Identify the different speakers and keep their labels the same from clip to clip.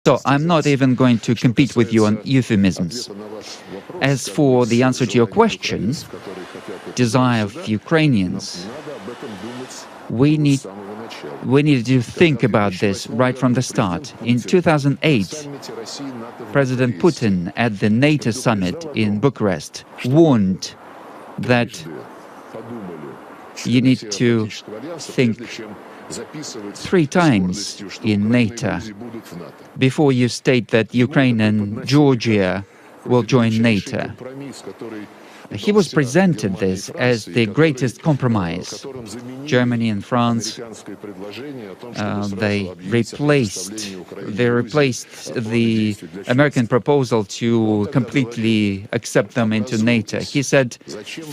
Speaker 1: So I'm not even going to compete with you on euphemisms. As for the answer to your question, desire of Ukrainians, we need to think about this right from the start. In 2008, President Putin at the NATO summit in Bucharest warned that you need to think 3 times in NATO before you state that Ukraine and Georgia will join NATO. He was presented this as the greatest compromise. Germany and France, they replaced the American proposal to completely accept them into NATO. He said,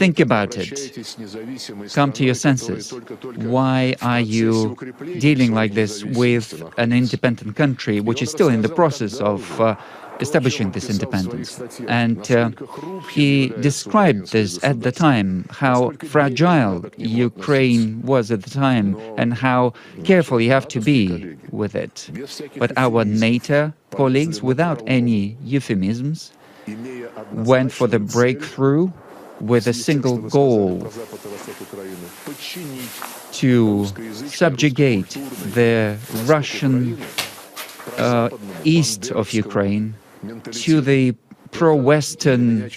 Speaker 1: think about it, come to your senses. Why are you dealing like this with an independent country which is still in the process of establishing this independence? And he described this at the time, how fragile Ukraine was at the time and how careful you have to be with it. But our NATO colleagues, without any euphemisms, went for the breakthrough with a single goal: to subjugate the Russian east of Ukraine to the pro-Western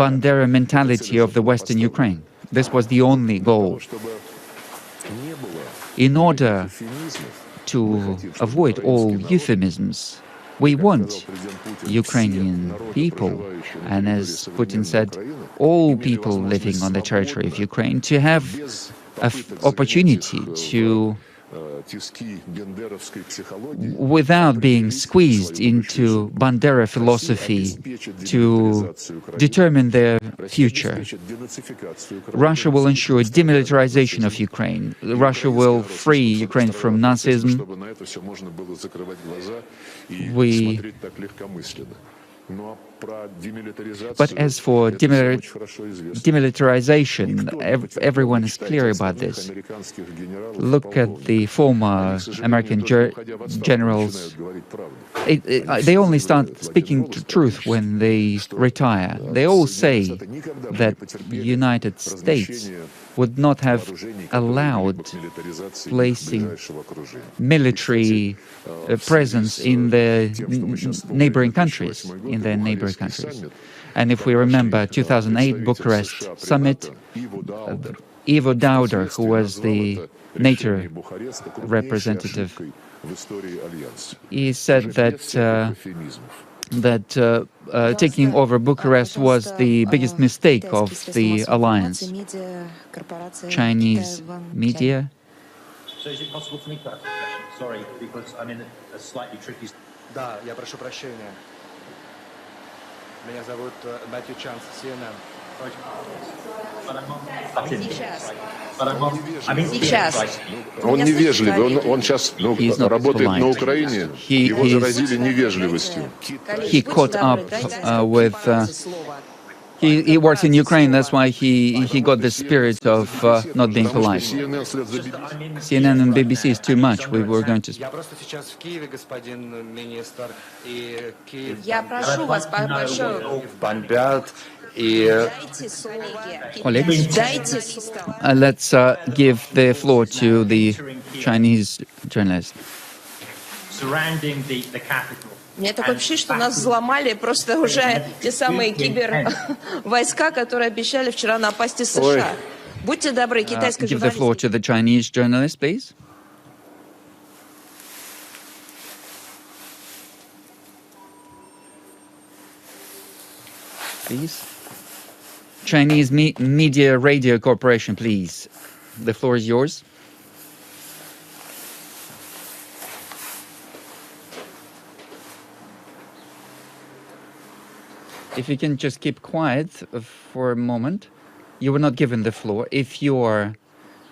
Speaker 1: Bandera mentality of the Western Ukraine. This was the only goal. In order to avoid all euphemisms, we want Ukrainian people, and as Putin said, all people living on the territory of Ukraine, to have an opportunity to, without being squeezed into Bandera philosophy, to determine their future. Russia will ensure demilitarization of Ukraine. Russia will free Ukraine from Nazism. But as for demilitarization, everyone is clear about this. Look at the former American generals. They only start speaking the truth when they retire. They all say that the United States would not have allowed placing military presence in the neighboring countries, And if we remember 2008 Bucharest summit, Ivo Dauder, who was the NATO representative, he said that taking over Bucharest was the biggest mistake of the alliance. Chinese media.
Speaker 2: So is it possible for me to ask a question? Sorry, because I'm in a slightly tricky...
Speaker 3: Да, я прошу прощения. Меня зовут Мэтью Чан с CNN.
Speaker 4: Сейчас. Он невежливый, он сейчас работает на Украине, его заразили невежливостью.
Speaker 1: He caught up with... He works in Ukraine, that's why he got the spirit of not being polite. CNN and BBC is too much. We were going to... Colleagues, let's give the floor to the Chinese journalist.
Speaker 2: Surrounding the capital.
Speaker 5: Мне такое ощущение, что нас взломали просто уже те самые кибервойска, которые обещали вчера напасть из США. Будьте добры, китайская
Speaker 1: Give the floor to the Chinese journalist, please. Please. Chinese Media Radio Corporation, please. The floor is yours. If you can just keep quiet for a moment. You were not given the floor. If you are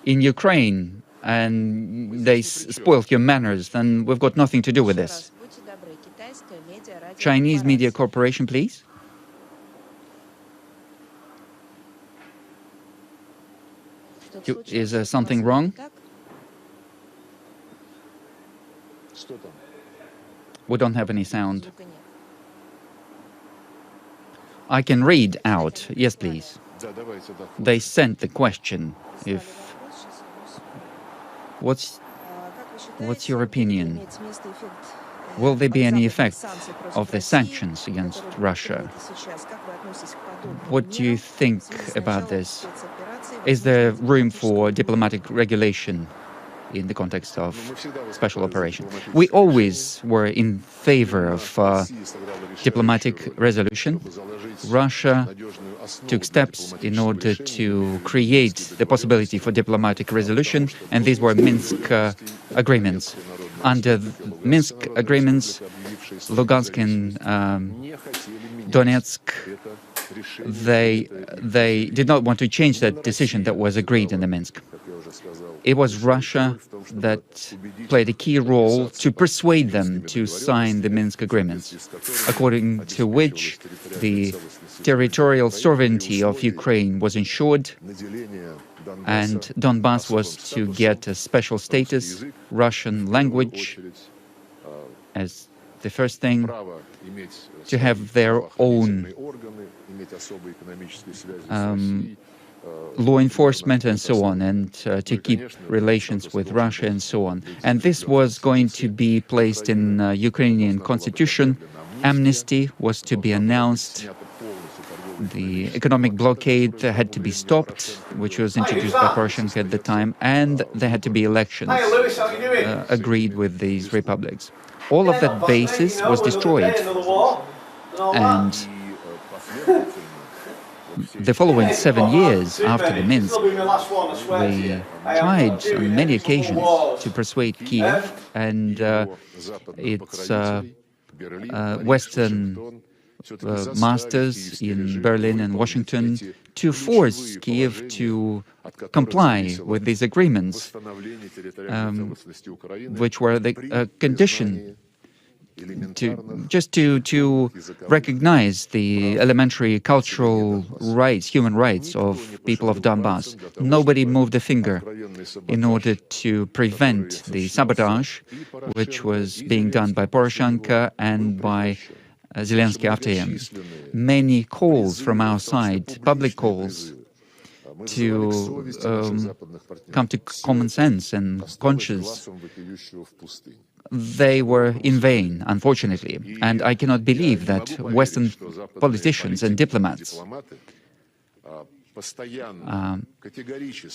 Speaker 1: in Ukraine and they spoiled your manners, then we've got nothing to do with this. Chinese Media Corporation, please. Is there something wrong? We don't have any sound. I can read out. Yes, please. They sent the question. What's your opinion? Will there be any effect of the sanctions against Russia? What do you think about this? Is there room for diplomatic regulation in the context of special operation? We always were in favor of diplomatic resolution. Russia took steps in order to create the possibility for diplomatic resolution, and these were Minsk agreements. Under Minsk agreements, Lugansk and Donetsk, they did not want to change that decision that was agreed in the Minsk. It was Russia that played a key role to persuade them to sign the Minsk agreements, according to which the territorial sovereignty of Ukraine was ensured and Donbass was to get a special status, Russian language as the first thing, to have their own law enforcement and so on, and to keep relations with Russia and so on. And this was going to be placed in Ukrainian constitution. Amnesty was to be announced. The economic blockade had to be stopped, which was introduced by Poroshenko at the time, and there had to be elections agreed with these republics. All of that basis was destroyed, and the following 7 years after the Minsk, they tried on many occasions to persuade Kiev and its Western masters in Berlin and Washington to force Kiev to comply with these agreements, which were the condition to recognize the elementary cultural rights, human rights of people of Donbass. Nobody moved a finger in order to prevent the sabotage, which was being done by Poroshenko and by Zelensky after him. Many calls from our side, public calls, to come to common sense and conscience, they were in vain, unfortunately. And I cannot believe that Western politicians and diplomats,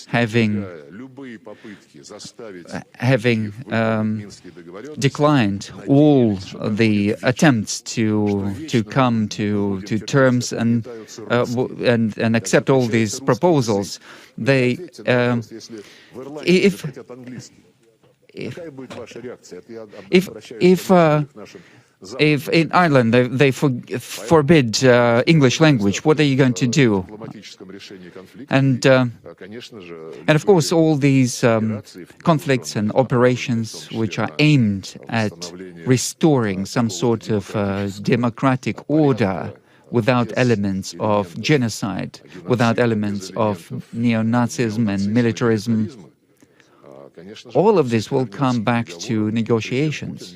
Speaker 1: having declined all the attempts to come to terms and accept all these proposals, they if in Ireland they forbid English language, what are you going to do? And of course, all these conflicts and operations which are aimed at restoring some sort of democratic order without elements of genocide, without elements of neo-Nazism and militarism, all of this will come back to negotiations.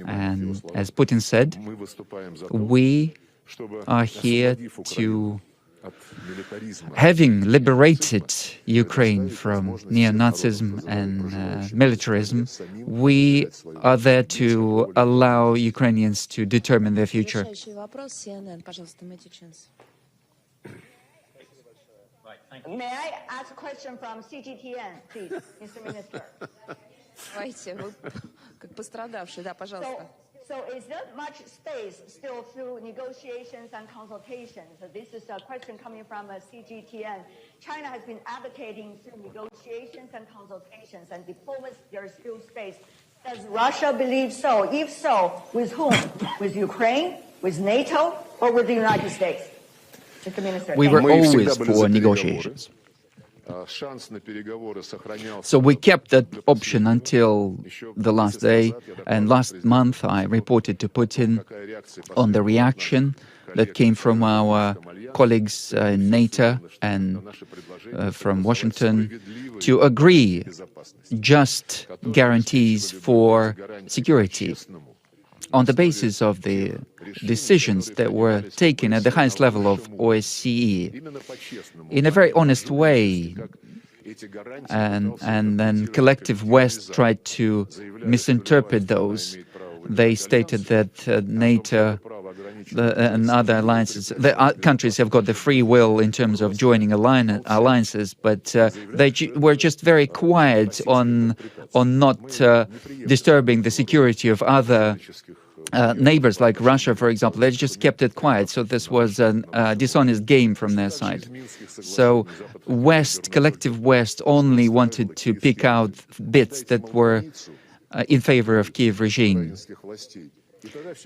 Speaker 1: And as Putin said, we are here to, having liberated Ukraine from neo-Nazism and militarism, we are there to allow Ukrainians to determine their future.
Speaker 6: May I ask a question from CGTN, please, Mr. Minister? So is there much space still through negotiations and consultations? This is a question coming from CGTN. China has been advocating through negotiations and consultations and diplomacy, there is still space. Does Russia believe so? If so, with whom? With Ukraine, with NATO, or with the United States?
Speaker 1: We were always for negotiations. So we kept that option until the last day, and last month I reported to Putin on the reaction that came from our colleagues in NATO and from Washington to agree just guarantees for security. on the basis of the decisions that were taken at the highest level of OSCE in a very honest way. And then collective West tried to misinterpret those. They stated that NATO and other alliances, the countries have got the free will in terms of joining alliances, but they were just very quiet on not disturbing the security of other neighbors like Russia, for example. They just kept it quiet. So this was a dishonest game from their side. So West, collective West, only wanted to pick out bits that were in favor of Kiev regime.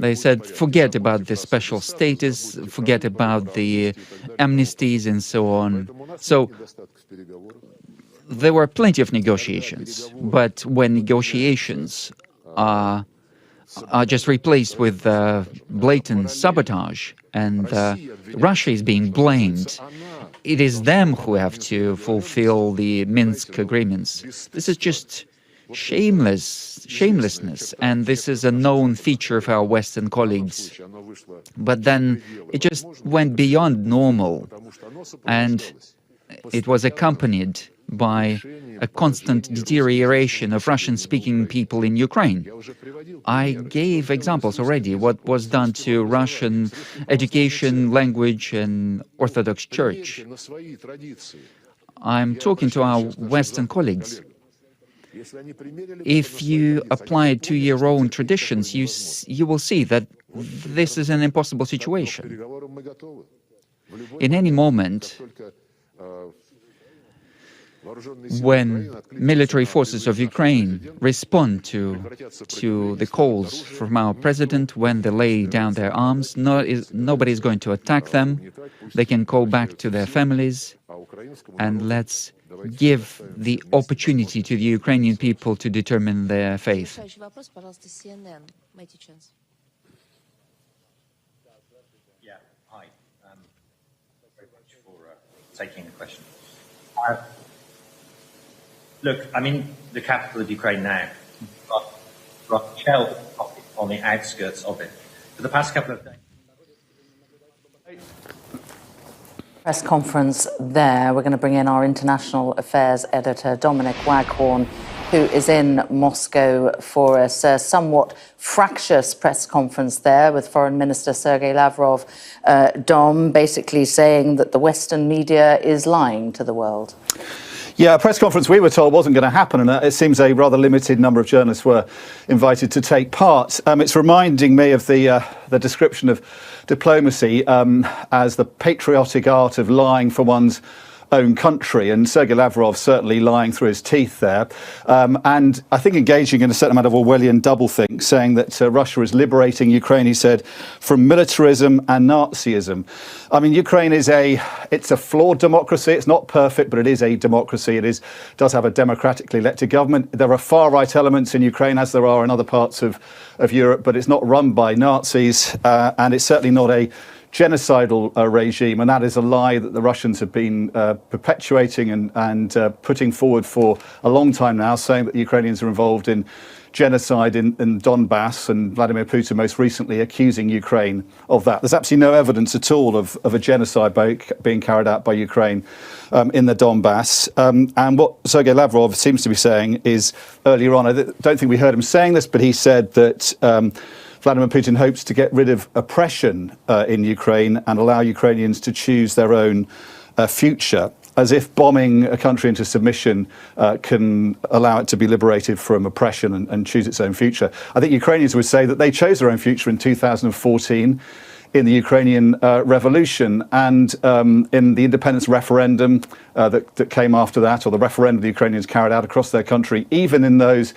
Speaker 1: They said, forget about the special status, forget about the amnesties and so on. So there were plenty of negotiations, but when negotiations are just replaced with blatant sabotage and Russia is being blamed, it is them who have to fulfill the Minsk agreements. This is just shamelessness, and this is a known feature of our Western colleagues. But then it just went beyond normal, and it was accompanied by a constant deterioration of Russian-speaking people in Ukraine. I gave examples already, what was done to Russian education, language, and Orthodox Church. I'm talking to our Western colleagues. If you apply it to your own traditions, you will see that this is an impossible situation. In any moment, when military forces of Ukraine respond to the calls from our president, when they lay down their arms, nobody is going to attack them. They can go back to their families, and let's give the opportunity to the Ukrainian people to determine their faith.
Speaker 2: Yeah, hi. Very much for taking the question. Look, I'm in the capital of Ukraine now, but shell on the outskirts of it. For the past couple of days.
Speaker 7: Press conference there. We're going to bring in our international affairs editor, Dominic Waghorn, who is in Moscow for a somewhat fractious press conference there with Foreign Minister Sergei Lavrov, Dom, basically saying that the Western media is lying to the world.
Speaker 8: Yeah, a press conference we were told wasn't going to happen, and it seems a rather limited number of journalists were invited to take part. It's reminding me of the description of diplomacy as the patriotic art of lying for one's own country, and Sergei Lavrov certainly lying through his teeth there, and I think engaging in a certain amount of Orwellian doublethink, saying that Russia is liberating Ukraine, he said, from militarism and Nazism. I mean, Ukraine is it's a flawed democracy. It's not perfect, but it is a democracy. It does have a democratically elected government. There are far-right elements in Ukraine, as there are in other parts of Europe, but it's not run by Nazis, and it's certainly not a genocidal regime, and that is a lie that the Russians have been perpetuating and putting forward for a long time now, saying that the Ukrainians are involved in genocide in Donbass, and Vladimir Putin most recently accusing Ukraine of that. There's absolutely no evidence at all of a genocide being carried out by Ukraine in the Donbass. And what Sergei Lavrov seems to be saying is, earlier on, I don't think we heard him saying this, but he said that Vladimir Putin hopes to get rid of oppression in Ukraine and allow Ukrainians to choose their own future, as if bombing a country into submission can allow it to be liberated from oppression and choose its own future. I think Ukrainians would say that they chose their own future in 2014 in the Ukrainian revolution, and in the independence referendum that came after that, or the referendum the Ukrainians carried out across their country, even in those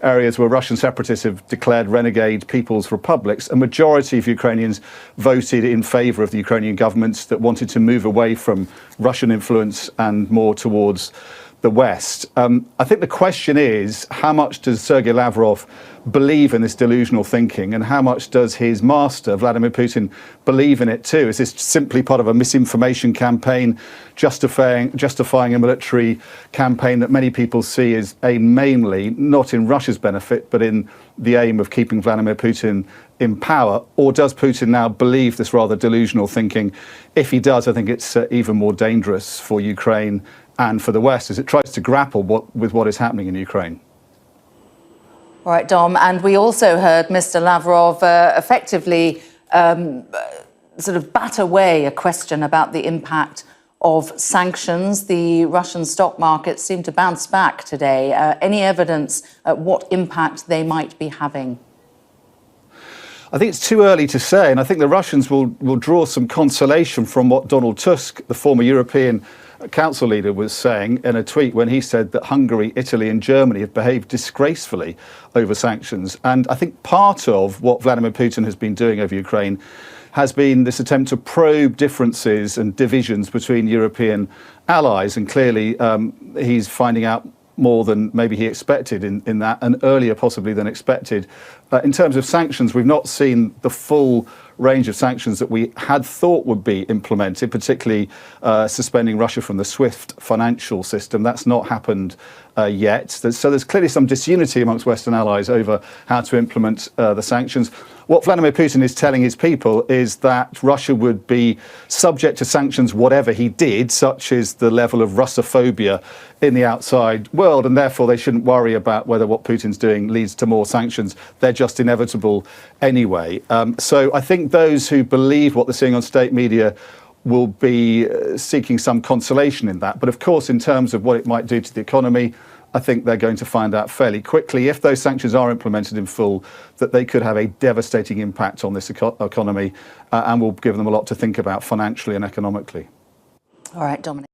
Speaker 8: areas where Russian separatists have declared renegade people's republics, a majority of Ukrainians voted in favour of the Ukrainian governments that wanted to move away from Russian influence and more towards the West. I think the question is, how much does Sergei Lavrov believe in this delusional thinking, and how much does his master, Vladimir Putin, believe in it too? Is this simply part of a misinformation campaign justifying a military campaign that many people see as aimed mainly not in Russia's benefit, but in the aim of keeping Vladimir Putin in power, or does Putin now believe this rather delusional thinking? If he does, I think it's even more dangerous for Ukraine and for the West as it tries to grapple with what is happening in Ukraine.
Speaker 7: All right, Dom, and we also heard Mr. Lavrov effectively sort of bat away a question about the impact of sanctions. The Russian stock markets seem to bounce back today. Any evidence what impact they might be having?
Speaker 8: I think it's too early to say, and I think the Russians will draw some consolation from what Donald Tusk, the former European Council leader, was saying in a tweet when he said that Hungary, Italy and Germany have behaved disgracefully over sanctions. And I think part of what Vladimir Putin has been doing over Ukraine has been this attempt to probe differences and divisions between European allies. And clearly he's finding out more than maybe he expected in that, and earlier possibly than expected. In terms of sanctions, we've not seen the full range of sanctions that we had thought would be implemented, particularly suspending Russia from the SWIFT financial system. That's not happened yet. So there's clearly some disunity amongst Western allies over how to implement the sanctions. What Vladimir Putin is telling his people is that Russia would be subject to sanctions whatever he did, such as the level of Russophobia in the outside world, and therefore they shouldn't worry about whether what Putin's doing leads to more sanctions. They're just inevitable anyway. So I think those who believe what they're seeing on state media will be seeking some consolation in that. But of course, in terms of what it might do to the economy, I think they're going to find out fairly quickly, if those sanctions are implemented in full, that they could have a devastating impact on this economy and will give them a lot to think about financially and economically.
Speaker 7: All right, Dominic.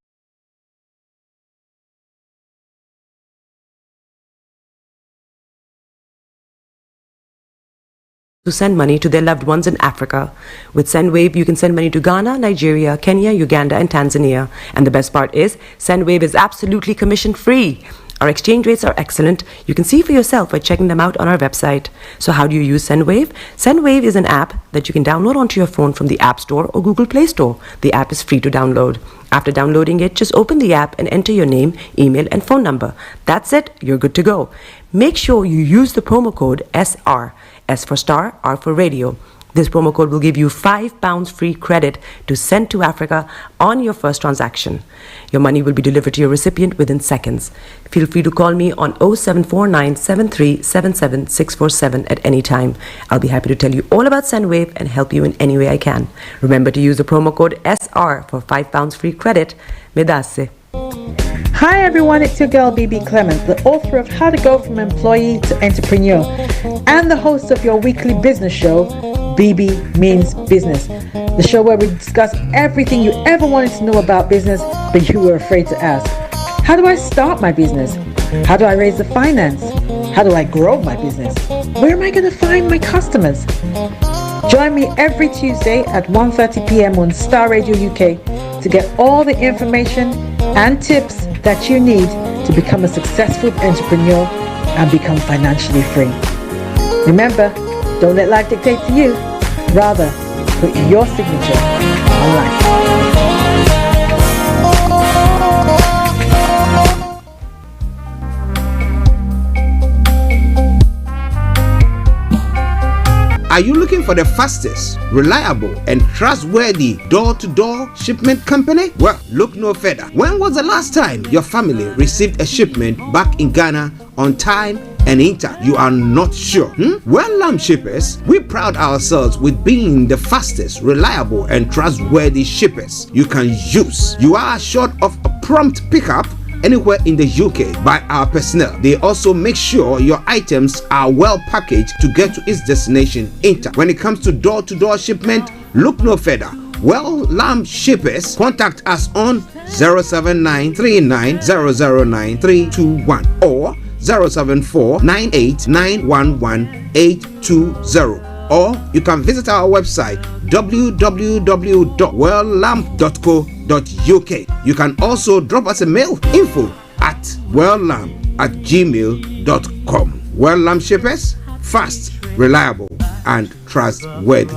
Speaker 9: To send money to their loved ones in Africa. With SendWave, you can send money to Ghana, Nigeria, Kenya, Uganda, and Tanzania. And the best part is, SendWave is absolutely commission-free. Our exchange rates are excellent. You can see for yourself by checking them out on our website. So how do you use SendWave? SendWave is an app that you can download onto your phone from the App Store or Google Play Store. The app is free to download. After downloading it, just open the app and enter your name, email, and phone number. That's it. You're good to go. Make sure you use the promo code SR. S for Starr, R for Radio. This promo code will give you £5 free credit to send to Africa on your first transaction. Your money will be delivered to your recipient within seconds. Feel free to call me on 0749 7377 647 at any time. I'll be happy to tell you all about SendWave and help you in any way I can. Remember to use the promo code SR for £5 free credit. Medasse.
Speaker 10: Hi everyone, it's your girl BB Clement, the author of How to Go From Employee to Entrepreneur and the host of your weekly business show, BB Means Business, the show where we discuss everything you ever wanted to know about business but you were afraid to ask. How do I start my business? How do I raise the finance? How do I grow my business? Where am I going to find my customers? Join me every Tuesday at 1:30 p.m. on Star Radio UK to get all the information and tips that you need to become a successful entrepreneur and become financially free. Remember, don't let life dictate to you. Rather, put your signature on life.
Speaker 11: Are you looking for the fastest, reliable, and trustworthy door-to-door shipment company? Well, look no further. When was the last time your family received a shipment back in Ghana on time and in time? You are not sure? Well, Lamb Shippers, we pride ourselves with being the fastest, reliable, and trustworthy shippers you can use. You are assured of a prompt pickup anywhere in the UK by our personnel. They also make sure your items are well packaged to get to its destination in time. When it comes to door-to-door shipment, look no further. Well, Lamb Shippers, contact us on 07939009321 or 07498911820. Or you can visit our website www.welllamb.co.uk. You can also drop us a mail, info@welllamb@gmail.com. Well Lamb Shippers, fast, reliable, and trustworthy.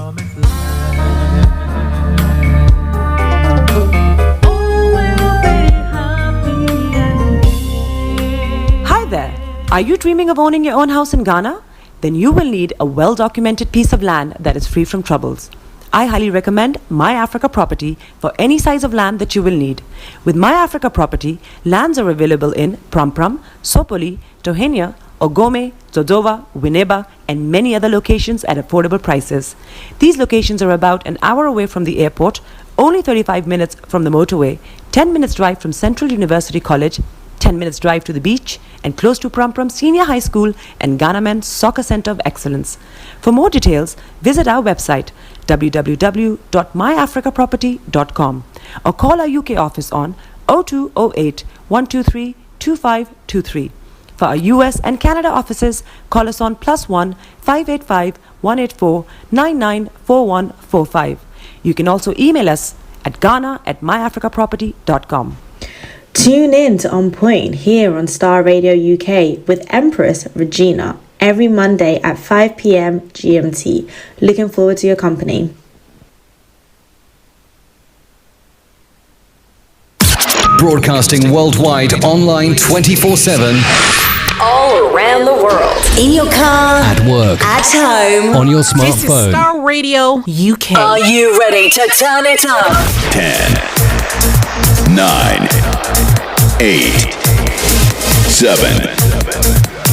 Speaker 9: Hi there. Are you dreaming of owning your own house in Ghana? then you will need a well-documented piece of land that is free from troubles. I highly recommend My Africa Property for any size of land that you will need. With My Africa Property, lands are available in Pram, Sopoli, Tohenia, Ogome, Dodova, Winneba, and many other locations at affordable prices. These locations are about an hour away from the airport, only 35 minutes from the motorway, 10 minutes drive from Central University College, 10 minutes drive to the beach, and close to Pram Senior High School and Ghana Men's Soccer Center of Excellence. For more details, visit our website www.myafricaproperty.com or call our UK office on 0208 123 2523. For our US and Canada offices, call us on +1 585 184 994145. You can also email us at ghana@myafricaproperty.com.
Speaker 12: Tune in to On Point here on Star Radio UK with Empress Regina every Monday at 5 p.m. GMT. Looking forward to your company.
Speaker 13: Broadcasting worldwide, online 24/7.
Speaker 14: All around the world. In your car.
Speaker 13: At work.
Speaker 14: At home.
Speaker 13: On your
Speaker 14: This is
Speaker 13: smartphone.
Speaker 14: Star Radio UK. Are you ready to turn it up?
Speaker 15: 10, 9, 8, 7,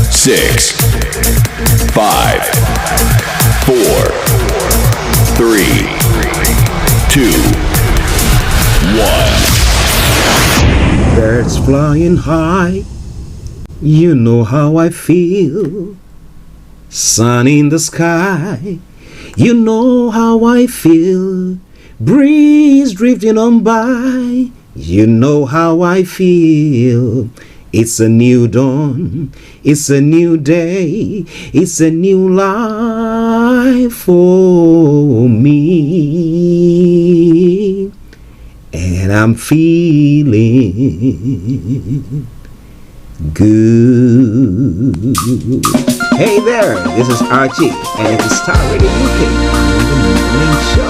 Speaker 15: 6, 5, 4, 3, 2, 1.
Speaker 11: Birds flying high, you know how I feel. Sun in the sky, you know how I feel. Breeze drifting on by, you know how I feel. It's a new dawn, it's a new day, it's a new life for me. And I'm feeling good. Hey there, this is Archie, and it's Starr Radio UK on the morning show.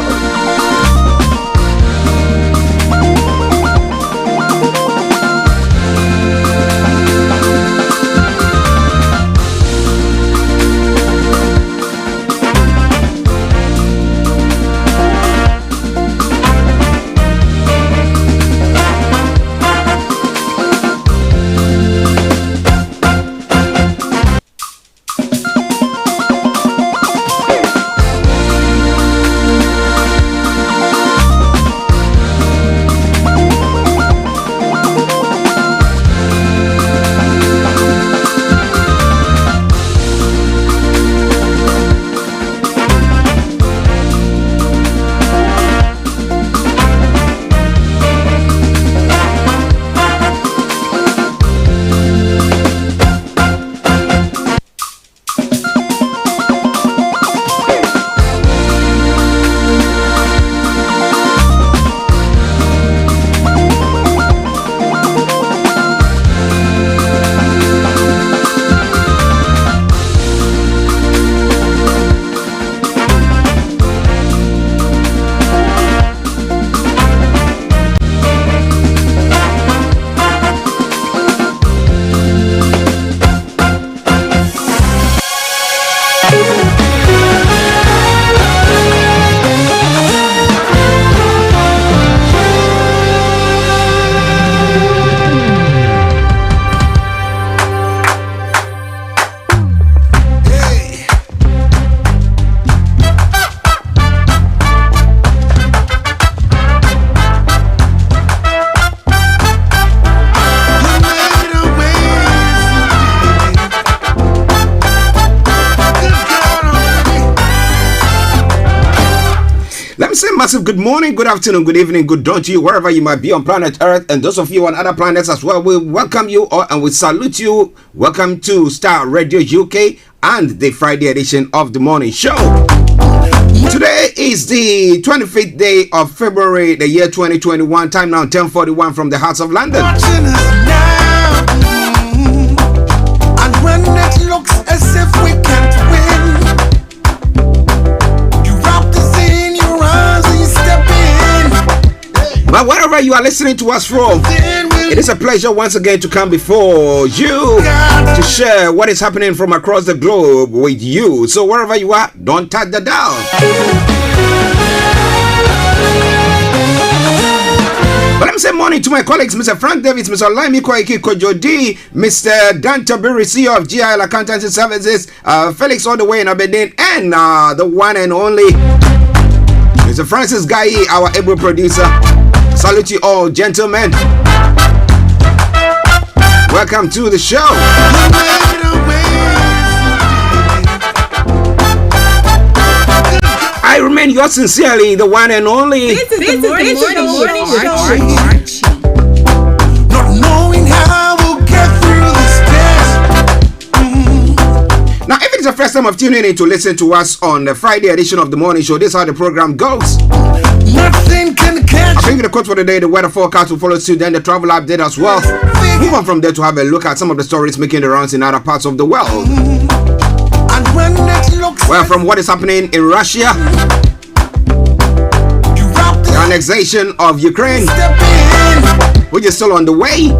Speaker 11: Massive good morning, good afternoon, good evening, good dawn to you, wherever you might be on planet Earth, and those of you on other planets as well. We welcome you all and we salute you. Welcome to Star Radio UK and the Friday edition of the morning show. Today is the 25th day of February, the year 2021. Time now 10:41 from the hearts of London.
Speaker 16: And when it looks as if we can't win,
Speaker 11: but wherever you are listening to us from, It is a pleasure once again to come before you to share what is happening from across the globe with you. So wherever you are, don't touch the dial. But let me say morning to my colleagues, Mr. Frank Davis, Mr. Olayomi, Kojo D, Mr. Tabiri, CEO of GIL Accountancy Services, Felix all the way in Aberdeen, and the one and only Mr. Francis Guy, our able producer. Salute you all, gentlemen. Welcome to the show. I remain yours sincerely, the one and only.
Speaker 16: This is the morning show. Archie. Not knowing how we'll get through this test.
Speaker 11: Now, if it's the first time of tuning in to listen to us on the Friday edition of the morning show, this is how the program goes.
Speaker 16: Nothing can catch.
Speaker 11: I'll bring you the quote for the day, the weather forecast will follow suit, then the travel update as well. Move on from there to have a look at some of the stories making the rounds in other parts of the world. Well, from what is happening in Russia, the annexation of Ukraine, which is still on the way,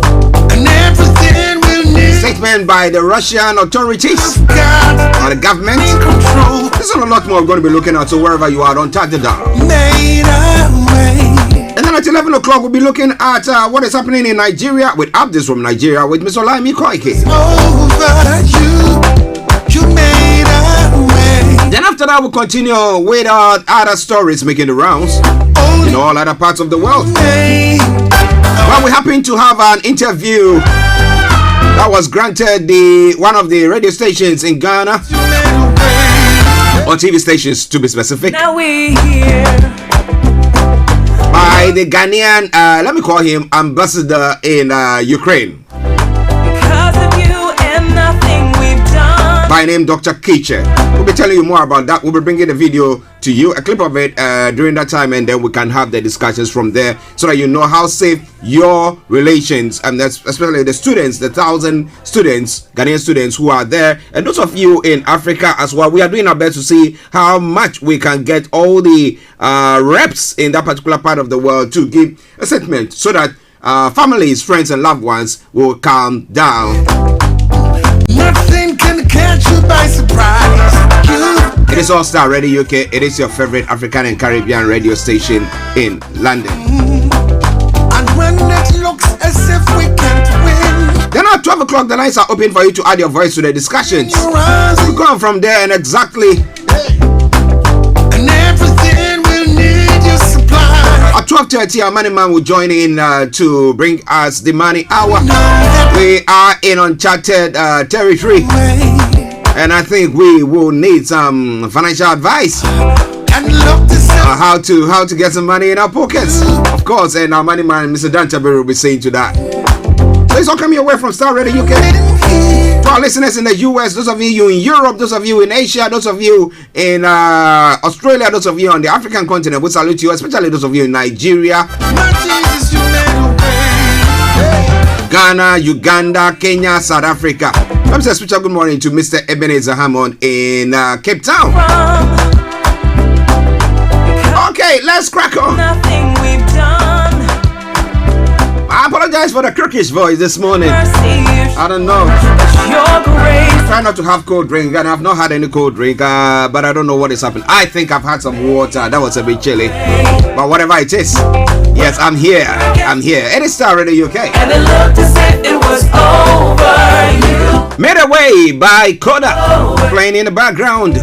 Speaker 11: statement by the Russian authorities or the government. There's a lot more we're going to be looking at, so wherever you are, don't touch the dial. And then at 11 o'clock, we'll be looking at what is happening in Nigeria with updates from Nigeria with Mr. Olayomi. Then after that, we'll continue with other stories making the rounds in all other parts of the world. Well, we happen to have an interview that was granted one of the radio stations in Ghana, or TV stations to be specific,
Speaker 14: Now we're here.
Speaker 11: by the Ghanaian, let me call him ambassador in Ukraine,
Speaker 14: Because of you and nothing we've done.
Speaker 11: by name Dr. Kiche. We'll be telling you more about that. We'll be bringing the video to you, a clip of it during that time, and then we can have the discussions from there so that you know how safe your relations, and that's especially the students, the 1,000 students, Ghanaian students who are there, and those of you in Africa as well. We are doing our best to see how much we can get all the reps in that particular part of the world to give a statement so that families, friends, and loved ones will calm down.
Speaker 16: Nothing can catch you by surprise.
Speaker 11: It is All Starr Radio UK. It is your favorite African and Caribbean radio station in London.
Speaker 16: And when it looks as if we can't win,
Speaker 11: Then at 12 o'clock, the lines are open for you to add your voice to the discussions. We go on from there, and exactly
Speaker 16: and everything we'll need you supply.
Speaker 11: at 12:30, our money man will join in to bring us the money hour. We are in uncharted territory, and I think we will need some financial advice. How to get some money in our pockets, of course, and our money man, Mr. Tabiri, will be saying to that. So it's all coming away from Starr Radio UK. To our listeners in the US, those of you in Europe, those of you in Asia, those of you in Australia, those of you on the African continent, we salute you, especially those of you in Nigeria, Ghana, Uganda, Kenya, South Africa. Let me say a special good morning to Mr. Ebenezer Hammond in Cape Town. Okay, let's crack on.
Speaker 14: Nothing we've done.
Speaker 11: I apologize for the crookish voice this morning. I don't know.
Speaker 14: Your grace.
Speaker 11: Try not to have cold drink, and I've not had any cold drink, but I don't know what is happening. I think I've had some water. That was a bit chilly, but whatever it is, yes, I'm here. I'm here. It is Starr Radio UK.
Speaker 14: And it looked as if it was over you.
Speaker 11: Made Away by Kojo, playing in the background.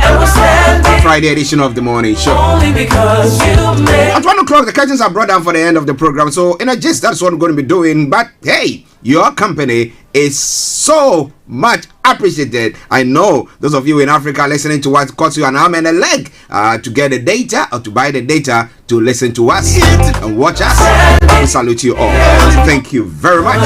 Speaker 14: And we're standing
Speaker 11: Friday edition of the morning show.
Speaker 14: only because you made.
Speaker 11: At 1 o'clock, the curtains are brought down for the end of the program. So, in a gist, that's what I'm going to be doing. But hey, your company is so much appreciated. I know those of you in Africa listening to what costs you an arm and a leg to get the data or to buy the data to listen to us and watch us. We salute you all. Thank you very much.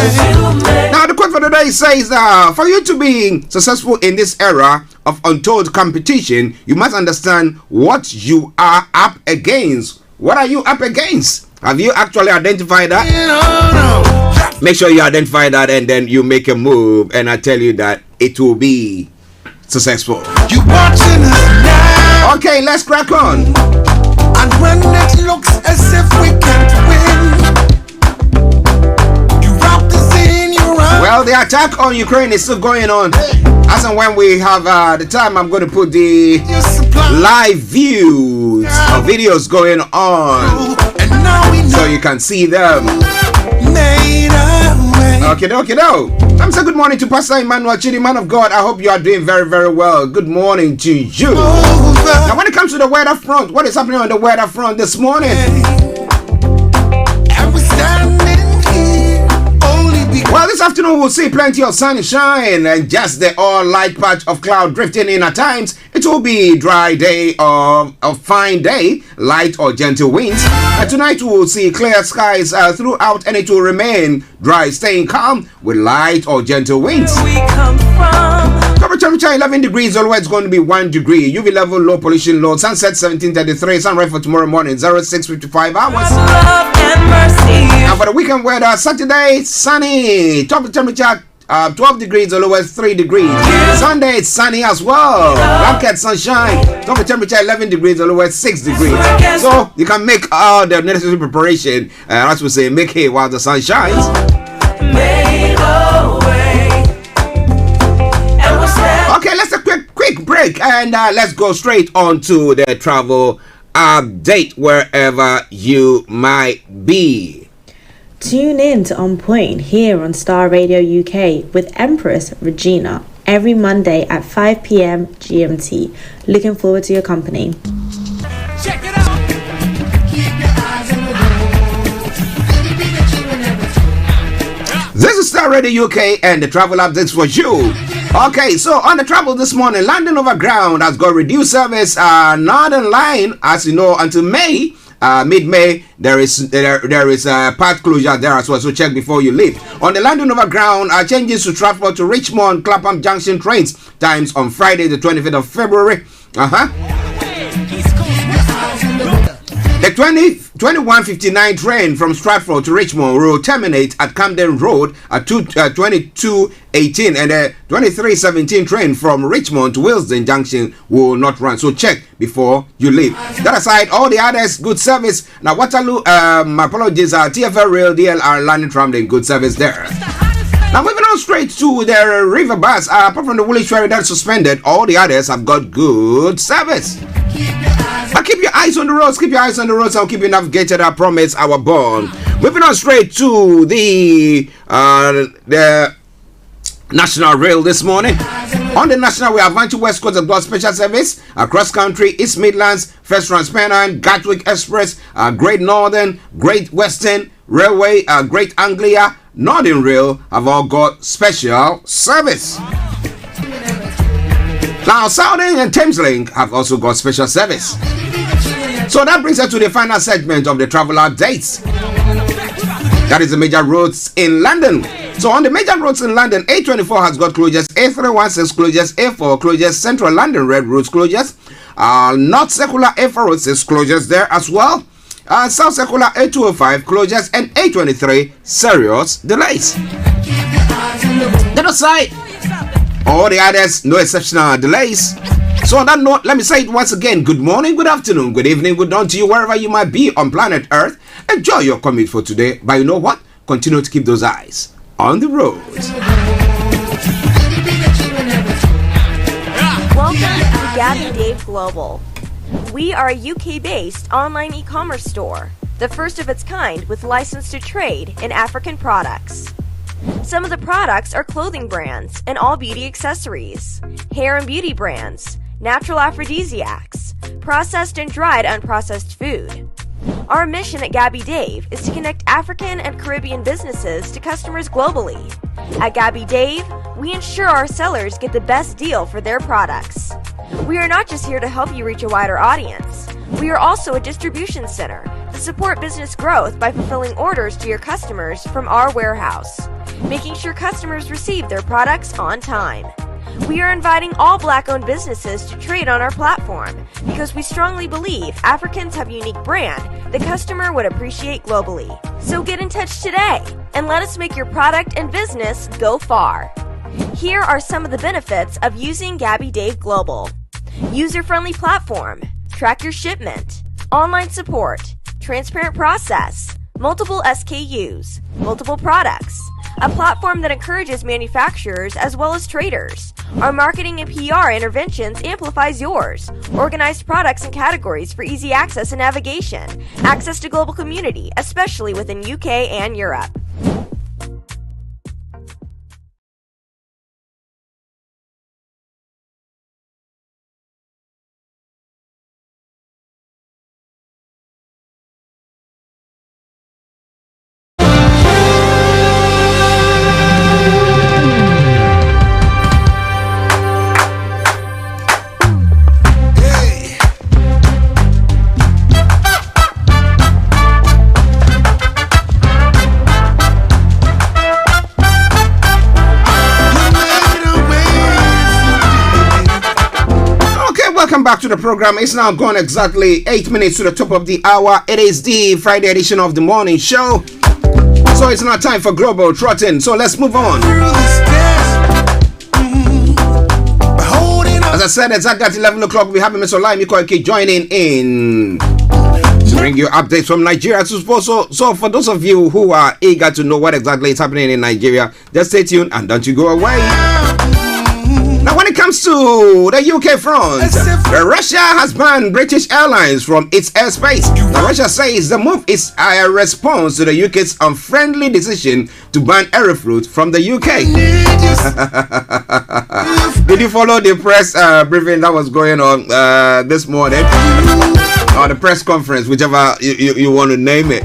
Speaker 11: Now, the quote for the day says that for you to be successful in this era of untold competition, you must understand what you are up against. What are you up against? Have you actually identified that? Make sure you identify that, and then you make a move, and I tell you that it will be successful.
Speaker 16: You watching us now.
Speaker 11: Okay, let's crack on.
Speaker 16: And when it looks as if we can't win,
Speaker 11: the attack on Ukraine is still going on. As and when we have the time, I'm going to put the live views of videos going on so you can see them. Okay. I'm saying good morning to Pastor Emmanuel Chidi, man of God. I hope you are doing very, very well. Good morning to you. Now, when it comes to the weather front, what is happening on the weather front this morning? Well, this afternoon we'll see plenty of sunshine and just the all-light patch of cloud drifting in at times. It will be a dry day or a fine day, light or gentle winds. Tonight we will see clear skies throughout, and it will remain dry, staying calm with light or gentle winds. Temperature 11 degrees, always going to be 1 degree. UV level, low pollution load. Sunset 17:33. Sunrise for tomorrow morning 06:55 hours. And for the weekend weather, Saturday sunny. Top temperature 12 degrees, the lowest 3 degrees. Sunday it's sunny as well. Blanket sunshine. Top temperature 11 degrees, the lowest 6 degrees. So you can make all the necessary preparation. As we say, make hay while the sun shines. Okay, let's take a quick break and let's go straight on to the travel update wherever you might be.
Speaker 12: Tune in to On Point here on Starr Radio UK with Empress Regina every Monday at 5 p.m. GMT. Looking forward to your company.
Speaker 16: Check it out.
Speaker 11: This is Starr Radio UK and the travel updates for you. Okay, so on the travel this morning, London Overground has got reduced service. Northern Line, as you know, until May, mid-May, there is part closure there as well. So check before you leave. On the London Overground, changes to transport to Richmond, Clapham Junction trains times on Friday, the 25th of February. The 2159 train from Stratford to Richmond will terminate at Camden Road at 2218, and the 2317 train from Richmond to Willesden Junction will not run. So check before you leave. That aside, all the others good service. Now Waterloo, my apologies, TFL Rail, DLR, London Tram, in good service there. Now moving on straight to the river bus. Apart from the Woolwich ferry that's suspended, all the others have got good service. Now keep your eyes on the roads. Keep your eyes on the roads. I'll keep you navigated. I promise. Our bond. Moving on straight to the National Rail this morning. On the National, we have Vanchi West Coast have got special service across country, East Midlands, First Transpennine, Gatwick Express, Great Northern, Great Western Railway, Great Anglia, Northern Rail have all got special service. Now, Southern and Thameslink have also got special service. So that brings us to the final segment of the travel updates. That is the major roads in London. So on the major roads in London, A24 has got closures, A316 closures, A4 closures, Central London Red Roads closures, North Circular A406 closures there as well, South Circular A205 closures, and A23 serious delays. Then aside, all the others, no exceptional delays. So on that note, let me say it once again. Good morning, good afternoon, good evening, good dawn to you wherever you might be on planet Earth. Enjoy your commute for today. But you know what? Continue to keep those eyes on the road.
Speaker 17: Welcome to Gabby Dave Global. We are a UK-based online e-commerce store, the first of its kind with license to trade in African products. Some of the products are clothing brands and all beauty accessories, hair and beauty brands, natural aphrodisiacs, processed and dried unprocessed food. Our mission at Gabby Dave is to connect African and Caribbean businesses to customers globally. At Gabby Dave, we ensure our sellers get the best deal for their products. We are not just here to help you reach a wider audience. We are also a distribution center to support business growth by fulfilling orders to your customers from our warehouse, making sure customers receive their products on time. We are inviting all Black-owned businesses to trade on our platform because we strongly believe Africans have a unique brand the customer would appreciate globally. So get in touch today and let us make your product and business go far. Here are some of the benefits of using Gabby Dave Global. User-friendly platform, track your shipment, online support, transparent process, multiple SKUs, multiple products, a platform that encourages manufacturers as well as traders. Our marketing and PR interventions amplifies yours. Organized products and categories for easy access and navigation. Access to global community, especially within UK and Europe.
Speaker 11: Back to the program. It's now gone exactly 8 minutes to the top of the hour. It is the Friday edition of the morning show, so it's now time for Global Trotting. So let's move on. As I said, exactly at 11 o'clock we have Mr. Olayomi Kojo joining in to bring you updates from Nigeria. So for those of you who are eager to know what exactly is happening in Nigeria, just stay tuned and don't you go away. Now, when it comes to the UK front, Russia has banned British Airlines from its airspace. Now, Russia says the move is a response to the UK's unfriendly decision to ban Aeroflot from the UK. Did you follow the press briefing that was going on this morning? Or the press conference, whichever you want to name it?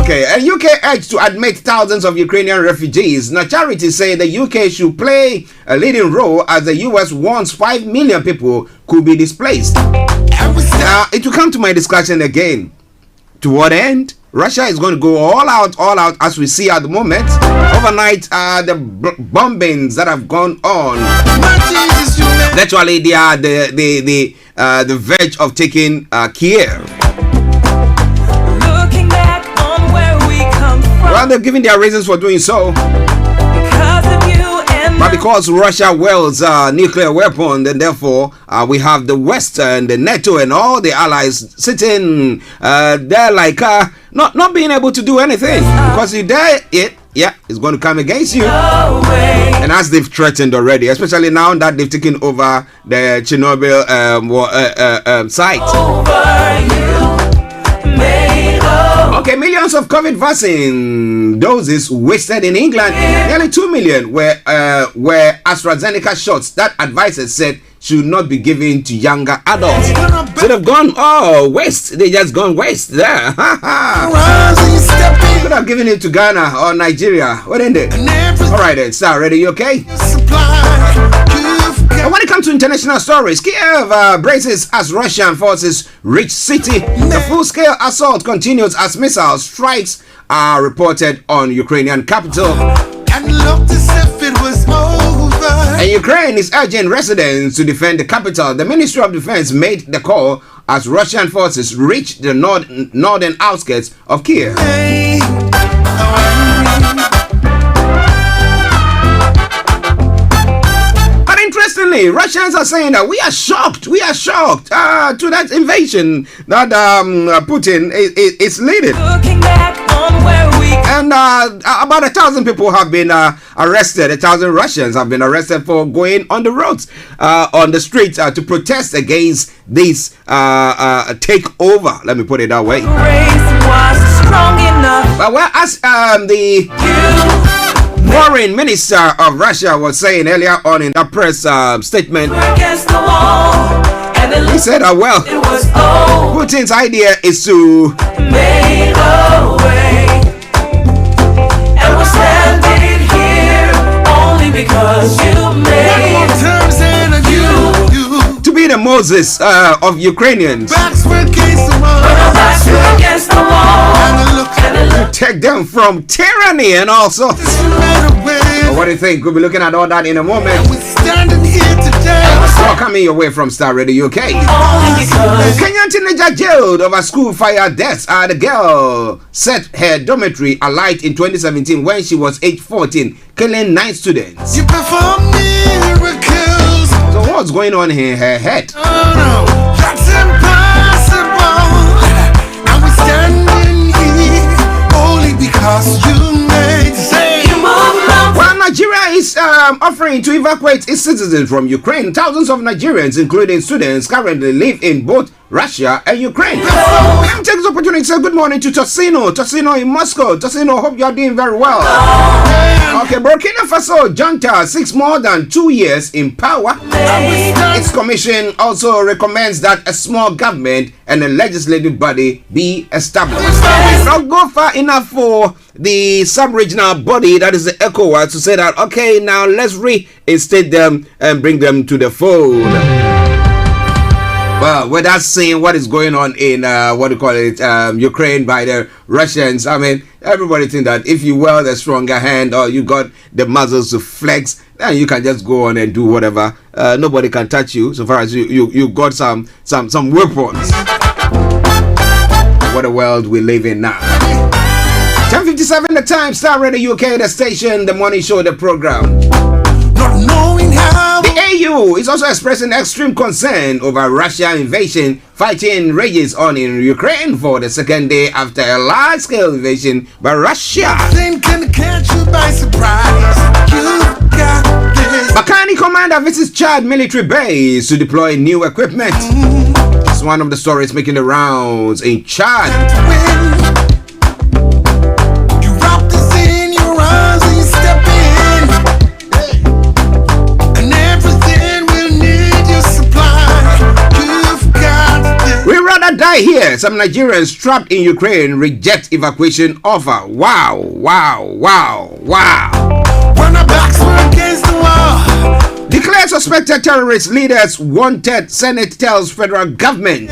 Speaker 11: Okay, a UK urged to admit thousands of Ukrainian refugees. Now, charities say the UK should play a leading role as the US wants 5 million people could be displaced. Now, it will come to my discussion again. To what end? Russia is going to go all out, as we see at the moment. Overnight, the bombings that have gone on. Literally, they are the verge of taking Kiev. Well, they're giving their reasons for doing so. But because Russia wields a nuclear weapon, then therefore we have the West and the NATO and all the allies sitting there like not being able to do anything. Because you dare it, it's going to come against you. And as they've threatened already, especially now that they've taken over the Chernobyl site. Okay, millions of COVID vaccine doses wasted in England. Nearly 2 million were AstraZeneca shots that advisors said should not be given to younger adults. So they've gone waste. They just gone waste there. Could have given it to Ghana or Nigeria, wouldn't they? All right then, Starr, ready? You okay? And when it comes to international stories, Kiev braces as Russian forces reach city. The full-scale assault continues as missile strikes are reported on Ukrainian capital. And Ukraine is urging residents to defend the capital. The Ministry of Defense made the call as Russian forces reach the northern outskirts of Kiev. Interestingly, Russians are saying that we are shocked to that invasion that Putin is leading. And about 1,000 people have been arrested. 1,000 Russians have been arrested for going on the roads, on the streets to protest against this takeover. Let me put it that way. But whereas the Foreign Minister of Russia was saying earlier on in that press statement, he said, well, Putin's idea is to make a way, and we're standing here only because you made to be the Moses of Ukrainians. To take them from tyranny and all sorts. What do you think? We'll be looking at all that in a moment. Coming your way from Starr Radio UK. Kenyan teenager jailed over school fire deaths. The girl set her dormitory alight in 2017 when she was age 14, killing 9 students. You perform miracles. So what's going on in her head? Oh no, that's impossible. And we're standing here only because you made say you offering to evacuate its citizens from Ukraine. Thousands of Nigerians, including students, currently live in both Russia and Ukraine. Let me take this opportunity to say good morning to Tosino. Tosino in Moscow. Tosino, hope you are doing very well. Okay, Burkina Faso junta 6 more than 2 years in power. Its commission also recommends that a small government and a legislative body be established. Not go far enough for the sub-regional body, that is the ECOWAS, to say that, okay, now let's reinstate them and bring them to the fold. Well, without seeing what is going on in Ukraine by the Russians, I mean, everybody think that if you wield a stronger hand or you got the muscles to flex, then you can just go on and do whatever. Nobody can touch you so far as you got some weapons. What a world we live in now. 10:57 the time, Starr Radio UK, the station, the morning show, the program. The AU is also expressing extreme concern over Russian invasion. Fighting rages on in Ukraine for the second day after a large-scale invasion by Russia. Bakani commander visits Chad military base to deploy new equipment. It's one of the stories making the rounds in Chad. Die here. Some Nigerians trapped in Ukraine reject evacuation offer. Wow. When our backs were against the wall. Declared suspected terrorist leaders wanted. Senate tells federal government.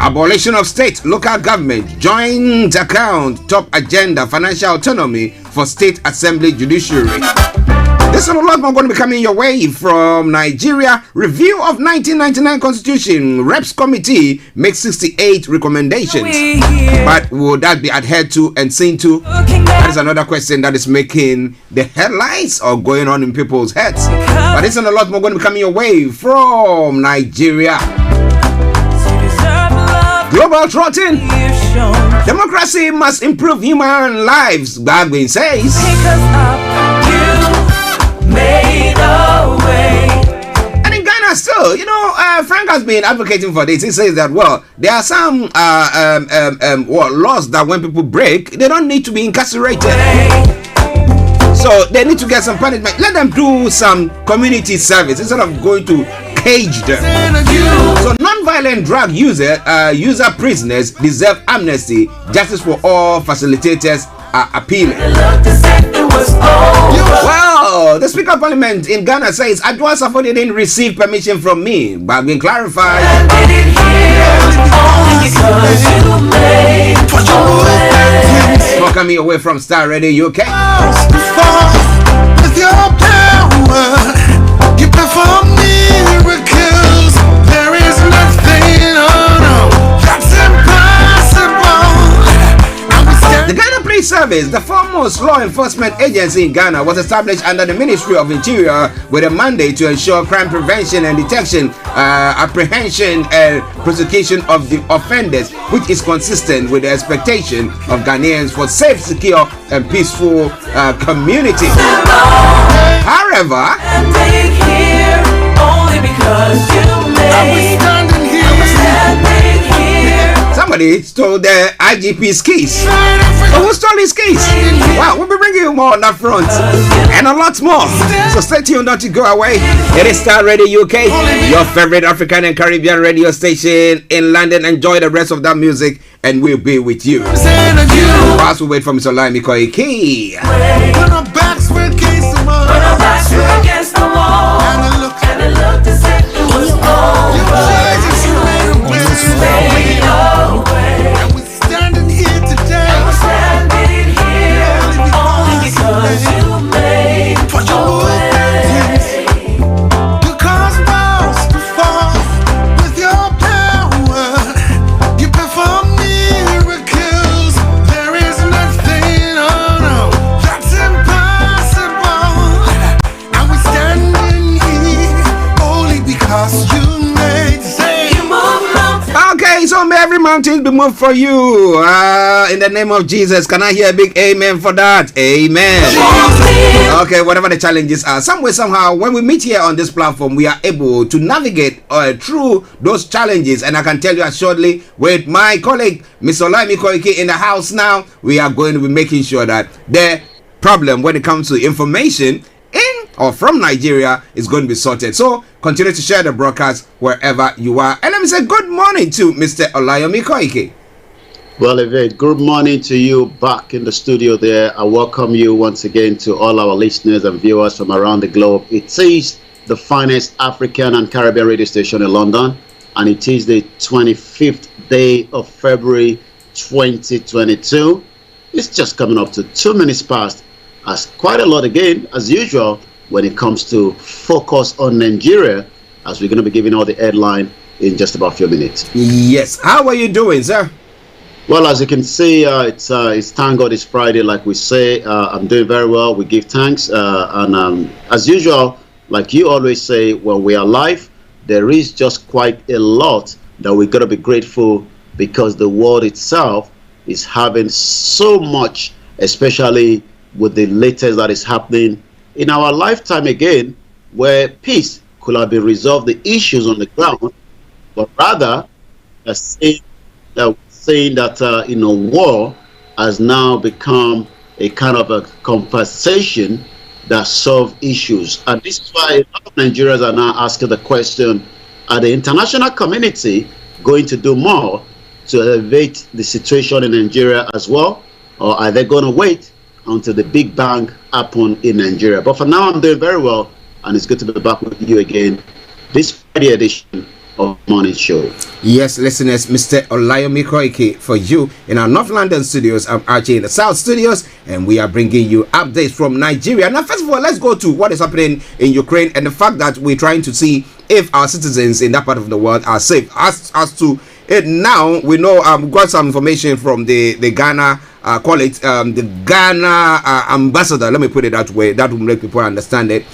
Speaker 11: Abolition of state, local government, joint account, top agenda, financial autonomy for state assembly judiciary. This and a lot more going to be coming your way from Nigeria. Review of 1999 Constitution. Reps Committee makes 68 recommendations. But would that be adhered to and seen to? That is another question that is making the headlines or going on in people's heads. But this and a lot more going to be coming your way from Nigeria. Global trotting. Democracy must improve human lives, Bagwin says. And in Ghana still, Frank has been advocating for this. He says that, well, there are some laws that when people break, they don't need to be incarcerated. So they need to get some punishment. Let them do some community service instead of going to cage them. So non-violent drug user prisoners deserve amnesty. Justice for all facilitators are appealing. Well, the Speaker of Parliament in Ghana says Adwa Safo didn't receive permission from me, but been clarified. Not coming away from Starr Radio UK. With your power, you perform miracles. There is nothing, that's impossible. The Ghana Police Service, the foremost law enforcement agency in Ghana, was established under the Ministry of Interior with a mandate to ensure crime prevention and detection, apprehension and prosecution of the offenders, which is consistent with the expectation of Ghanaians for safe, secure and peaceful community. However, somebody stole the IGP's keys. Who stole his keys? Wow, we'll be bringing you more on that front and a lot more. So stay tuned, not to go away. It is Starr Radio UK, your favorite African and Caribbean radio station in London. Enjoy the rest of that music and we'll be with you. Whilst we wait for Mr. Olayomi Key. When our backs were against the wall, and I looked as if it was all and we're standing here today. Only because you made for your ways. You cause walls to fall with your power. You perform miracles. There is nothing, that's impossible. say, so may every mountain be moved for you. In the name of Jesus, can I hear a big amen for that? Amen. Okay, whatever the challenges are, some way, somehow, when we meet here on this platform, we are able to navigate through those challenges. And I can tell you assuredly, with my colleague, Ms. Olayomi in the house now, we are going to be making sure that the problem when it comes to information in or from Nigeria is going to be sorted. So continue to share the broadcast wherever you are. And let me say good morning to Mr. Olayomi.
Speaker 18: Well, Yvette, good morning to you back in the studio there. I welcome you once again to all our listeners and viewers from around the globe. It is the finest African and Caribbean radio station in London, and it is the 25th day of February 2022. It's just coming up to 2 minutes past. As quite a lot again, as usual, when it comes to focus on Nigeria, as we're going to be giving all the headline in just about a few minutes.
Speaker 11: Yes. How are you doing, sir?
Speaker 18: Well, as you can see, it's thank God it's Friday, like we say. I'm doing very well. We give thanks. And as usual, like you always say, when we are live, there is just quite a lot that we've got to be grateful, because the world itself is having so much, especially with the latest that is happening in our lifetime again, where peace could have been resolved, the issues on the ground, but rather saying that war has now become a kind of a conversation that solves issues. And this is why a lot of Nigerians are now asking the question, are the international community going to do more to elevate the situation in Nigeria as well, or are they going to wait until the big bang happen in Nigeria? But for now, I'm doing very well, and it's good to be back with you again this Friday edition of Morning Show.
Speaker 11: Yes, listeners, Mr. Olayomi for you in our North London studios. I'm Archie in the South studios, and we are bringing you updates from Nigeria. Now, first of all, let's go to what is happening in Ukraine and the fact that we're trying to see if our citizens in that part of the world are safe. As to it now, we know we got some information from the Ghana, the Ghana ambassador. Let me put it that way. That will make people understand it.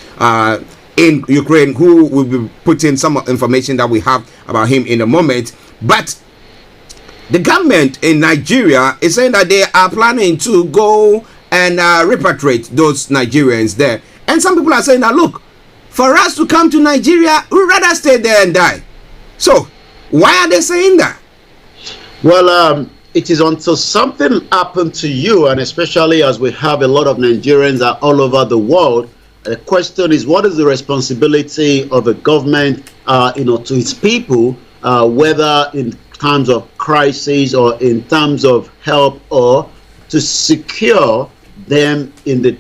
Speaker 11: In Ukraine, who will be putting some information that we have about him in a moment. But the government in Nigeria is saying that they are planning to go and repatriate those Nigerians there. And some people are saying that, look, for us to come to Nigeria, we'd rather stay there and die. So, why are they saying that?
Speaker 18: Well, it is until something happened to you, and especially as we have a lot of Nigerians all over the world. The question is, what is the responsibility of a government, to its people, whether in terms of crisis or in terms of help, or to secure them in the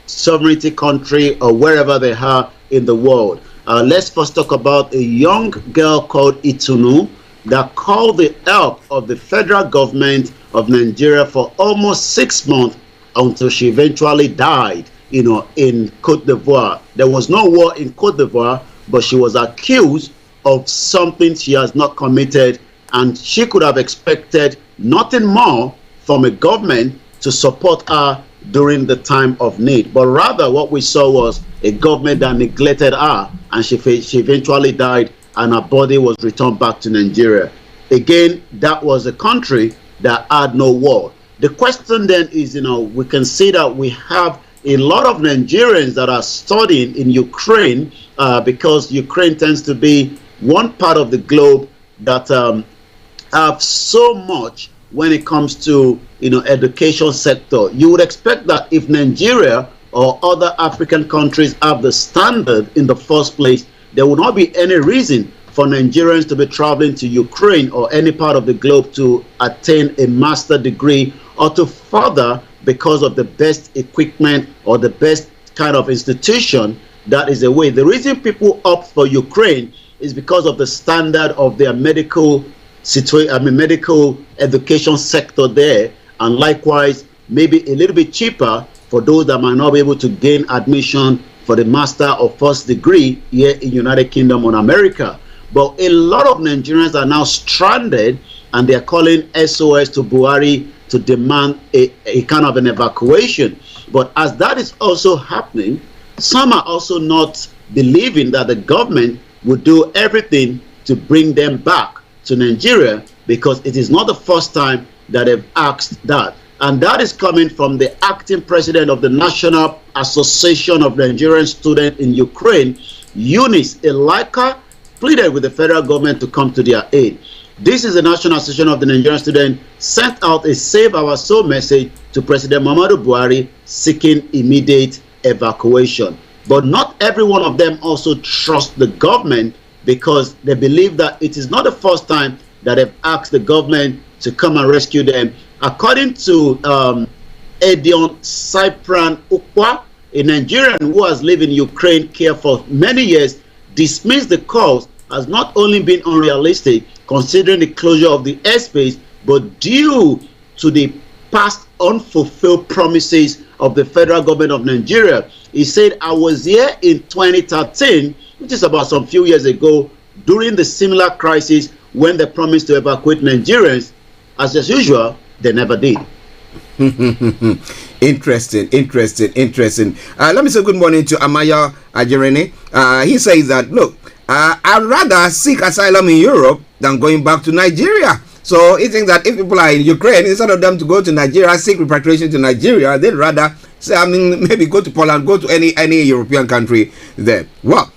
Speaker 18: sovereignty country or wherever they are in the world. Let's first talk about a young girl called Itunu that called the help of the federal government of Nigeria for almost 6 months until she eventually died. In Cote d'Ivoire. There was no war in Cote d'Ivoire, but she was accused of something she has not committed, and she could have expected nothing more from a government to support her during the time of need. But rather, what we saw was a government that neglected her, and she eventually died, and her body was returned back to Nigeria. Again, that was a country that had no war. The question then is, we can see that we have a lot of Nigerians that are studying in Ukraine, because Ukraine tends to be one part of the globe that have so much when it comes to education sector. You would expect that if Nigeria or other African countries have the standard in the first place, there would not be any reason for Nigerians to be traveling to Ukraine or any part of the globe to attain a master's degree or to further, because of the best equipment or the best kind of institution that is away. The reason people opt for Ukraine is because of the standard of their medical education sector there, and likewise maybe a little bit cheaper for those that might not be able to gain admission for the master or first degree here in United Kingdom or America. But a lot of Nigerians are now stranded, and they are calling SOS to Buhari to demand a kind of an evacuation. But as that is also happening, some are also not believing that the government would do everything to bring them back to Nigeria, because it is not the first time that they've asked that. And that is coming from the acting president of the National Association of Nigerian Students in Ukraine, Eunice Elika, pleaded with the federal government to come to their aid. This is the National Association of the Nigerian Students sent out a Save Our Soul message to President Muhammadu Buhari seeking immediate evacuation. But not every one of them also trust the government, because they believe that it is not the first time that they've asked the government to come and rescue them. According to Edion Cypran Ukwa, a Nigerian who has lived in Ukraine care for many years, dismissed the calls as not only being unrealistic considering the closure of the airspace, but due to the past unfulfilled promises of the federal government of Nigeria. He said, I was here in 2013, which is about some few years ago, during the similar crisis when they promised to evacuate Nigerians. As usual, they never did.
Speaker 11: Interesting. Let me say good morning to Amaya Ajerene. He says that, look, I'd rather seek asylum in Europe than going back to Nigeria. So he thinks that if people are in Ukraine, instead of them to go to Nigeria, seek repatriation to Nigeria, they'd rather say, maybe go to Poland, go to any European country there. Well,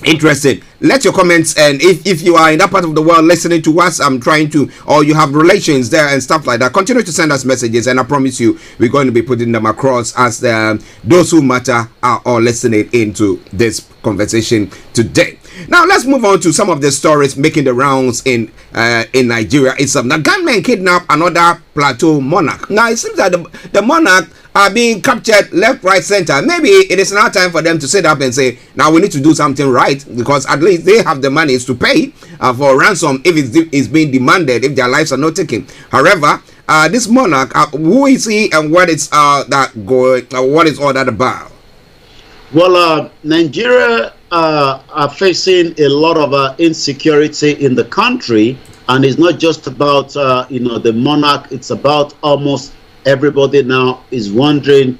Speaker 11: interesting. Let your comments, and if you are in that part of the world listening to us, I'm trying to, or you have relations there and stuff like that, continue to send us messages, and I promise you we're going to be putting them across as those who matter are all listening into this conversation today. Now let's move on to some of the stories making the rounds in Nigeria. It's the gunmen kidnapped another plateau monarch. Now it seems that the monarch are being captured left, right, center. Maybe it is now time for them to sit up and say, now we need to do something right, because at least they have the money to pay for ransom if it's being demanded, if their lives are not taken. However, this monarch, who is he and what is what is all that about?
Speaker 18: Well, Nigeria are facing a lot of insecurity in the country, and it's not just about the monarch. It's about almost everybody now is wondering,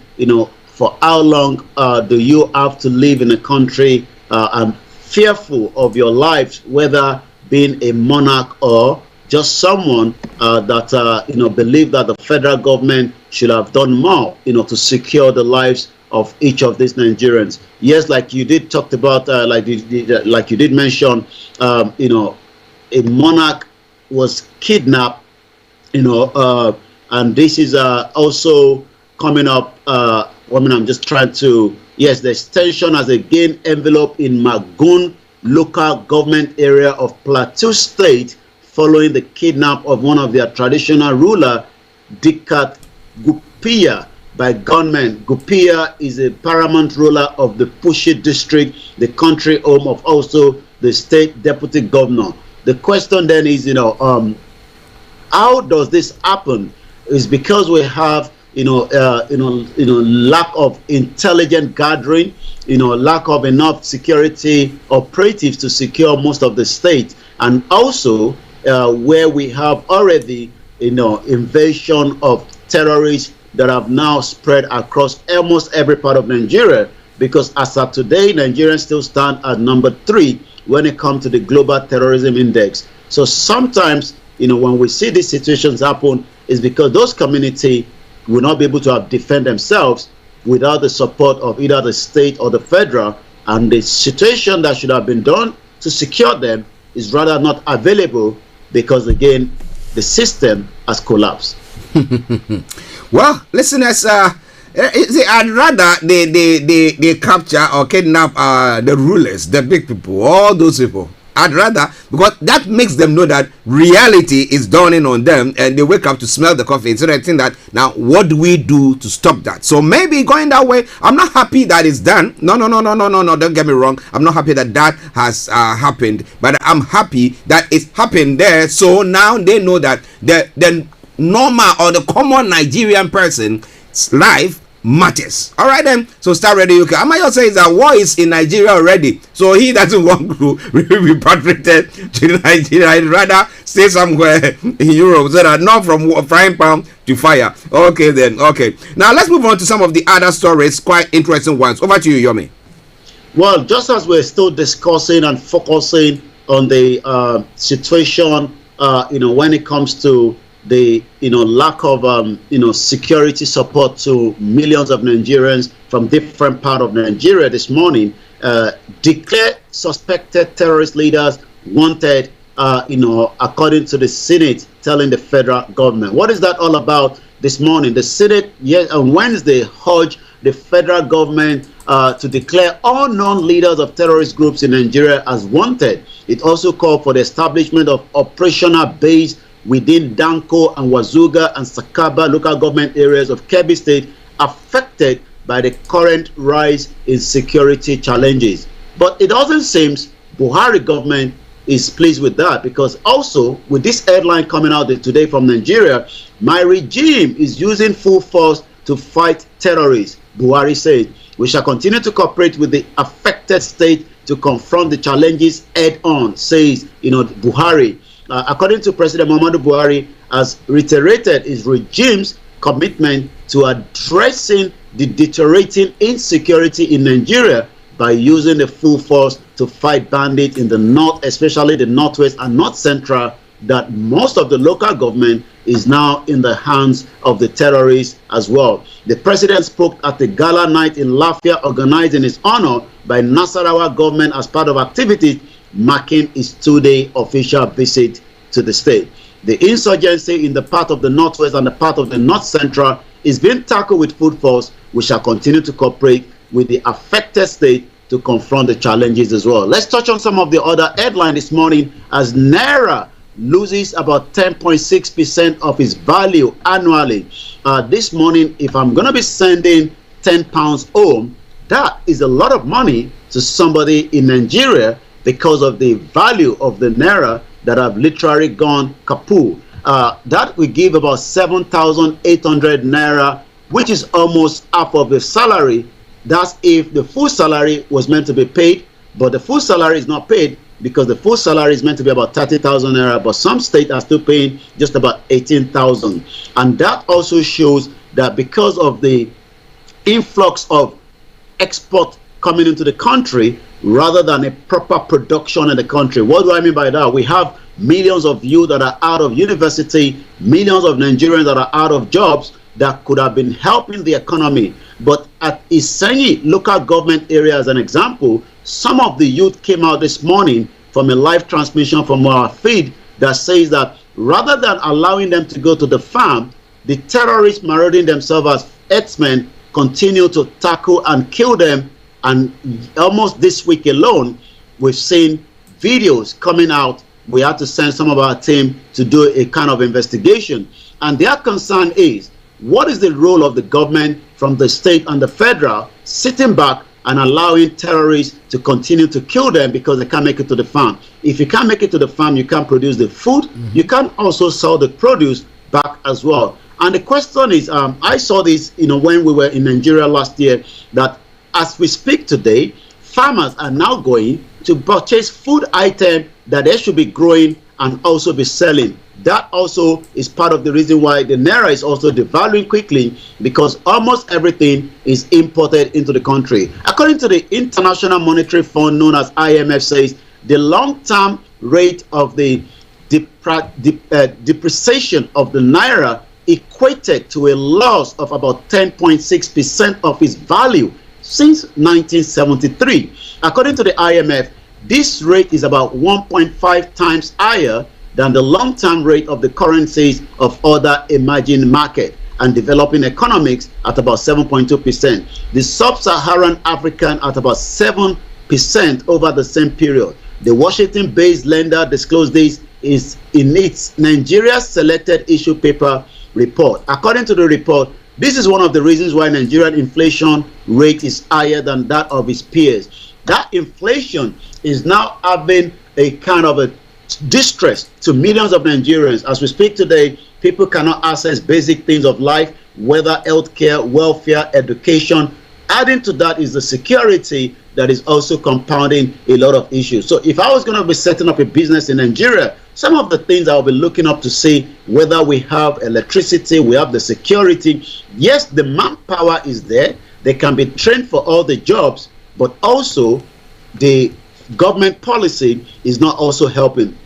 Speaker 18: for how long do you have to live in a country and fearful of your lives, whether being a monarch or just someone that believe that the federal government should have done more, to secure the lives of each of these Nigerians. Yes, like you did talked about, like you did mention, a monarch was kidnapped, and this is also coming up. I'm just trying to. Yes, the extension has again enveloped in Magun local government area of Plateau State, following the kidnap of one of their traditional ruler, Dikat Gupia, by gunmen. Gupia is a paramount ruler of the Pushi district, the country home of also the state deputy governor. The question then is, how does this happen? Is because we have, lack of intelligent gathering, lack of enough security operatives to secure most of the state, and also where we have already, invasion of terrorists that have now spread across almost every part of Nigeria, because as of today, Nigerians still stand at number 3 when it comes to the global terrorism index. So sometimes, when we see these situations happen, is because those communities will not be able to defend themselves without the support of either the state or the federal, and the situation that should have been done to secure them is rather not available, because again, the system has collapsed.
Speaker 11: Well, listeners, I'd rather they capture or kidnap the rulers, the big people, all those people. I'd rather, because that makes them know that reality is dawning on them, and they wake up to smell the coffee. So they think that, now what do we do to stop that? So maybe going that way, I'm not happy that it's done. No, don't get me wrong. I'm not happy that that has happened, but I'm happy that it's happened there. So now they know that the normal or the common Nigerian person's life matters. All right then. So Starr Radio UK. Amayo says that war is in Nigeria already, so he doesn't want to be repatriated to Nigeria. I'd rather stay somewhere in Europe, so that not from frying pan to fire. Okay then. Okay. Now let's move on to some of the other stories, quite interesting ones. Over to you, Yomi.
Speaker 18: Well, just as we're still discussing and focusing on the situation when it comes to the lack of security support to millions of Nigerians from different parts of Nigeria this morning, declared suspected terrorist leaders wanted, according to the Senate telling the federal government. What is that all about this morning? The Senate on Wednesday urged the federal government to declare all known leaders of terrorist groups in Nigeria as wanted. It also called for the establishment of operational base within Danko and Wazuga and Sakaba local government areas of Kebbi State affected by the current rise in security challenges. But it doesn't seem Buhari government is pleased with that, because also with this headline coming out today from Nigeria, my regime is using full force to fight terrorists. Buhari said, we shall continue to cooperate with the affected state to confront the challenges head on, says Buhari. According to President Muhammadu Buhari, has reiterated his regime's commitment to addressing the deteriorating insecurity in Nigeria by using the full force to fight bandits in the north, especially the northwest and north central, that most of the local government is now in the hands of the terrorists as well. The president spoke at the gala night in Lafia organized in his honor by Nasarawa government as part of activities marking his 2-day official visit to the state. The insurgency in the part of the northwest and the part of the north central is being tackled with full force. We shall continue to cooperate with the affected state to confront the challenges as well. Let's touch on some of the other headlines this morning as Naira loses about 10.6% of its value annually. This morning, if I'm going to be sending £10 home, that is a lot of money to somebody in Nigeria because of the value of the Naira that have literally gone kaput. That will give about 7,800 Naira, which is almost half of the salary. That's if the full salary was meant to be paid, but the full salary is not paid because the full salary is meant to be about 30,000 Naira, but some states are still paying just about 18,000. And that also shows that because of the influx of export coming into the country rather than a proper production in the country. What do I mean by that? We have millions of youth that are out of university, millions of Nigerians that are out of jobs that could have been helping the economy. But at Isenyi local government area, as an example, some of the youth came out this morning from a live transmission from our feed that says that rather than allowing them to go to the farm, the terrorists marauding themselves as herdsmen continue to tackle and kill them. And almost this week alone, we've seen videos coming out. We had to send some of our team to do a kind of investigation. And their concern is, what is the role of the government from the state and the federal sitting back and allowing terrorists to continue to kill them because they can't make it to the farm? If you can't make it to the farm, you can't produce the food. You can also sell the produce back as well. And the question is, I saw this, when we were in Nigeria last year, that as we speak today, farmers are now going to purchase food items that they should be growing and also be selling. That also is part of the reason why the Naira is also devaluing quickly, because almost everything is imported into the country. According to the International Monetary Fund, known as IMF, says the long-term rate of the depreciation of the Naira equated to a loss of about 10.6% of its value since 1973. According to the IMF, this rate is about 1.5 times higher than the long-term rate of the currencies of other emerging market and developing economics at about 7.2%. The sub-Saharan African at about 7% over the same period. The Washington-based lender disclosed this is in its Nigeria Selected Issue Paper report. According to the report, this is one of the reasons why Nigerian inflation rate is higher than that of its peers. That inflation is now having a kind of a distress to millions of Nigerians. As we speak today, people cannot access basic things of life, whether healthcare, welfare, education. Adding to that is the security that is also compounding a lot of issues. So if I was going to be setting up a business in Nigeria, some of the things I'll be looking up to see whether we have electricity, we have the security. Yes, the manpower is there. They can be trained for all the jobs, but also the government policy is not also helping.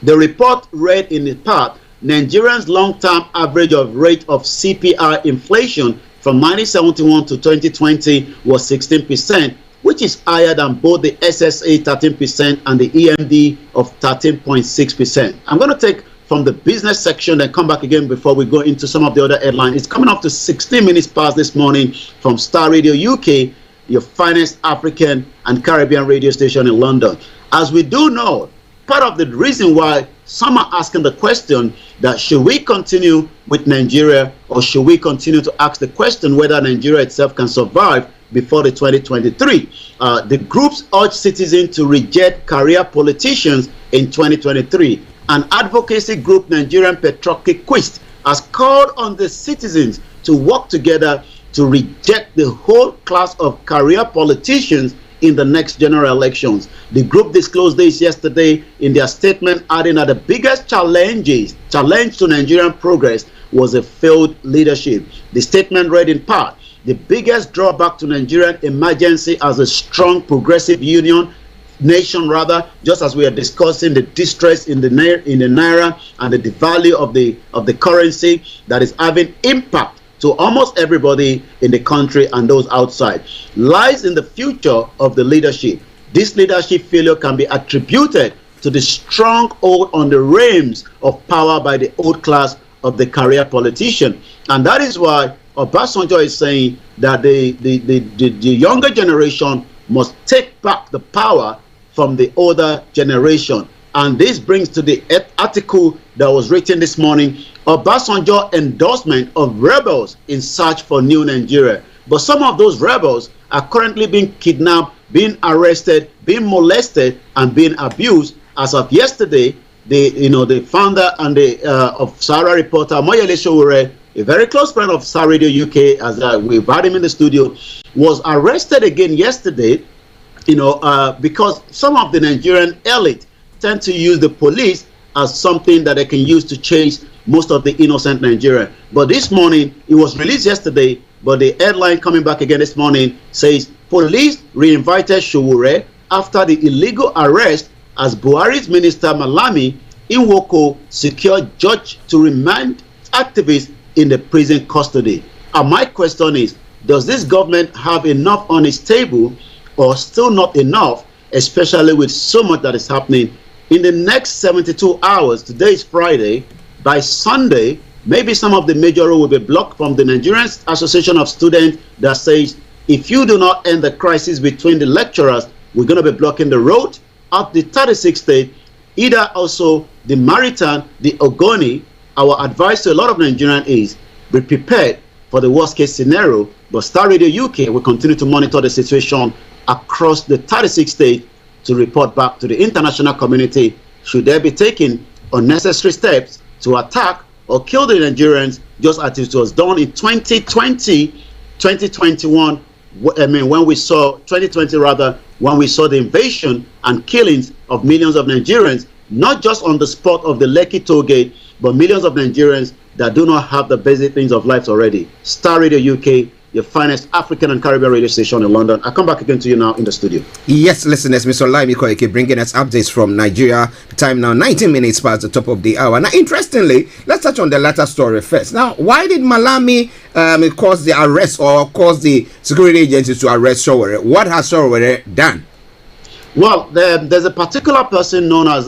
Speaker 18: The report read in part, Nigerians' long-term average of rate of CPI inflation from 1971 to 2020 was 16%, which is higher than both the SSA 13% and the EMD of 13.6%. I'm going to take from the business section and come back again before we go into some of the other headlines. It's coming up to 16 minutes past this morning from Starr Radio UK, your finest African and Caribbean radio station in London. As we do know, part of the reason why some are asking the question that should we continue with Nigeria, or should we continue to ask the question whether Nigeria itself can survive before the 2023. The groups urge citizens to reject career politicians in 2023. An advocacy group, Nigerian Patriotic Quest, has called on the citizens to work together to reject the whole class of career politicians in the next general elections. The group disclosed this yesterday in their statement, adding that the biggest challenge to Nigerian progress was a failed leadership. The statement read in part, the biggest drawback to Nigerian emergency as a strong progressive nation, just as we are discussing the distress in the naira and the value of the currency that is having impact to almost everybody in the country and those outside, lies in the future of the leadership. This leadership failure can be attributed to the strong hold on the reins of power by the old class of the career politician. And that is why Obasanjo is saying that the younger generation must take back the power from the older generation. And this brings to the article that was written this morning, Obasanjo endorsement of rebels in search for new Nigeria. But some of those rebels are currently being kidnapped, being arrested, being molested, and being abused. As of yesterday, the founder and of Sahara reporter Moyele Sowore, a very close friend of Starr Radio UK, as we've had him in the studio, was arrested again yesterday. Because some of the Nigerian elite tend to use the police as something that they can use to chase most of the innocent Nigerian. But this morning, it was released yesterday, but the headline coming back again this morning says, police re-invited Sowore after the illegal arrest as Buhari's Minister Malami Nwoko secured judge to remand activists in the prison custody. And my question is, does this government have enough on its table, or still not enough, especially with so much that is happening? In the next 72 hours, today is Friday, by Sunday, maybe some of the major roads will be blocked from the Nigerian Association of Students that says, if you do not end the crisis between the lecturers, we're going to be blocking the road up the 36th state, either also the Maritime, the Ogoni. Our advice to a lot of Nigerians is, be prepared for the worst case scenario. But Starr Radio UK will continue to monitor the situation across the 36 states to report back to the international community should they be taking unnecessary steps to attack or kill the Nigerians, just as it was done in 2020, 2021. When we saw 2020 rather, when we saw the invasion and killings of millions of Nigerians, not just on the spot of the Lekki toll gate, but millions of Nigerians that do not have the basic things of life already. Starr Radio UK, your finest African and Caribbean radio station in London. I come back again to you now in the studio.
Speaker 11: Yes, listeners, Mr. Olayomi Koike bringing us updates from Nigeria. Time now 19 minutes past the top of the hour. Now, interestingly, let's touch on the latter story first. Now, why did Malami cause the arrest or cause the security agencies to arrest Sowore? What has Sowore done?
Speaker 18: Well, there's a particular person known as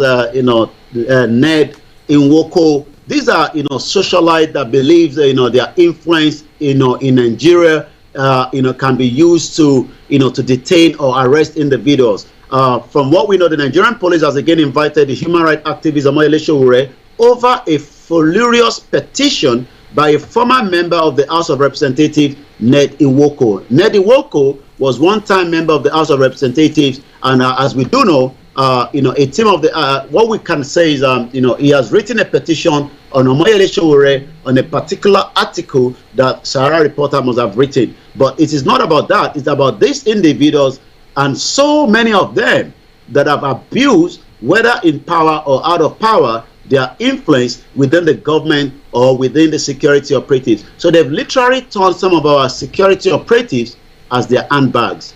Speaker 18: Ned Nwoko. These are socialites that believes their influence in Nigeria can be used to to detain or arrest individuals. From what we know, the Nigerian police has again invited the human rights activist Moyele Sowore over a furious petition by a former member of the House of Representatives, Ned Nwoko. Ned Nwoko was one-time member of the House of Representatives, and as we do know, a team of the what we can say is he has written a petition on Moyele Sowore on a particular article that Sahara reporter must have written. But it is not about that. It's about these individuals and so many of them that have abused, whether in power or out of power, their influence within the government or within the security operatives. So they've literally turned some of our security operatives as their handbags.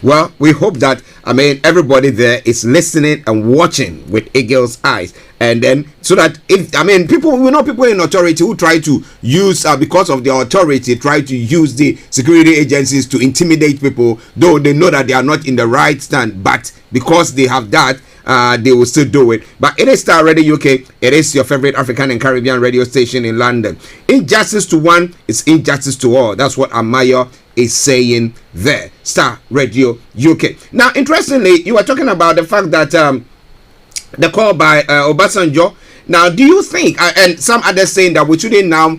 Speaker 11: Well, we hope that, everybody there is listening and watching with eagle's eyes, and then so that if people in authority who try to use because of their authority try to use the security agencies to intimidate people, though they know that they are not in the right stand, but because they have that, they will still do it. But it is Starr Radio UK. It is your favorite African and Caribbean radio station in London. Injustice to one is injustice to all. That's what Amayo is saying there. Starr Radio UK. Now, interestingly, you were talking about the fact that the call by Obasanjo. Now, do you think, and some others saying that we shouldn't now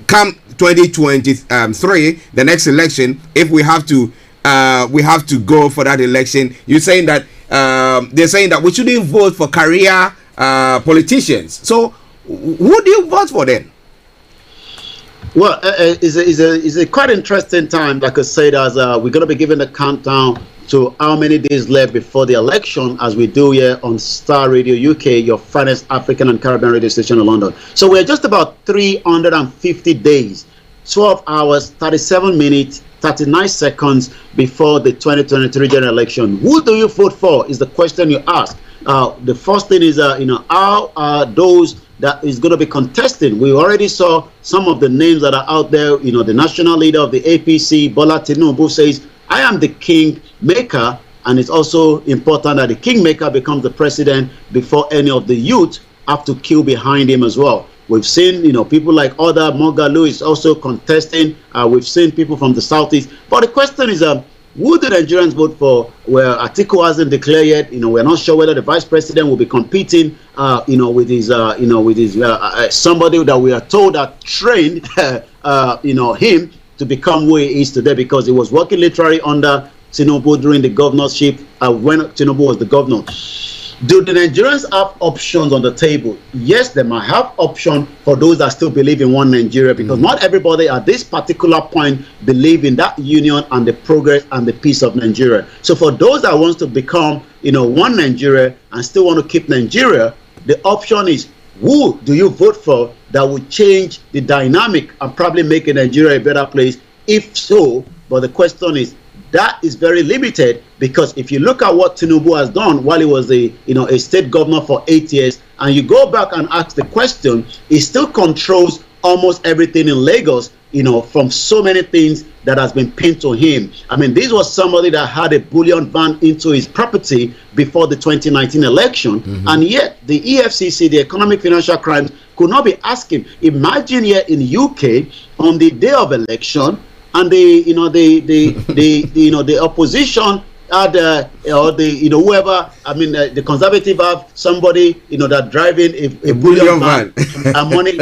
Speaker 11: come 2023, the next election, if we have to go for that election? You're saying that they're saying that we shouldn't vote for career politicians. So, who do you vote for then?
Speaker 18: Well, it's a quite interesting time. Like I said, as we're going to be giving a countdown to how many days left before the election, as we do here on Starr Radio UK, your finest African and Caribbean radio station in London. So we're just about 350 days, 12 hours, 37 minutes, 39 seconds before the 2023 general election. Who do you vote for is the question you ask. The first thing is, how are those that is going to be contesting? We already saw some of the names that are out there. The national leader of the APC, Bola Tinubu, says, I am the king maker, and it's also important that the kingmaker becomes the president before any of the youth have to queue behind him as well. We've seen, people like Oda Mogalu is also contesting. We've seen people from the southeast. But the question is, who do Nigerians vote for? Well, Atiku hasn't declared yet. We're not sure whether the vice president will be competing, with his somebody that we are told that trained, him to become who he is today, because he was working literally under Tinubu during the governorship when Tinubu was the governor. Do the Nigerians have options on the table? Yes, they might have options for those that still believe in one Nigeria, because not everybody at this particular point believe in that union and the progress and the peace of Nigeria. So for those that wants to become, one Nigeria and still want to keep Nigeria, the option is, who do you vote for that will change the dynamic and probably make Nigeria a better place? If so, but the question is, that is very limited, because if you look at what Tinubu has done while he was a state governor for 8 years, and you go back and ask the question, he still controls almost everything in Lagos, from so many things that has been pinned to him. This was somebody that had a bullion van into his property before the 2019 election, and yet the EFCC, the Economic Financial Crimes, could not be asking. Imagine here in UK on the day of election, and the opposition had whoever, the conservative have somebody that driving a bullion van and money.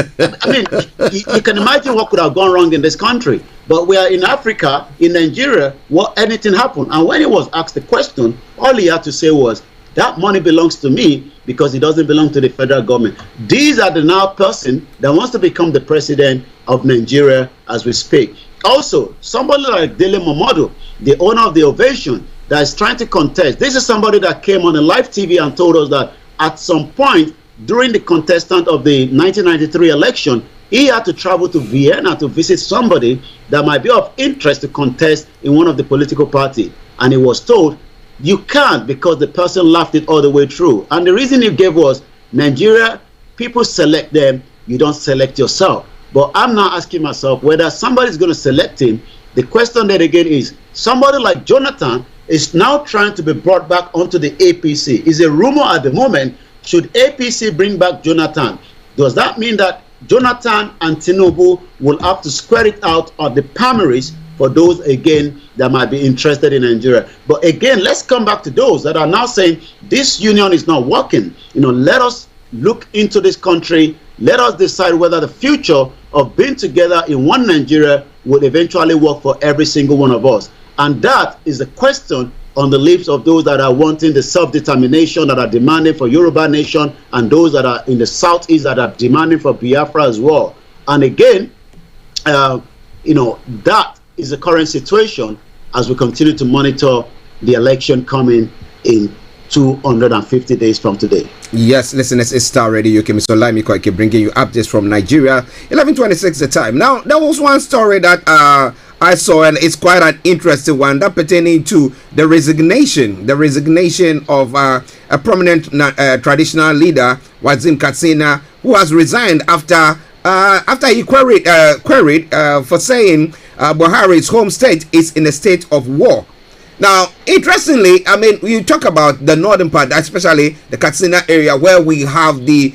Speaker 18: You can imagine what could have gone wrong in this country. But we are in Africa, in Nigeria, anything happened. And when he was asked the question, all he had to say was, that money belongs to me because it doesn't belong to the federal government. These are the now person that wants to become the president of Nigeria as we speak. Also, somebody like Dele Momodu, the owner of the Ovation, that is trying to contest. This is somebody that came on a live TV and told us that at some point during the contestant of the 1993 election, he had to travel to Vienna to visit somebody that might be of interest to contest in one of the political parties. And he was told, you can't, because the person laughed it all the way through. And the reason he gave was, Nigeria, people select them, you don't select yourself. But I'm now asking myself whether somebody's going to select him. The question then again is, somebody like Jonathan is now trying to be brought back onto the APC. Is a rumor at the moment, should APC bring back Jonathan? Does that mean that Jonathan and Tinubu will have to square it out of the primaries for those, again, that might be interested in Nigeria? But again, let's come back to those that are now saying this union is not working. Let us look into this country. Let us decide whether the future of being together in one Nigeria would eventually work for every single one of us. And that is the question on the lips of those that are wanting the self-determination, that are demanding for Yoruba nation, and those that are in the southeast that are demanding for Biafra as well. And again, that is the current situation as we continue to monitor the election coming in 250 days from today.
Speaker 11: Yes, listeners, it's Starr Radio UK. Mr. Olayomi Koike bringing you updates from Nigeria. 11:26 the time. Now, there was one story that I saw, and it's quite an interesting one, that pertaining to the resignation of a prominent traditional leader, Wazim Katsina, who has resigned after he queried for saying Buhari's home state is in a state of war. Now, interestingly, I mean, you talk about the northern part, especially the Katsina area, where we have these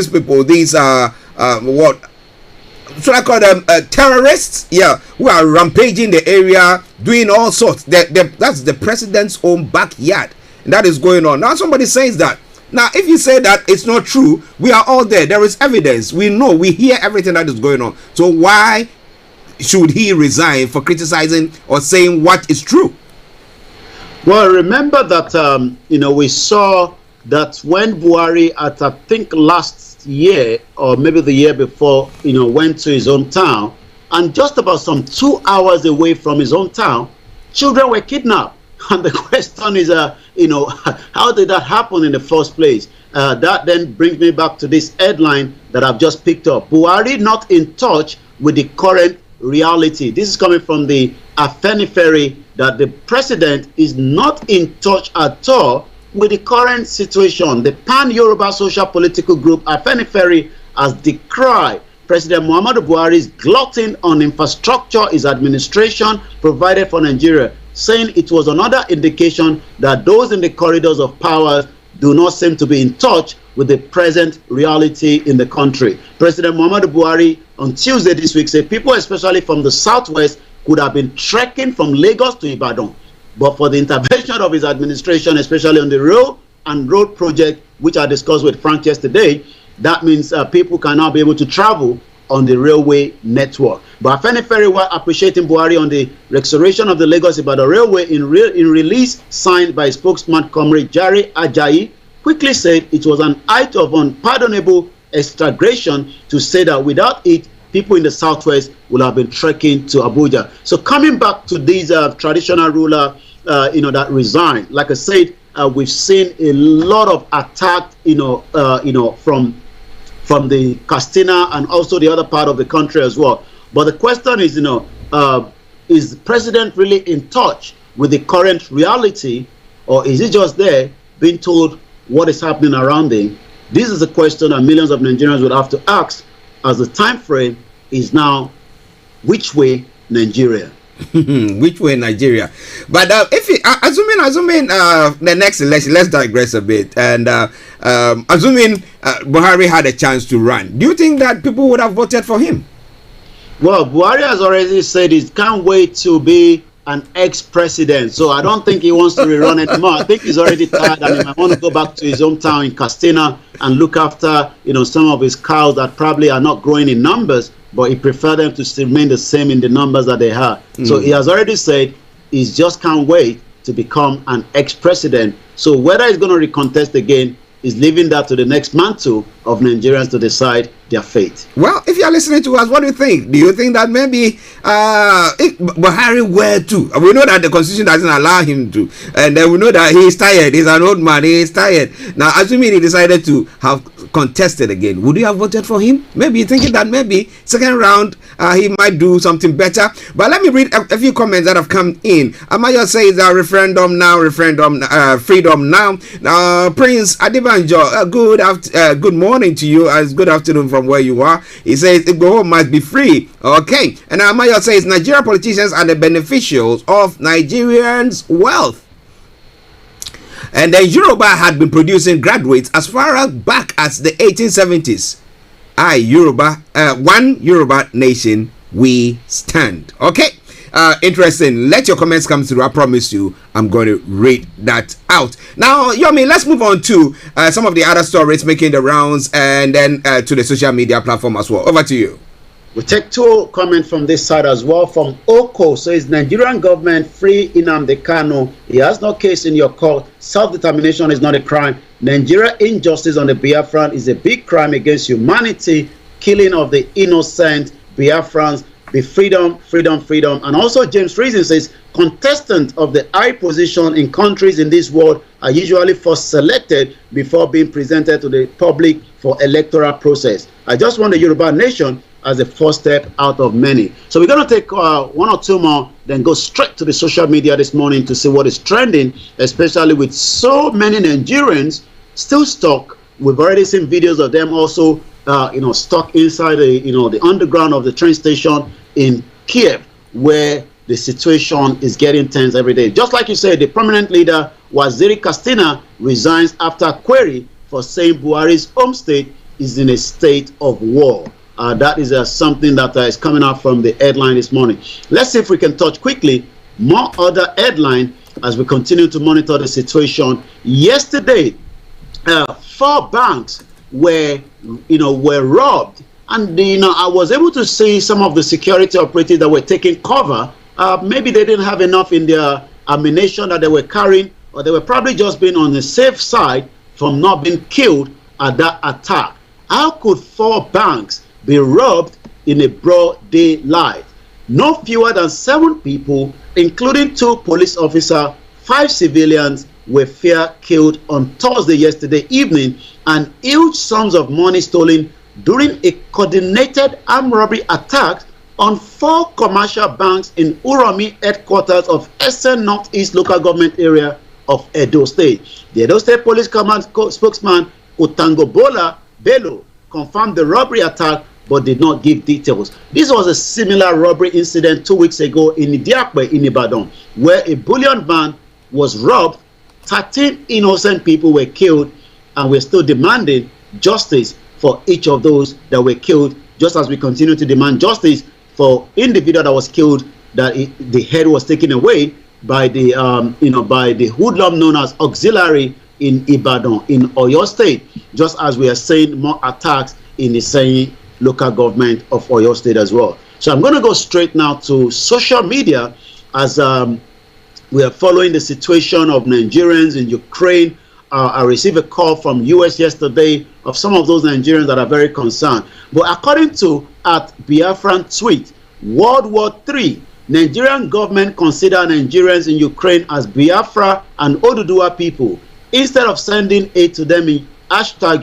Speaker 11: people, what should I call them, terrorists? Yeah, who are rampaging the area, doing all sorts. That's the president's own backyard, and that is going on. Now, somebody says that. Now, if you say that it's not true, we are all there. There is evidence. We know. We hear everything that is going on. So why should he resign for criticizing or saying what is true?
Speaker 18: Well, remember that we saw that when Buhari, I think last year or maybe the year before, went to his hometown, and just about some 2 hours away from his hometown, children were kidnapped. And the question is, how did that happen in the first place? That then brings me back to this headline that I've just picked up. Buhari not in touch with the current reality. This is coming from the Afenifere, that the president is not in touch at all with the current situation. The Pan-Yoruba social political group Afenifere has decried President Muhammadu Buhari's glutton on infrastructure his administration provided for Nigeria, saying it was another indication that those in the corridors of power do not seem to be in touch with the present reality in the country. President Muhammadu Buhari on Tuesday this week said people, especially from the southwest, could have been trekking from Lagos to Ibadan, but for the intervention of his administration, especially on the rail and road project, which I discussed with Frank yesterday, that means people can now be able to travel on the railway network. But Afenifere were appreciating Buhari on the restoration of the Lagos-Ibadan Railway in release signed by spokesman Comrade Jare Ajayi, quickly said it was an act of unpardonable extragration to say that without it, people in the southwest will have been trekking to Abuja. So coming back to these traditional ruler, that resigned, like I said, we've seen a lot of attack, from the Katsina and also the other part of the country as well. But the question is, is the president really in touch with the current reality, or is he just there being told what is happening around him? This is a question that millions of Nigerians would have to ask, as the time frame is now, which way Nigeria?
Speaker 11: Which way Nigeria? But assuming the next election, let's digress a bit, and assuming Buhari had a chance to run, do you think that people would have voted for him?
Speaker 18: Well, Buhari has already said he can't wait to be an ex-president, so I don't think he wants to rerun anymore. I think he's already tired, and he might want to go back to his hometown in Katsina and look after some of his cows that probably are not growing in numbers, but he prefer them to still remain the same in the numbers that they have. So he has already said he just can't wait to become an ex-president. So whether he's going to recontest again is leaving that to the next mantle of Nigerians to decide their fate.
Speaker 11: Well, if you're listening to us, what do you think? Do you think that maybe if Buhari were to, we know that the constitution doesn't allow him to, and then we know that he's tired, he's an old man, he's tired. Now, assuming he decided to have contested again, would you have voted for him? Maybe you're thinking that maybe second round he might do something better. But let me read a few comments that have come in. Amaya says referendum now, freedom now. Prince Adebanjo, good morning to you, as good afternoon from where you are. He says Igboho must be free. Okay. And Amaya says Nigerian politicians are the beneficiaries of Nigerians' wealth. And then Yoruba had been producing graduates as far back as the 1870s. One Yoruba nation we stand. Okay. Interesting. Let your comments come through. I promise you I'm going to read that out. Now, Yomi, let's move on to some of the other stories making the rounds, and then to the social media platform as well. Over to you.
Speaker 18: We take two comments from this side as well. From Oko, says Nigerian government free Nnamdi Kanu. He has no case in your court. Self-determination is not a crime. Nigeria injustice on the Biafran is a big crime against humanity. Killing of the innocent Biafrans. Be freedom, freedom, freedom. And also James Reason says contestants of the high position in countries in this world are usually first selected before being presented to the public for electoral process. I just want the Yoruba nation as a first step out of many. So we're going to take one or two more, then go straight to the social media this morning to see what is trending, especially with so many Nigerians still stuck. We've already seen videos of them also, stuck inside the underground of the train station in Kiev, where the situation is getting tense every day. Just like you said, the prominent leader, Waziri Kastina, resigns after query for saying Buhari's home state is in a state of war. That is something that is coming out from the headline this morning. Let's see if we can touch quickly more other headline as we continue to monitor the situation. Yesterday, 4 banks were robbed, and I was able to see some of the security operatives that were taking cover. Maybe they didn't have enough in their ammunition that they were carrying, or they were probably just being on the safe side from not being killed at that attack. How could 4 banks be robbed in a broad daylight? No fewer than 7 people, including 2 police officers, 5 civilians, were killed on Thursday yesterday evening, and huge sums of money stolen during a coordinated armed robbery attack on 4 commercial banks in Uromi, headquarters of Essen Northeast local government area of Edo State. The Edo State Police Command spokesman Utangobola Bello confirmed the robbery attack but did not give details. This was a similar robbery incident 2 weeks ago in Idiakwe in Ibadan, where a bullion van was robbed. 13 innocent people were killed, and we're still demanding justice for each of those that were killed, just as we continue to demand justice for individual that was killed, that the head was taken away by the by the hoodlum known as auxiliary in Ibadan in Oyo State, just as we are seeing more attacks in the same local government of Oyo State as well. So I'm going to go straight now to social media as we are following the situation of Nigerians in Ukraine. I received a call from US yesterday of some of those Nigerians that are very concerned. But according to @Biafran tweet, World War III, Nigerian government consider Nigerians in Ukraine as Biafra and Oduduwa people. Instead of sending aid to them in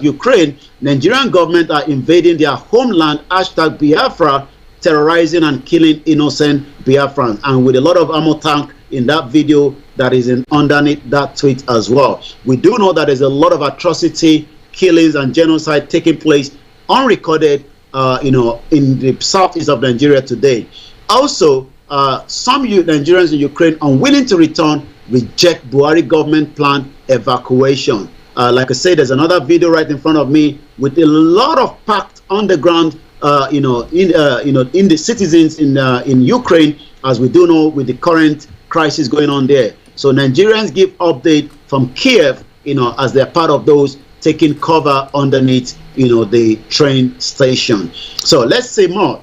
Speaker 18: #Ukraine, Nigerian government are invading their homeland #Biafra, terrorizing and killing innocent Biafrans, and with a lot of ammo tank in that video that is underneath that tweet as well. We do know that there's a lot of atrocity, killings and genocide taking place unrecorded in the southeast of Nigeria today. Also, some Nigerians in Ukraine unwilling to return reject Buhari government plan evacuation. Like I said, there's another video right in front of me with a lot of packed underground in the citizens in Ukraine, as we do know with the current crisis going on there. So Nigerians give update from Kiev, as they're part of those taking cover underneath, the train station. So let's say more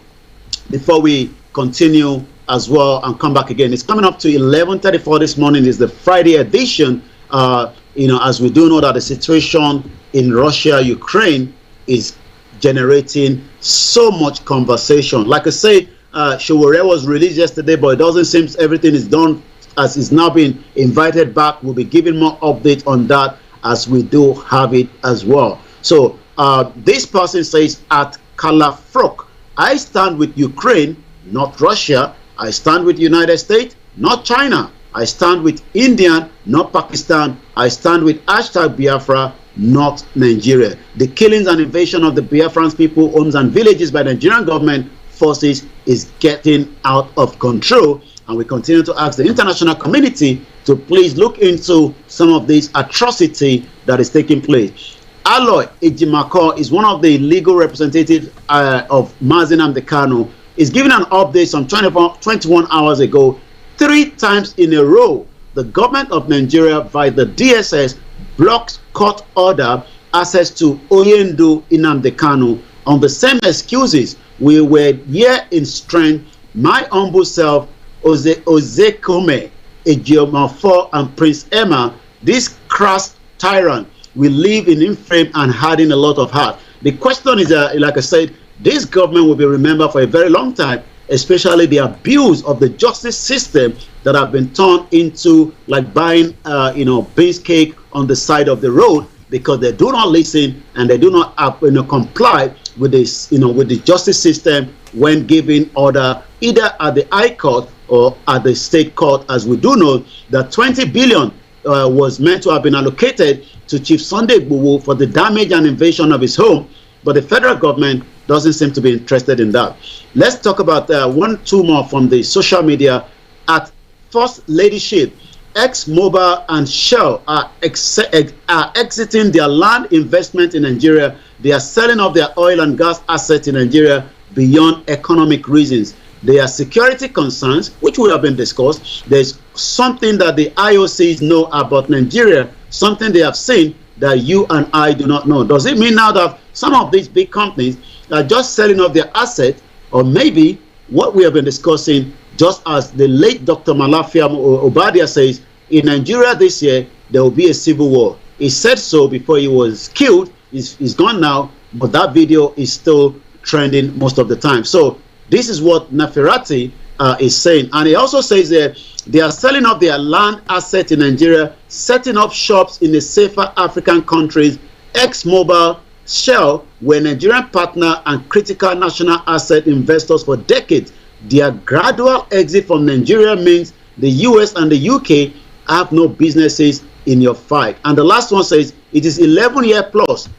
Speaker 18: before we continue as well and come back again. It's coming up to 11:34 this morning. Is the Friday edition. As we do know that the situation in Russia, Ukraine is generating so much conversation. Like I said, Showore was released yesterday, but it doesn't seem everything is done as it's now been invited back. We'll be giving more updates on that as we do have it as well. So this person says at Kalafrok, I stand with Ukraine, not Russia. I stand with United States, not China. I stand with India, not Pakistan. I stand with #Biafra, not Nigeria. The killings and invasion of the Biafran people, homes and villages by the Nigerian government forces is getting out of control, and we continue to ask the international community to please look into some of this atrocity that is taking place. Aloy Ejimako is one of the legal representatives of Mazi Nnamdi Kanu. Is giving an update some 21 hours ago. 3 times in a row, the government of Nigeria via the DSS blocks court order access to Oyendu Nnamdi Kanu on the same excuses. We were here in strength, my humble self, Ozekome, Ejiomafo, and Prince Emma, this crass tyrant, will live in infamy and harden a lot of heart. The question is, like I said, this government will be remembered for a very long time, especially the abuse of the justice system that have been turned into like buying, beans cake on the side of the road, because they do not listen and they do not comply with this, with the justice system when giving order either at the High Court or at the State Court. As we do know that 20 billion was meant to have been allocated to Chief Sunday Igboho for the damage and invasion of his home, but the federal government doesn't seem to be interested in that. Let's talk about two more from the social media. At First Ladyship, ExMobil and Shell are exiting their land investment in Nigeria. They are selling off their oil and gas assets in Nigeria beyond economic reasons. There are security concerns, which will have been discussed. There's something that the IOCs know about Nigeria, something they have seen that you and I do not know. Does it mean now that some of these big companies are just selling off their assets, or maybe what we have been discussing, just as the late Dr. Malafia Obadia says, in Nigeria this year, there will be a civil war. He said so before he was killed. He's gone now, but that video is still trending most of the time. So this is what Naferati is saying. And he also says that they are selling off their land assets in Nigeria, setting up shops in the safer African countries. ExMobil, Shell were Nigerian partner and critical national asset investors for decades. Their gradual exit from Nigeria means the US and the UK have no businesses in your fight. And the last one says it is 11 years plus.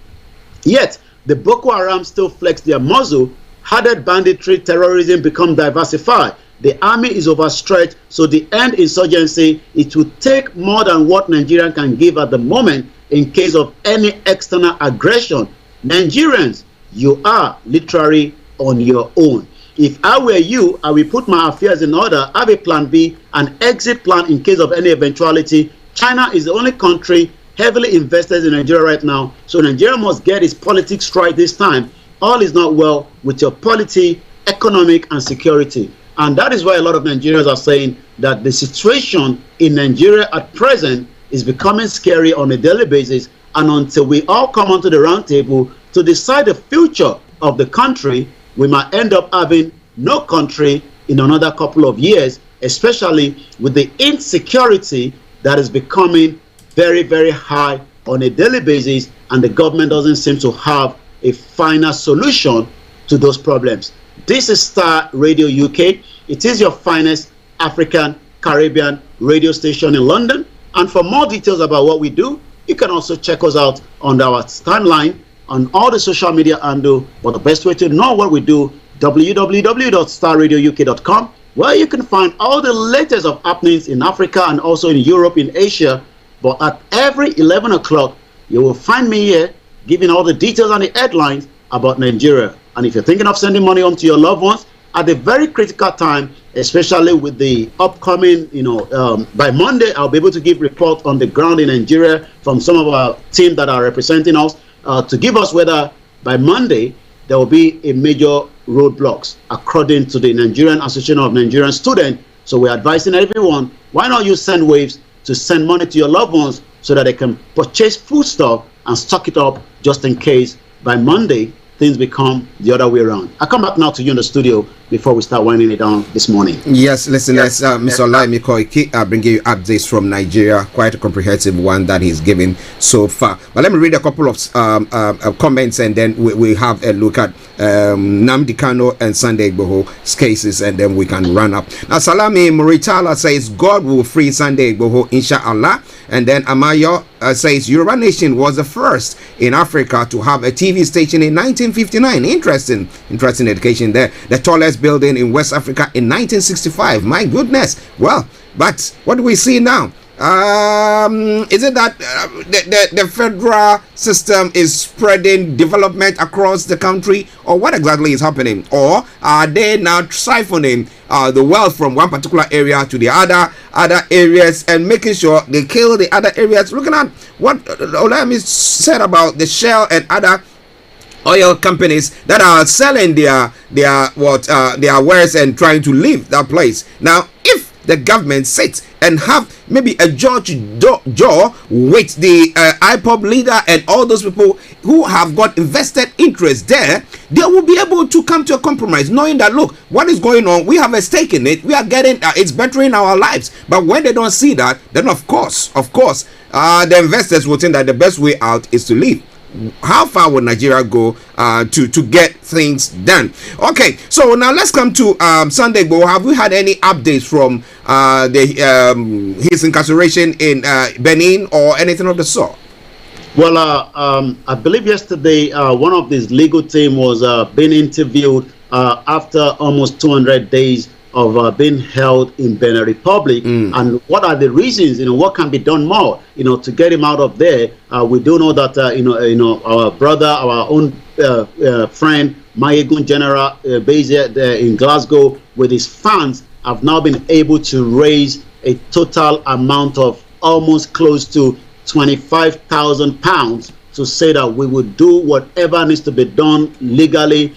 Speaker 18: Yet the Boko Haram still flex their muzzle. Hardened banditry, terrorism become diversified. The army is overstretched, so the end insurgency, it will take more than what Nigeria can give at the moment in case of any external aggression. Nigerians, you are literally on your own. If I were you, I will put my affairs in order, have a plan B, an exit plan in case of any eventuality. China is the only country heavily invested in Nigeria right now, so Nigeria must get its politics right this time. All is not well with your polity, economic, and security. And that is why a lot of Nigerians are saying that the situation in Nigeria at present is becoming scary on a daily basis. And until we all come onto the round table to decide the future of the country, we might end up having no country in another couple of years, especially with the insecurity that is becoming very, very high on a daily basis, and the government doesn't seem to have a final solution to those problems. This is Starr Radio UK. It is your finest African Caribbean radio station in London. And for more details about what we do, you can also check us out on our timeline on all the social media handle. But the best way to know what we do, www.starradiouk.com, where you can find all the latest of happenings in Africa and also in Europe, in Asia. But at every 11 o'clock, you will find me here giving all the details and the headlines about Nigeria. And if you're thinking of sending money home to your loved ones at a very critical time, especially with the upcoming, by Monday, I'll be able to give report on the ground in Nigeria from some of our team that are representing us to give us whether by Monday there will be a major roadblocks according to the Nigerian Association of Nigerian Students. So we're advising everyone, why not use SendWaves to send money to your loved ones so that they can purchase foodstuff and stock it up just in case by Monday things become the other way around. I come back now to you in the studio before we start winding it down this morning.
Speaker 11: Yes, listeners, Mr. Olayomi Koiki bringing you updates from Nigeria, quite a comprehensive one that he's given so far. But let me read a couple of comments, and then we have a look at Nnamdi Kanu and Sunday Igboho's cases, and then we can run up. Now, Salami Muritala says, God will free Sunday Igboho, inshallah. And then Amayo says, Yoruba Nation was the first in Africa to have a TV station in 1959. Interesting education there. The tallest building in West Africa in 1965. My goodness. Well, but what do we see now? Is it that the federal system is spreading development across the country, or what exactly is happening? Or are they now siphoning the wealth from one particular area to the other areas and making sure they kill the other areas? Looking at what Olayomi said about the Shell and other oil companies that are selling their wares and trying to leave that place. Now, if the government sits and have maybe a jaw with the IPOB leader and all those people who have got invested interest there, they will be able to come to a compromise, knowing that, look, what is going on, we have a stake in it, we are getting, it's bettering our lives. But when they don't see that, then of course, the investors will think that the best way out is to leave. How far would Nigeria go to get things done? Okay, so now let's come to Sunday Igboho. Have we had any updates from his incarceration in Benin or anything of the sort?
Speaker 18: Well, I believe yesterday one of this legal team was being interviewed after almost 200 days of being held in Benin Republic, and what are the reasons? What can be done more? To get him out of there. We do know that our brother, our own friend, Mayegun General, based there in Glasgow, with his fans, have now been able to raise a total amount of almost close to £25,000 to say that we would do whatever needs to be done legally,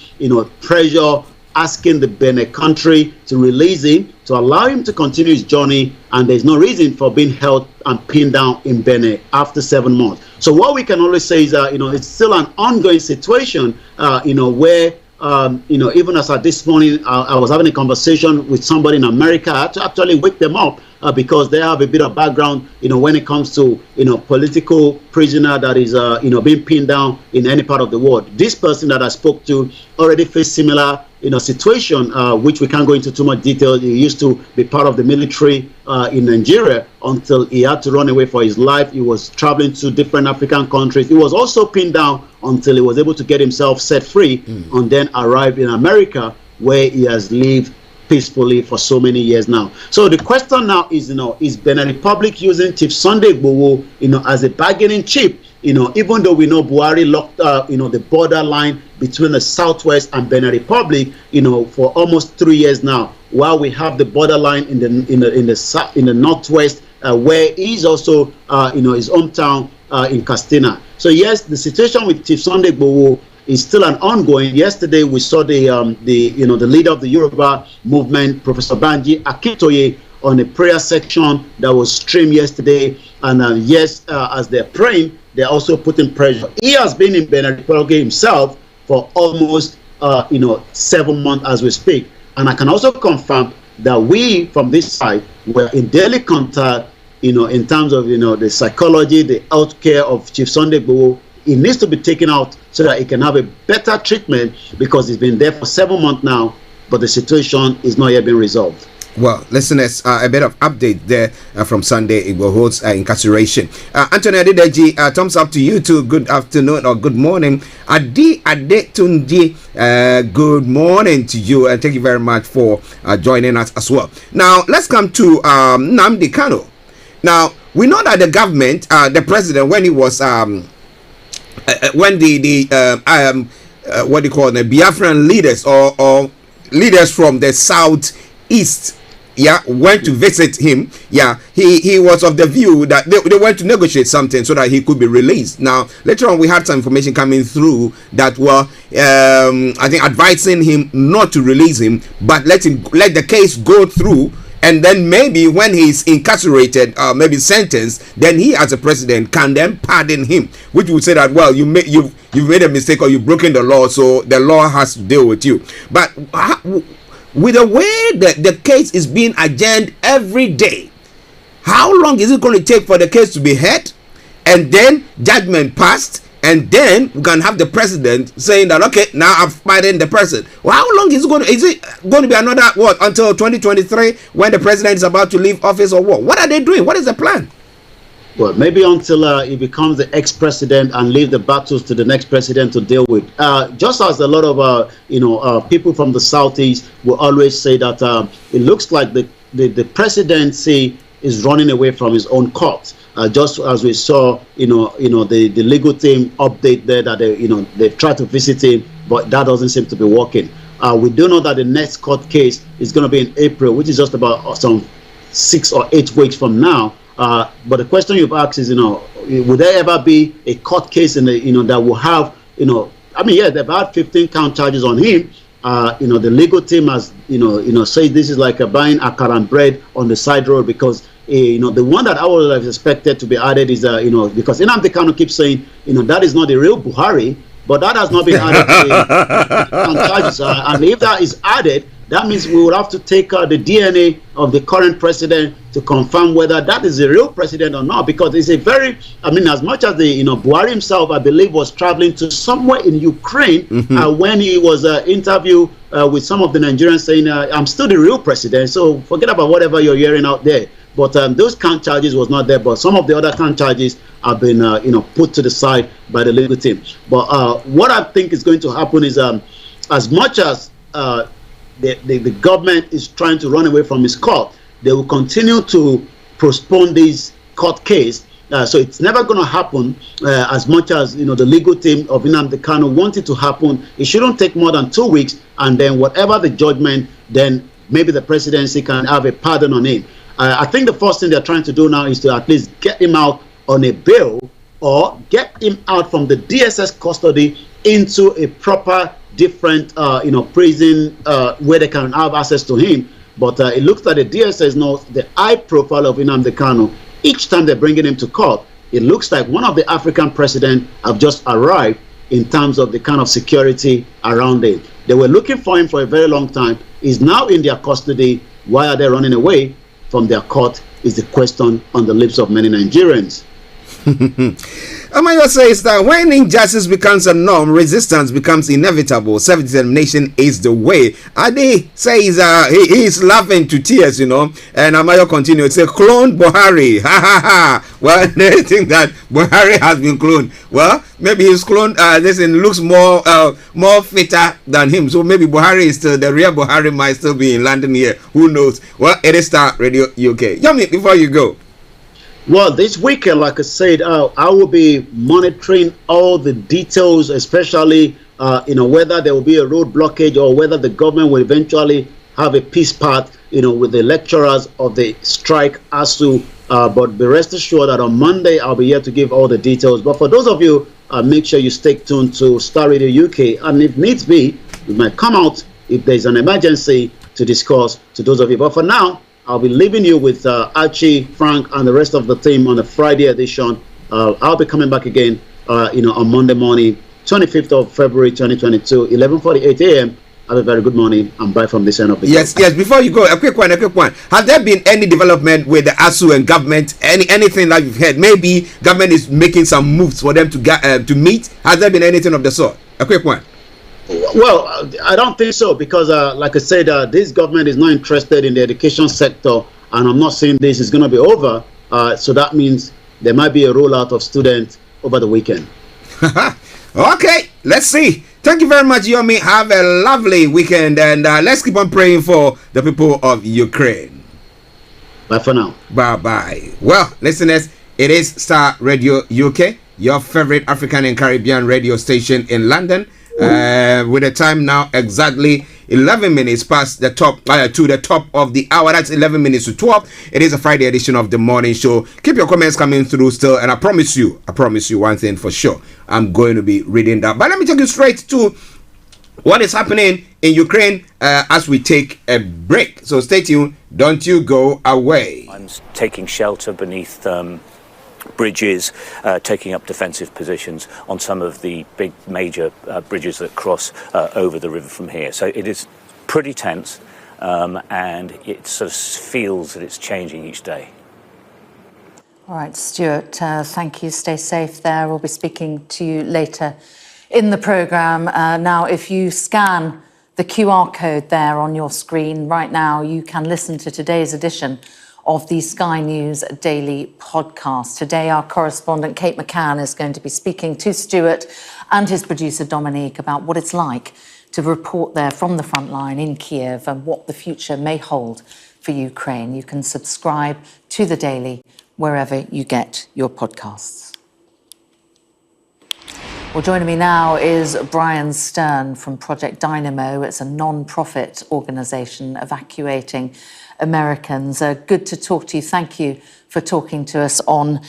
Speaker 18: pressure, asking the Benin country to release him, to allow him to continue his journey, and there's no reason for being held and pinned down in Benin after 7 months. So what we can only say is that, it's still an ongoing situation, where, even as at this morning, I was having a conversation with somebody in America. I had to actually wake them up because they have a bit of background, when it comes to, political prisoner that is, being pinned down in any part of the world. This person that I spoke to already faced similar, situation, which we can't go into too much detail. He used to be part of the military in Nigeria until he had to run away for his life. He was traveling to different African countries. He was also pinned down until he was able to get himself set free and then arrived in America, where he has lived peacefully for so many years now. So the question now is, is Benin Republic using Chief Sunday Igboho, as a bargaining chip? Even though we know Buhari locked the borderline between the Southwest and Benin Republic, for almost 3 years now, while we have the borderline in the Northwest, where he's also his hometown in Castina. So yes, the situation with Chief Sunday Igboho is still an ongoing. Yesterday we saw the leader of the Yoruba movement, Professor Banji Akintoye, on a prayer section that was streamed yesterday, and yes, as they're praying, they're also putting pressure. He has been in Benin Republic himself for almost 7 months as we speak, and I can also confirm that we from this side were in daily contact, in terms of the psychology, the health care of Chief Sunday Igboho. He needs to be taken out so that he can have a better treatment, because he's been there for 7 months now, but the situation is not yet been resolved.
Speaker 11: Well, listeners, a bit of update there from Sunday Igboho's incarceration. Anthony Adedeji, thumbs up to you too. Good afternoon or good morning. Adi Adetunji, good morning to you, and thank you very much for joining us as well. Now, let's come to Nnamdi Kanu. Now, we know that the government, the president, when he was when what do you call them, Biafran leaders or leaders from the southeast, went to visit him. He was of the view that they went to negotiate something so that he could be released. Now, later on, we had some information coming through that were, I think, advising him not to release him, but let the case go through. And then maybe when he's incarcerated, maybe sentenced, then he as a president can then pardon him, which would say that, well, you've made a mistake or you've broken the law, so the law has to deal with you. But with the way that the case is being adjourned every day, how long is it going to take for the case to be heard and then judgment passed? And then we can have the president saying that, okay, now I've pardoned the person. Well, how long is it going to be another, until 2023 when the president is about to leave office, or what? What are they doing? What is the plan?
Speaker 18: Well, maybe until he becomes the ex-president and leave the battles to the next president to deal with. Just as a lot of people from the Southeast will always say that it looks like the presidency is running away from his own court. Just as we saw, the legal team update there that they've tried to visit him, but that doesn't seem to be working. We do know that the next court case is going to be in April, which is just about some 6 or 8 weeks from now. But the question you've asked is, would there ever be a court case in that will have, they've had 15 count charges on him. The legal team has, say this is like buying akara and bread on the side road, because the one that I would have expected to be added is, because Nnamdi Kanu keeps saying, that is not the real Buhari, but that has not been added to the charges. And if that is added, that means we would have to take the DNA of the current president to confirm whether that is the real president or not. Because it's a very, I mean, as much as the, Buhari himself, I believe, was traveling to somewhere in Ukraine when he was interviewed with some of the Nigerians saying, I'm still the real president. So forget about whatever you're hearing out there. But those count charges was not there. But some of the other count charges have been, put to the side by the legal team. But what I think is going to happen is, as much as the government is trying to run away from its court, they will continue to postpone this court case. So it's never going to happen as much as the legal team of Nnamdi Kanu want it to happen. It shouldn't take more than 2 weeks, and then whatever the judgment, then maybe the presidency can have a pardon on him. I think the first thing they're trying to do now is to at least get him out on a bail, or get him out from the DSS custody into a proper different prison where they can have access to him. But it looks like the DSS knows the high profile of Nnamdi Kanu. Each time they're bringing him to court, it looks like one of the African presidents have just arrived in terms of the kind of security around it. They were looking for him for a very long time. He's now in their custody. Why are they running away from their court is the question on the lips of many Nigerians.
Speaker 11: Amayo says that when injustice becomes a norm, resistance becomes inevitable. Self-determination is the way. Ade says he is laughing to tears, And Amayo continues, say, clone Buhari. Ha ha ha. Well, they think that Buhari has been cloned. Well, maybe his clone looks more fitter than him. So maybe Buhari is still, the real Buhari might still be in London here. Who knows? Well, it is Starr Radio UK. Yummy, before you go.
Speaker 18: Well, this weekend, like I said, I will be monitoring all the details, especially, whether there will be a road blockage or whether the government will eventually have a peace path, with the lecturers of the strike ASU. But be rest assured that on Monday, I'll be here to give all the details. But for those of you, make sure you stay tuned to Starr Radio UK. And if needs be, we might come out if there's an emergency to discuss to those of you. But for now, I'll be leaving you with Archie, Frank, and the rest of the team on the Friday edition. I'll be coming back again, on Monday morning, 25th of February, 2022, 11:48 a.m. Have a very good morning, and bye from this end of the
Speaker 11: Yes. Before you go, a quick one. Has there been any development with the ASU and government? Anything that you've heard? Maybe government is making some moves for them to meet. Has there been anything of the sort? A quick one.
Speaker 18: Well, I don't think so, because like I said, this government is not interested in the education sector, and I'm not saying this is going to be over. So that means there might be a rollout of students over the weekend.
Speaker 11: Okay, let's see. Thank you very much, Yomi. Have a lovely weekend, and let's keep on praying for the people of Ukraine.
Speaker 18: Bye for now.
Speaker 11: Bye-bye. Well, listeners, it is Starr Radio UK, your favorite African and Caribbean radio station in London. With the time now exactly 11 minutes past the top to the top of the hour. That's 11 minutes to 12. It is a Friday edition of the morning show. Keep your comments coming through still, and I promise you one thing for sure, I'm going to be reading that. But let me take you straight to what is happening in Ukraine as we take a break. So stay tuned, don't you go away.
Speaker 19: I'm taking shelter beneath bridges, taking up defensive positions on some of the big major bridges that cross over the river from here. So it is pretty tense, and it sort of feels that it's changing each day.
Speaker 7: All right, Stuart, thank you. Stay safe there. We'll be speaking to you later in the programme. Now, if you scan the QR code there on your screen right now, you can listen to today's edition of the Sky News Daily podcast. Today, our correspondent Kate McCann is going to be speaking to Stuart and his producer Dominique about what it's like to report there from the front line in Kiev and what the future may hold for Ukraine. You can subscribe to the Daily wherever you get your podcasts. Well, joining me now is Brian Stern from Project Dynamo. It's a non-profit organisation evacuating Americans. Good to talk to you. Thank you for talking to us on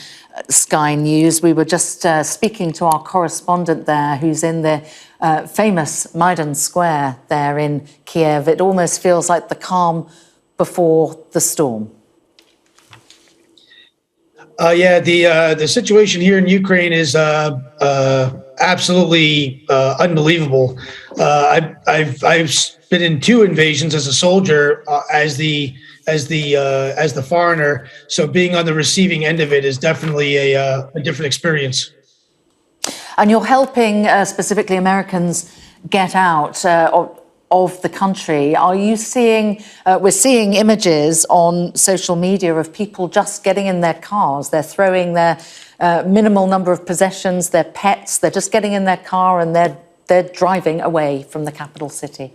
Speaker 7: Sky News. We were just speaking to our correspondent there, who's in the famous Maidan Square there in Kiev. It almost feels like the calm before the storm.
Speaker 20: The situation here in Ukraine is absolutely unbelievable. I've been in 2 invasions as a soldier, as the foreigner. So being on the receiving end of it is definitely a different experience.
Speaker 7: And you're helping specifically Americans get out of the country. Are you seeing, we're seeing images on social media of people just getting in their cars. They're throwing their minimal number of possessions, their pets. They're just getting in their car and they're driving away from the capital city.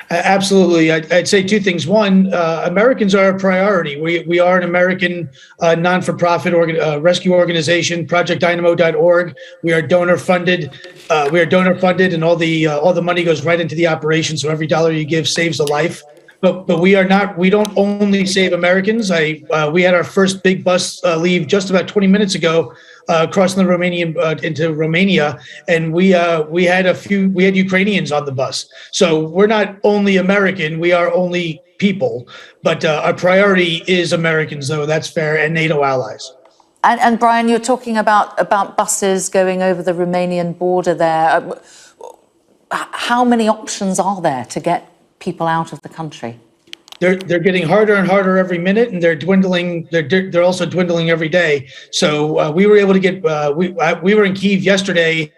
Speaker 20: Absolutely. I'd say 2 things. One, Americans are a priority. We are an American non-for-profit rescue organization, projectdynamo.org. We are donor funded. And all the money goes right into the operation. So every dollar you give saves a life. But we don't only save Americans. We had our first big bus leave just about 20 minutes ago, crossing the Romanian into Romania, and we had Ukrainians on the bus. So we're not only American, we are only people, but our priority is Americans, though. That's fair, and NATO allies.
Speaker 7: And Brian, you're talking about buses going over the Romanian border there. How many options are there to get people out of the country?
Speaker 20: They're getting harder and harder every minute, and they're dwindling. They're also dwindling every day. So we were able to get. We were in Kyiv yesterday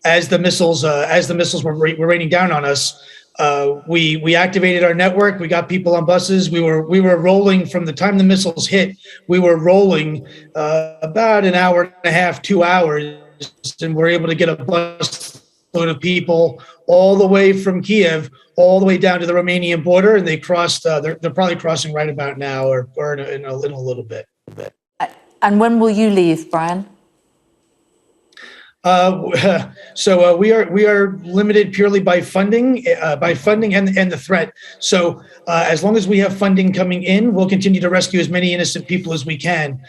Speaker 20: as the missiles were raining down on us. We activated our network. We got people on buses. We were rolling from the time the missiles hit. We were rolling about an hour and a half, 2 hours, and we're able to get a bus load of people all the way from Kyiv all the way down to the Romanian border, and they crossed. They're probably crossing right about now, or in a little bit.
Speaker 7: And when will you leave, Brian?
Speaker 20: So we are limited purely by funding and the threat. So as long as we have funding coming in, we'll continue to rescue as many innocent people as we can.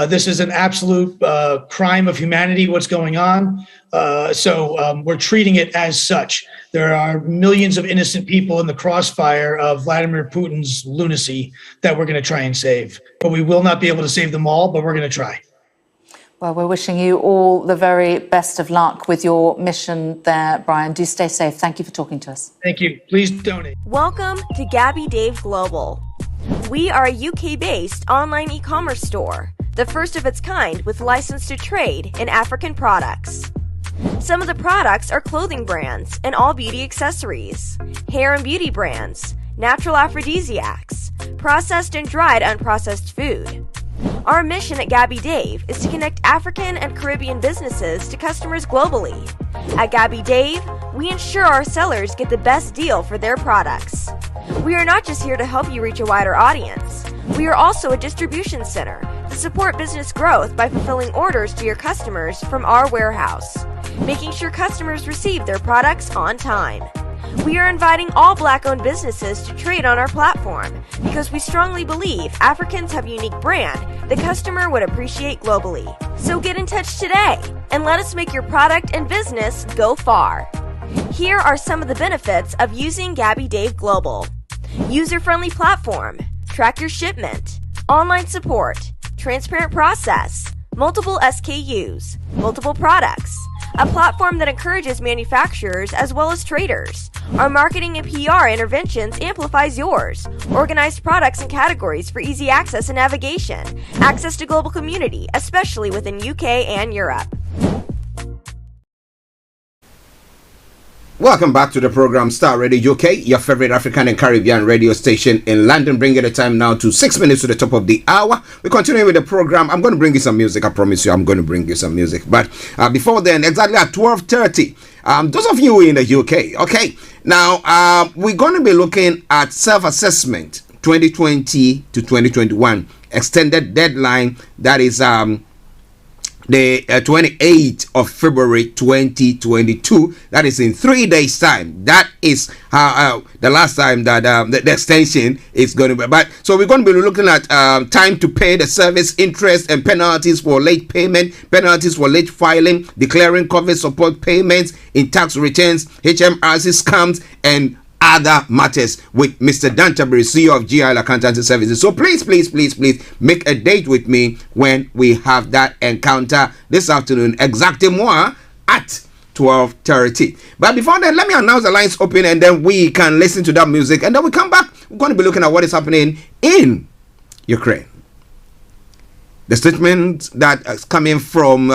Speaker 20: This is an absolute crime of humanity, what's going on. So we're treating it as such. There are millions of innocent people in the crossfire of Vladimir Putin's lunacy that we're going to try and save. But we will not be able to save them all, but we're going to try.
Speaker 7: Well, we're wishing you all the very best of luck with your mission there, Brian. Do stay safe. Thank you for talking to us.
Speaker 20: Thank you. Please donate.
Speaker 17: Welcome to Gabby Dave Global. We are a UK-based online e-commerce store, the first of its kind with license to trade in African products. Some of the products are clothing brands and all beauty accessories, hair and beauty brands, natural aphrodisiacs, processed and dried unprocessed food. Our mission at Gabby Dave is to connect African and Caribbean businesses to customers globally. At Gabby Dave, we ensure our sellers get the best deal for their products. We are not just here to help you reach a wider audience. We are also a distribution center to support business growth by fulfilling orders to your customers from our warehouse, making sure customers receive their products on time. We are inviting all Black-owned businesses to trade on our platform because we strongly believe Africans have a unique brand the customer would appreciate globally. So get in touch today and let us make your product and business go far. Here are some of the benefits of using Gabby Dave Global. User-friendly platform, track your shipment, online support, transparent process, multiple SKUs, multiple products, a platform that encourages manufacturers as well as traders. Our marketing and PR interventions amplifies yours. Organized products and categories for easy access and navigation. Access to global community, especially within UK and Europe.
Speaker 11: Welcome back to the program Starr Radio UK, your favorite African and Caribbean radio station in London, bringing the time now to 6 minutes to the top of the hour. We're continuing with the program. I'm going to bring you some music. I promise you I'm going to bring you some music. But before then, exactly at 12:30, those of you in the UK, okay, now we're going to be looking at self-assessment 2020 to 2021, extended deadline, that is the 28th of February 2022. That is in 3 days time. That is the last time that the extension is going to be. But so we're going to be looking at time to pay the service, interest and penalties for late payment, penalties for late filing, declaring COVID support payments in tax returns, HMRC scams and other matters with Mr. Tabiri, CEO of GIL Accountancy Services. So please make a date with me when we have that encounter this afternoon, exactement at 12:30. But before then, let me announce the lines open, and then we can listen to that music, and then we come back. We're going to be looking at what is happening in Ukraine. The statement that is coming from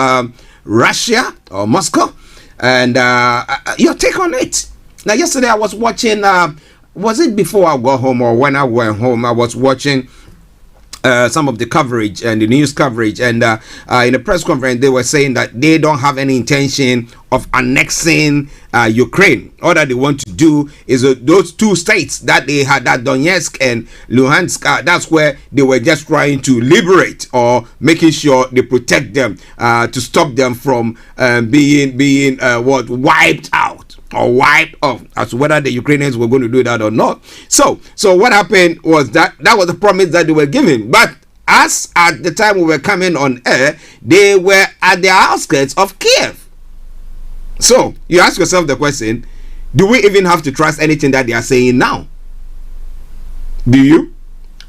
Speaker 11: Russia or Moscow, and your take on it. Now, yesterday I was watching, was it before I got home or when I went home? I was watching some of the coverage and the news coverage, and in a press conference they were saying that they don't have any intention of annexing Ukraine. All that they want to do is those two states that they had, that Donetsk and Luhansk, that's where they were just trying to liberate, or making sure they protect them to stop them from being wiped out or wiped off, as to whether the Ukrainians were going to do that or not. So what happened was that was the promise that they were given. But as at the time we were coming on air, they were at the outskirts of Kiev. So you ask yourself the question, do we even have to trust anything that they are saying now? Do you?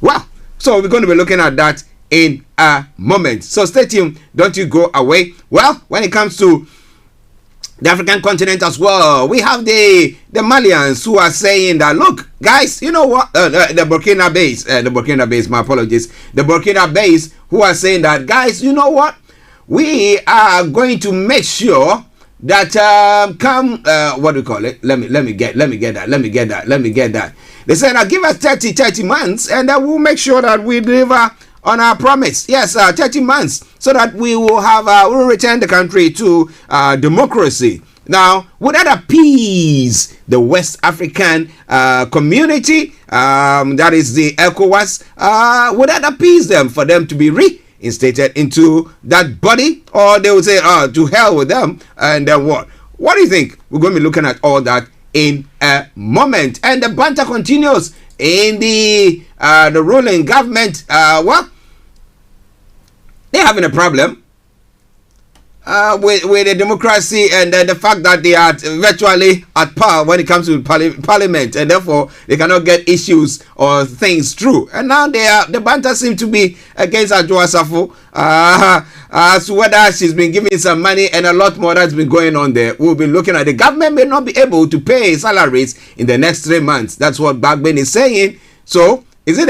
Speaker 11: Well, so we're going to be looking at that in a moment. So stay tuned, don't you go away. Well, when it comes to the African continent as well, we have the Malians who are saying that, look, guys, you know what, the Burkina Base, my apologies, the Burkina Base, who are saying that, guys, you know what, we are going to make sure that what do you call it? Let me get that. They said, now give us 30 months, and then we'll make sure that we deliver on our promise. Yes, 30 months, so that we will have we'll return the country to democracy. Now, would that appease the West African community? That is the ECOWAS. Would that appease them for them to be reinstated into that body, or they would say, to hell with them? And then what? What do you think? We're going to be looking at all that in a moment. And the banter continues in the ruling government. Well, they're having a problem with the democracy, and the fact that they are virtually at par when it comes to parliament, and therefore they cannot get issues or things through. And now the banter seems to be against Adwoa Safo, as to whether she's been giving some money, and a lot more that's been going on there. We'll be looking at the government may not be able to pay salaries in the next 3 months. That's what Bagben is saying. So is it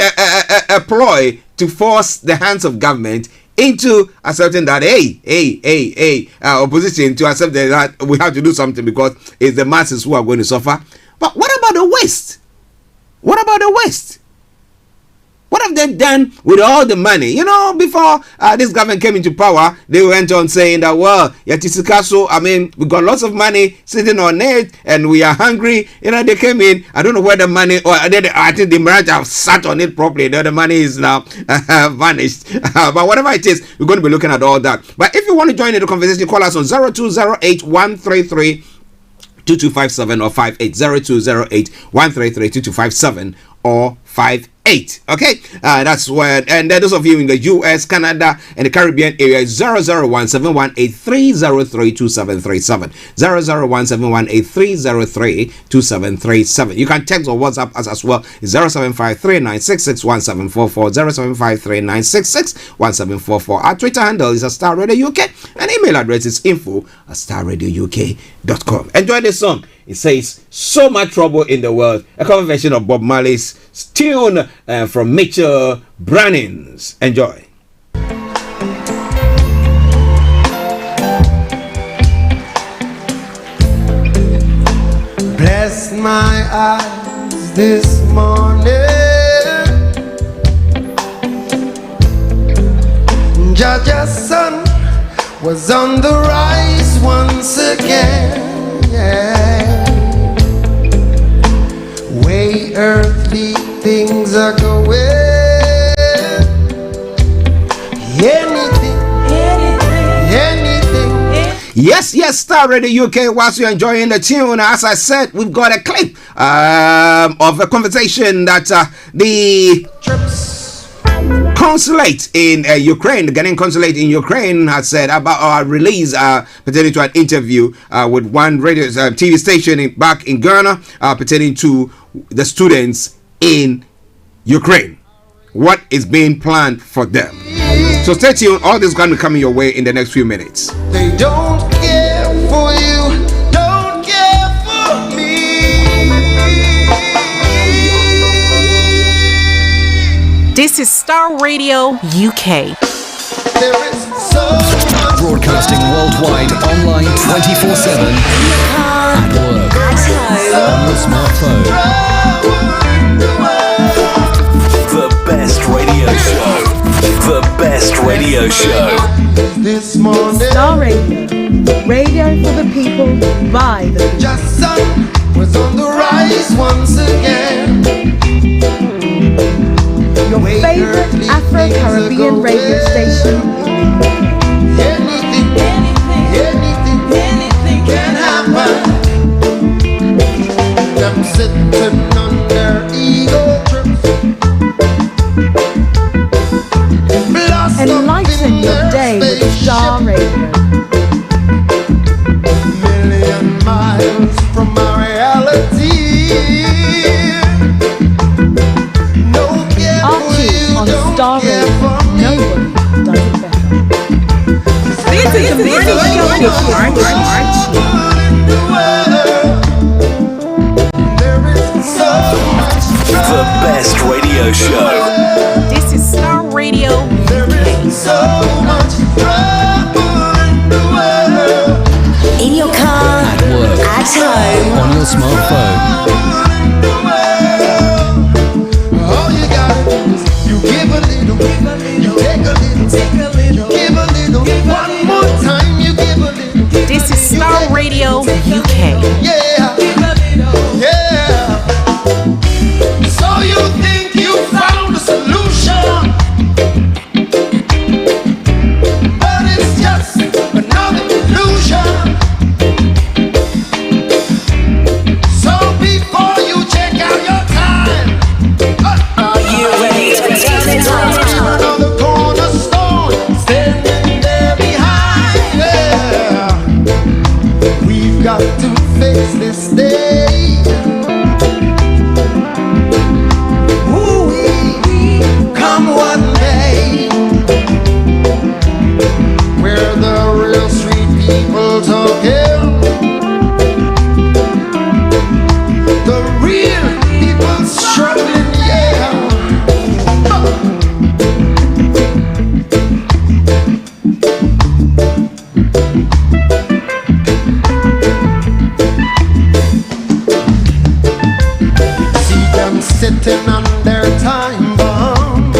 Speaker 11: a ploy to force the hands of government into accepting that opposition to accept that we have to do something because it's the masses who are going to suffer? But what about the West? What about the West? What have they done with all the money? You know, before this government came into power, they went on saying that, well, Yatisikaso, I mean, we got lots of money sitting on it and we are hungry. You know, they came in, I don't know where the money, or I think the Mirage have sat on it properly. The money is now vanished. But whatever it is, we're going to be looking at all that. But if you want to join in the conversation, call us on 0208 133 2257 or 58 0208 133 2257 or 58. Okay, that's where, and those of you in the US, Canada, and the Caribbean area is 0017183032737. 0017183032737. You can text or WhatsApp us as well. 0753966174. 0753966174. Our Twitter handle is Starr Radio UK, and email address is info@starradiouk.com. Enjoy this song. It says, "So Much Trouble in the World," a cover version of Bob Marley's tune from Mitchell Brannings. Enjoy.
Speaker 16: Bless my eyes this morning, Jaja's sun was on the rise once again. Way earthly things are going. Anything.
Speaker 11: Yes, Starr Radio UK. Whilst you're enjoying the tune, as I said, we've got a clip of a conversation that the consulate in Ukraine, the Ghanaian consulate in Ukraine, has said about our release pertaining to an interview with one radio TV station back in Ghana pertaining to the students in Ukraine. What is being planned for them? So stay tuned. All this is going to be coming your way in the next few minutes.
Speaker 16: They don't care for you
Speaker 14: This is Starr Radio UK.
Speaker 13: Broadcasting worldwide, online 24/7. At work, on your smartphone.
Speaker 15: The best radio show. The best radio show.
Speaker 16: This morning,
Speaker 10: Starr Radio. Radio for the people, by the people.
Speaker 16: just sun was on the rise once again.
Speaker 10: Your favorite Afro-Caribbean radio station.
Speaker 16: Anything can happen. Them sitting on their ego trips.
Speaker 10: Enlighten your day with Starr Radio.
Speaker 16: Million miles from my reality.
Speaker 10: Archie on Starr Radio. Nobody does it better.
Speaker 14: This is the morning show with Archie.
Speaker 15: The best radio show.
Speaker 14: This is Starr Radio UK.
Speaker 16: So much trouble in the world.
Speaker 14: In your car,
Speaker 13: At work,
Speaker 14: at home,
Speaker 13: on your smartphone.
Speaker 16: All you gotta do is you give a little, you take a little, you give a little. One more time, you give a little.
Speaker 14: This is Starr Radio UK.
Speaker 16: Yeah, yeah. So you think you found a solution, but it's just another illusion. So before you check out your time,
Speaker 14: Are you ready to turn it up?
Speaker 16: another cornerstone standing there behind. Yeah, we've got to fix this day. Ooh-wee, come what may. We're the real street people talking. The real people struggling, yeah. See them sitting on their time bomb.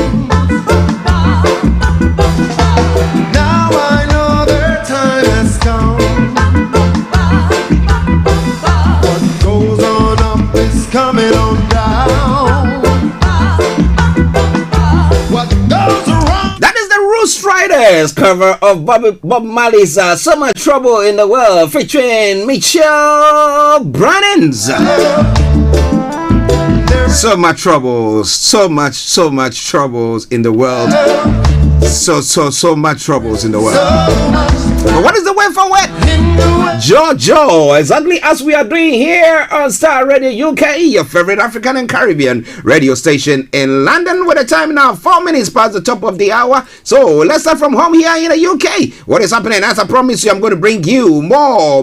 Speaker 16: Now I know their time has come. What goes on up is coming on down. What goes around.
Speaker 11: That is the Roost Riders cover of Bob Marley's So Much Trouble in the World featuring Michelle Brannans. So much troubles, so much troubles in the world. So much troubles in the world. But what is the way forward? Jojo, exactly as we are doing here on Starr Radio UK, your favorite African and Caribbean radio station in London, with the time now 4 minutes past the top of the hour. So let's start from home here in the UK. What is happening? As I promised you, I'm going to bring you more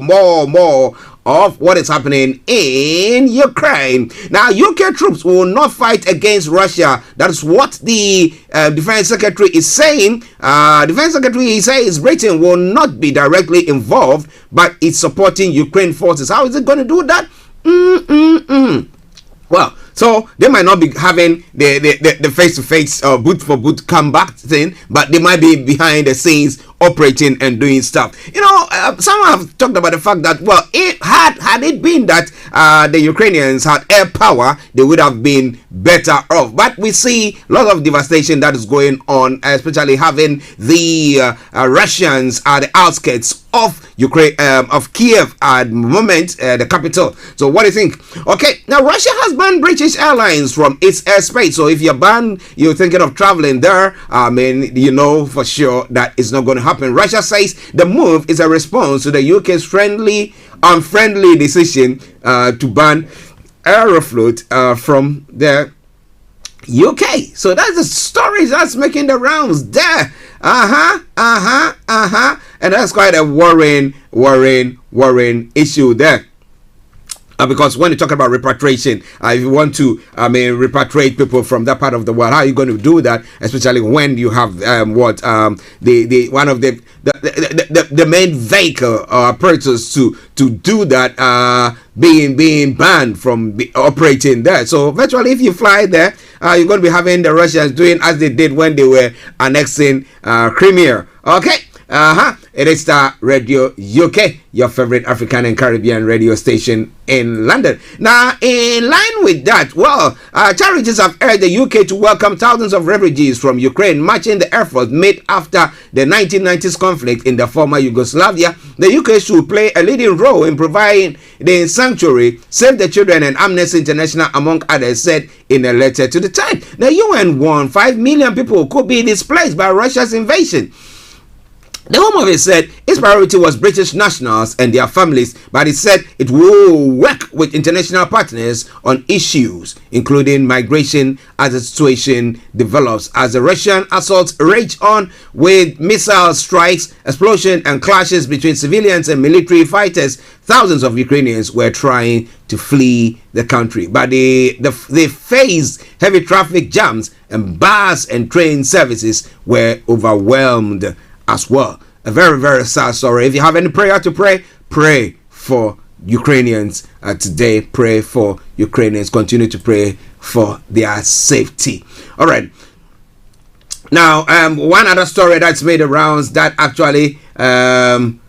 Speaker 11: of what is happening in Ukraine. Now, UK troops will not fight against Russia. That's what the Defense Secretary is saying. Defense Secretary says Britain will not be directly involved, but it's supporting Ukraine forces. How is it going to do that? Well, so they might not be having the face-to-face boot-for-boot comeback thing, but they might be behind the scenes operating and doing stuff. You know, some have talked about the fact that, well, had it been that the Ukrainians had air power, they would have been better off. But we see a lot of devastation that is going on, especially having the Russians at the outskirts of Ukraine, of Kiev at the moment, the capital. So what do you think? Okay, now Russia has banned British Airlines from its airspace. So if you're thinking of traveling there, I mean, you know for sure that it's not going to happen. Russia says the move is a response to the UK's unfriendly decision to ban Aeroflot from the UK. So that's the story that's making the rounds there. And that's quite a worrying issue there. Because when you talk about repatriation, if you want to, repatriate people from that part of the world, how are you going to do that? Especially when you have one of the main vehicle operators to do that being banned from operating there. So virtually, if you fly there, you're going to be having the Russians doing as they did when they were annexing Crimea. Okay. It is Star Radio UK, your favorite African and Caribbean radio station in London. Now, in line with that, charities have urged the UK to welcome thousands of refugees from Ukraine, matching the effort made after the 1990s conflict in the former Yugoslavia. The UK should play a leading role in providing the sanctuary. Save the Children and Amnesty International, among others, said in a letter to the Times. The UN warned 5 million people could be displaced by Russia's invasion. The Home Office said its priority was British nationals and their families, but it said it will work with international partners on issues, including migration, as the situation develops. As the Russian assaults rage on with missile strikes, explosions, and clashes between civilians and military fighters, thousands of Ukrainians were trying to flee the country, but they faced heavy traffic jams, and bus and train services were overwhelmed as well. A very, very sad story. If you have any prayer to pray for Ukrainians today. Pray for Ukrainians. Continue to pray for their safety. All right. Now, one other story that's made the rounds that actually, women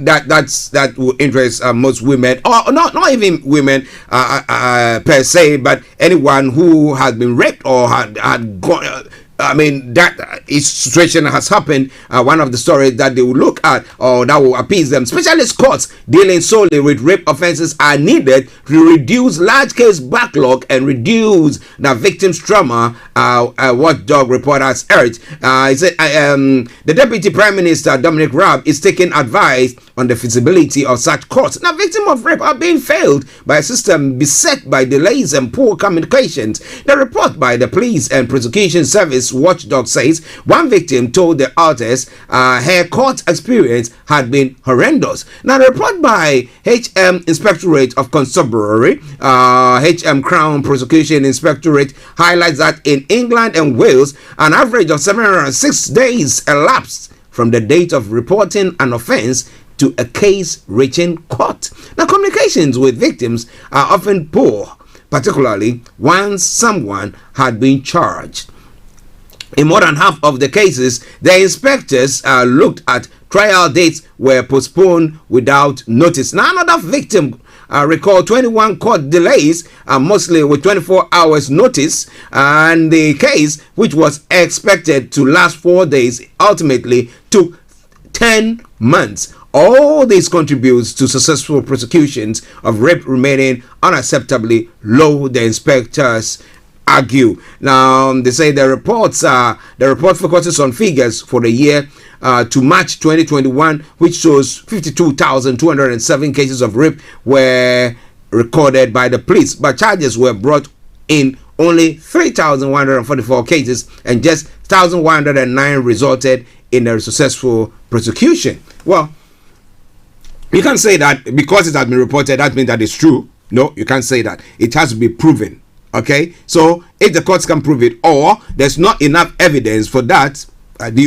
Speaker 11: that will interest most women, or not even women per se, but anyone who has been raped or had gone. That situation has happened. One of the stories that they will look at or that will appease them, specialist courts dealing solely with rape offenses, are needed to reduce large case backlog and reduce the victim's trauma. Watchdog reporters urged. He said the Deputy Prime Minister Dominic Raab is taking advice on the feasibility of such courts. Now, victims of rape are being failed by a system beset by delays and poor communications. The report by the Police and Prosecution Service Watchdog says one victim told the artist her court experience had been horrendous. Now, the report by HM Inspectorate of Constabulary, HM Crown Prosecution Inspectorate, highlights that in England and Wales, an average of 706 days elapsed from the date of reporting an offence to a case reaching court. Now, communications with victims are often poor, particularly once someone had been charged. In more than half of the cases, the inspectors looked at trial dates were postponed without notice. Now, another victim recalled 21 court delays, mostly with 24 hours notice, and the case, which was expected to last 4 days, ultimately took 10 months. All this contributes to successful prosecutions of rape remaining unacceptably low, the inspectors argue. Now, they say the report focuses on figures for the year to March 2021, which shows 52,207 cases of rape were recorded by the police, but charges were brought in only 3,144 cases, and just 1,109 resulted in a successful prosecution. Well, you can't say that because it has been reported, that means that it's true. No, you can't say that. It has to be proven. Okay, so if the courts can prove it, or there's not enough evidence for that,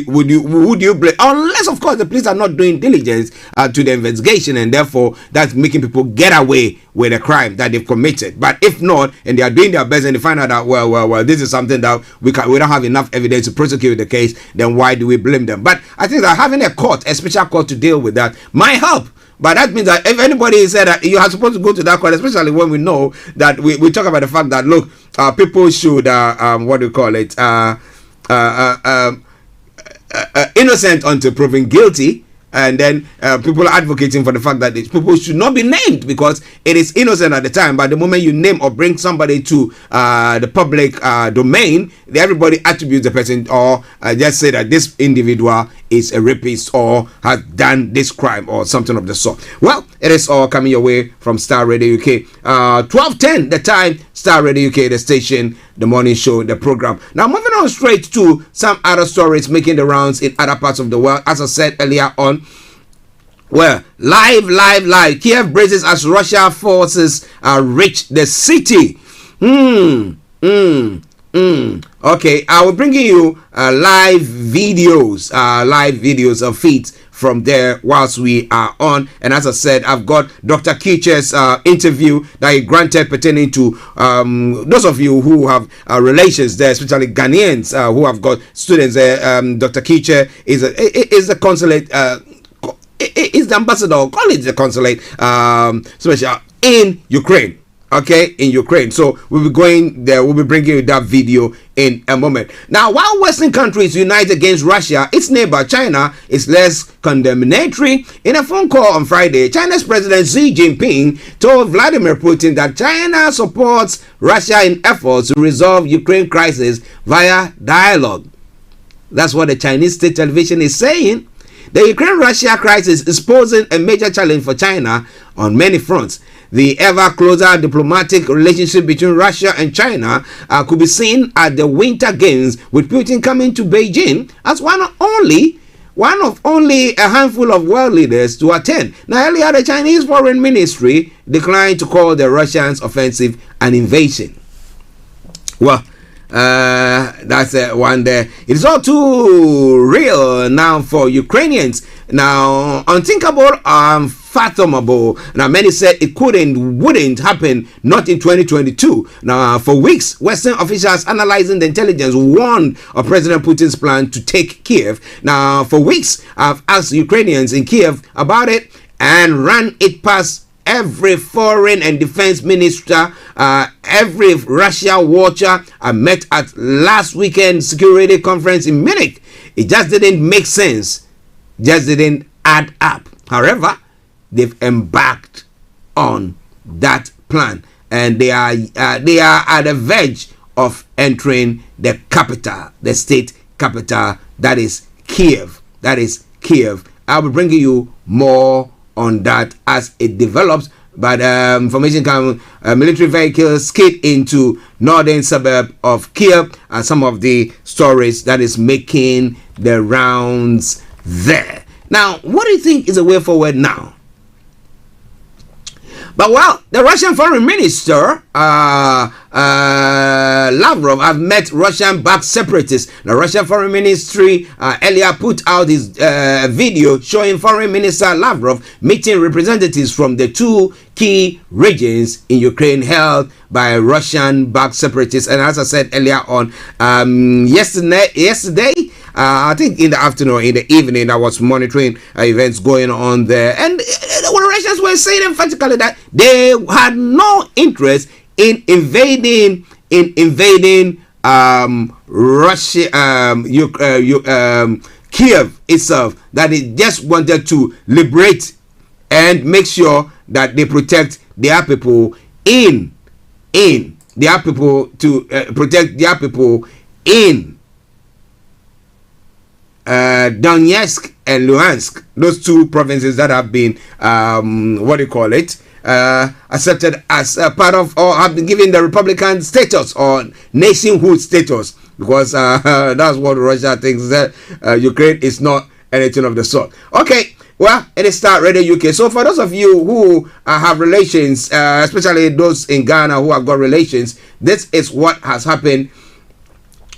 Speaker 11: would you blame? Unless, of course, the police are not doing diligence to the investigation, and therefore that's making people get away with a crime that they've committed. But if not, and they are doing their best, and they find out that well, this is something that we don't have enough evidence to prosecute the case, then why do we blame them? But I think that having a special court to deal with that might help. But that means that if anybody said that you are supposed to go to that court, especially when we know that we talk about the fact that, look, people should, innocent until proven guilty. And then people are advocating for the fact that these people should not be named because it is innocent at the time. But the moment you name or bring somebody to the public domain, everybody attributes the person or just say that this individual is a rapist or has done this crime or something of the sort. Well, it is all coming your way from Star Radio UK. 12:10 the time, Star Radio UK, the station, the morning show, the program. Now, moving on straight to some other stories making the rounds in other parts of the world. As I said earlier on, Well, live. Kiev braces as Russia forces reach the city. Okay, I will bring you live videos of it from there whilst we are on. And as I said, I've got Dr. Kiche's interview that he granted pertaining to those of you who have relations there, especially Ghanaians who have got students there. Dr. Kiche is the consulate, is the ambassador, call it the consulate, special in Ukraine. Okay, in Ukraine. So we'll be going there. We'll be bringing you that video in a moment. Now, while Western countries unite against Russia, its neighbor China is less condemnatory. In a phone call on Friday, China's President Xi Jinping told Vladimir Putin that China supports Russia in efforts to resolve Ukraine crisis via dialogue. That's what the Chinese state television is saying. The Ukraine-Russia crisis is posing a major challenge for China on many fronts. The ever closer diplomatic relationship between Russia and China could be seen at the Winter Games, with Putin coming to Beijing as one of only a handful of world leaders to attend. Now, earlier, the Chinese Foreign Ministry declined to call the Russians' offensive an invasion. Well, that's one there. It's all too real now for Ukrainians. Now, unthinkable, unfathomable. Now, many said it wouldn't happen, not in 2022. Now, for weeks, Western officials analyzing the intelligence warned of President Putin's plan to take Kiev. Now, for weeks, I've asked Ukrainians in Kiev about it and ran it past every foreign and defense minister, every Russia watcher I met at last weekend security conference in Munich. It just didn't make sense. Just didn't add up. However, they've embarked on that plan, and they are at the verge of entering the capital, the state capital, that is Kiev. I'll be bringing you more on that as it develops. But information comes, military vehicles skid into northern suburb of Kiev, and some of the stories that is making the rounds there. Now, what do you think is the way forward now? But well, the Russian foreign minister Lavrov have met Russian-backed separatists. The Russian foreign ministry earlier put out his video showing foreign minister Lavrov meeting representatives from the two key regions in Ukraine held by Russian-backed separatists. And as I said earlier on, yesterday, I think in the afternoon, in the evening, I was monitoring events going on there, and the Russians were saying emphatically that they had no interest in invading Russia, Kiev itself. That they just wanted to liberate and make sure that they protect their people protect their people in Donetsk and Luhansk, those two provinces that have been accepted as part of, or have been given the Republican status or nationhood status, because that's what Russia thinks, that Ukraine is not anything of the sort. Okay, well, it is Starr Radio UK. So for those of you who have relations, especially those in Ghana who have got relations, this is what has happened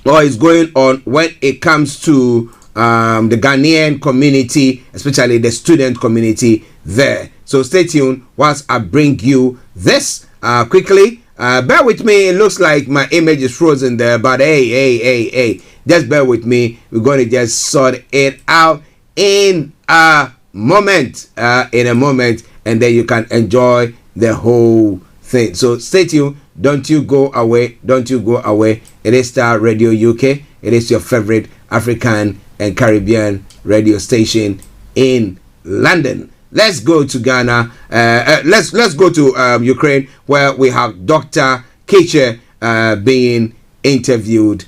Speaker 11: or is going on when it comes to the Ghanaian community, especially the student community there. So stay tuned whilst I bring you this quickly. Bear with me. It looks like my image is frozen there, but hey, just bear with me. We're going to just sort it out in a moment, and then you can enjoy the whole thing. So stay tuned. Don't you go away. It is Starr Radio UK. It is your favorite African and Caribbean radio station in London. Let's go to Ghana. Let's go to Ukraine, where we have Dr. Kiche being interviewed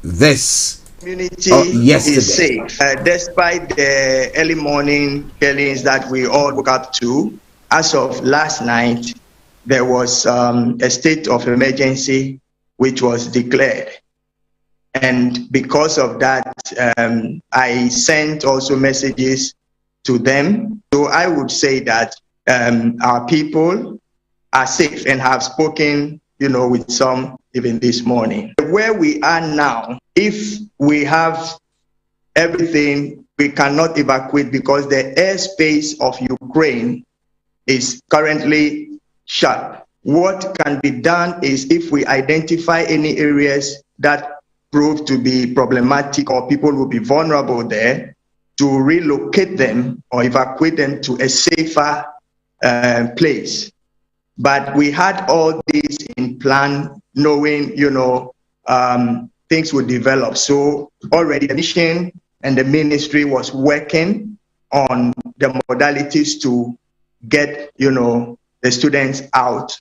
Speaker 11: this
Speaker 21: community is safe. Despite the early morning killings that we all woke up to, as of last night, there was a state of emergency which was declared. And because of that, I sent also messages to them. So I would say that our people are safe and have spoken, with some even this morning. Where we are now, if we have everything, we cannot evacuate because the airspace of Ukraine is currently shut. What can be done is if we identify any areas that prove to be problematic or people will be vulnerable there, to relocate them or evacuate them to a safer place. But we had all this in plan, knowing, things would develop. So already the mission and the ministry was working on the modalities to get, the students out.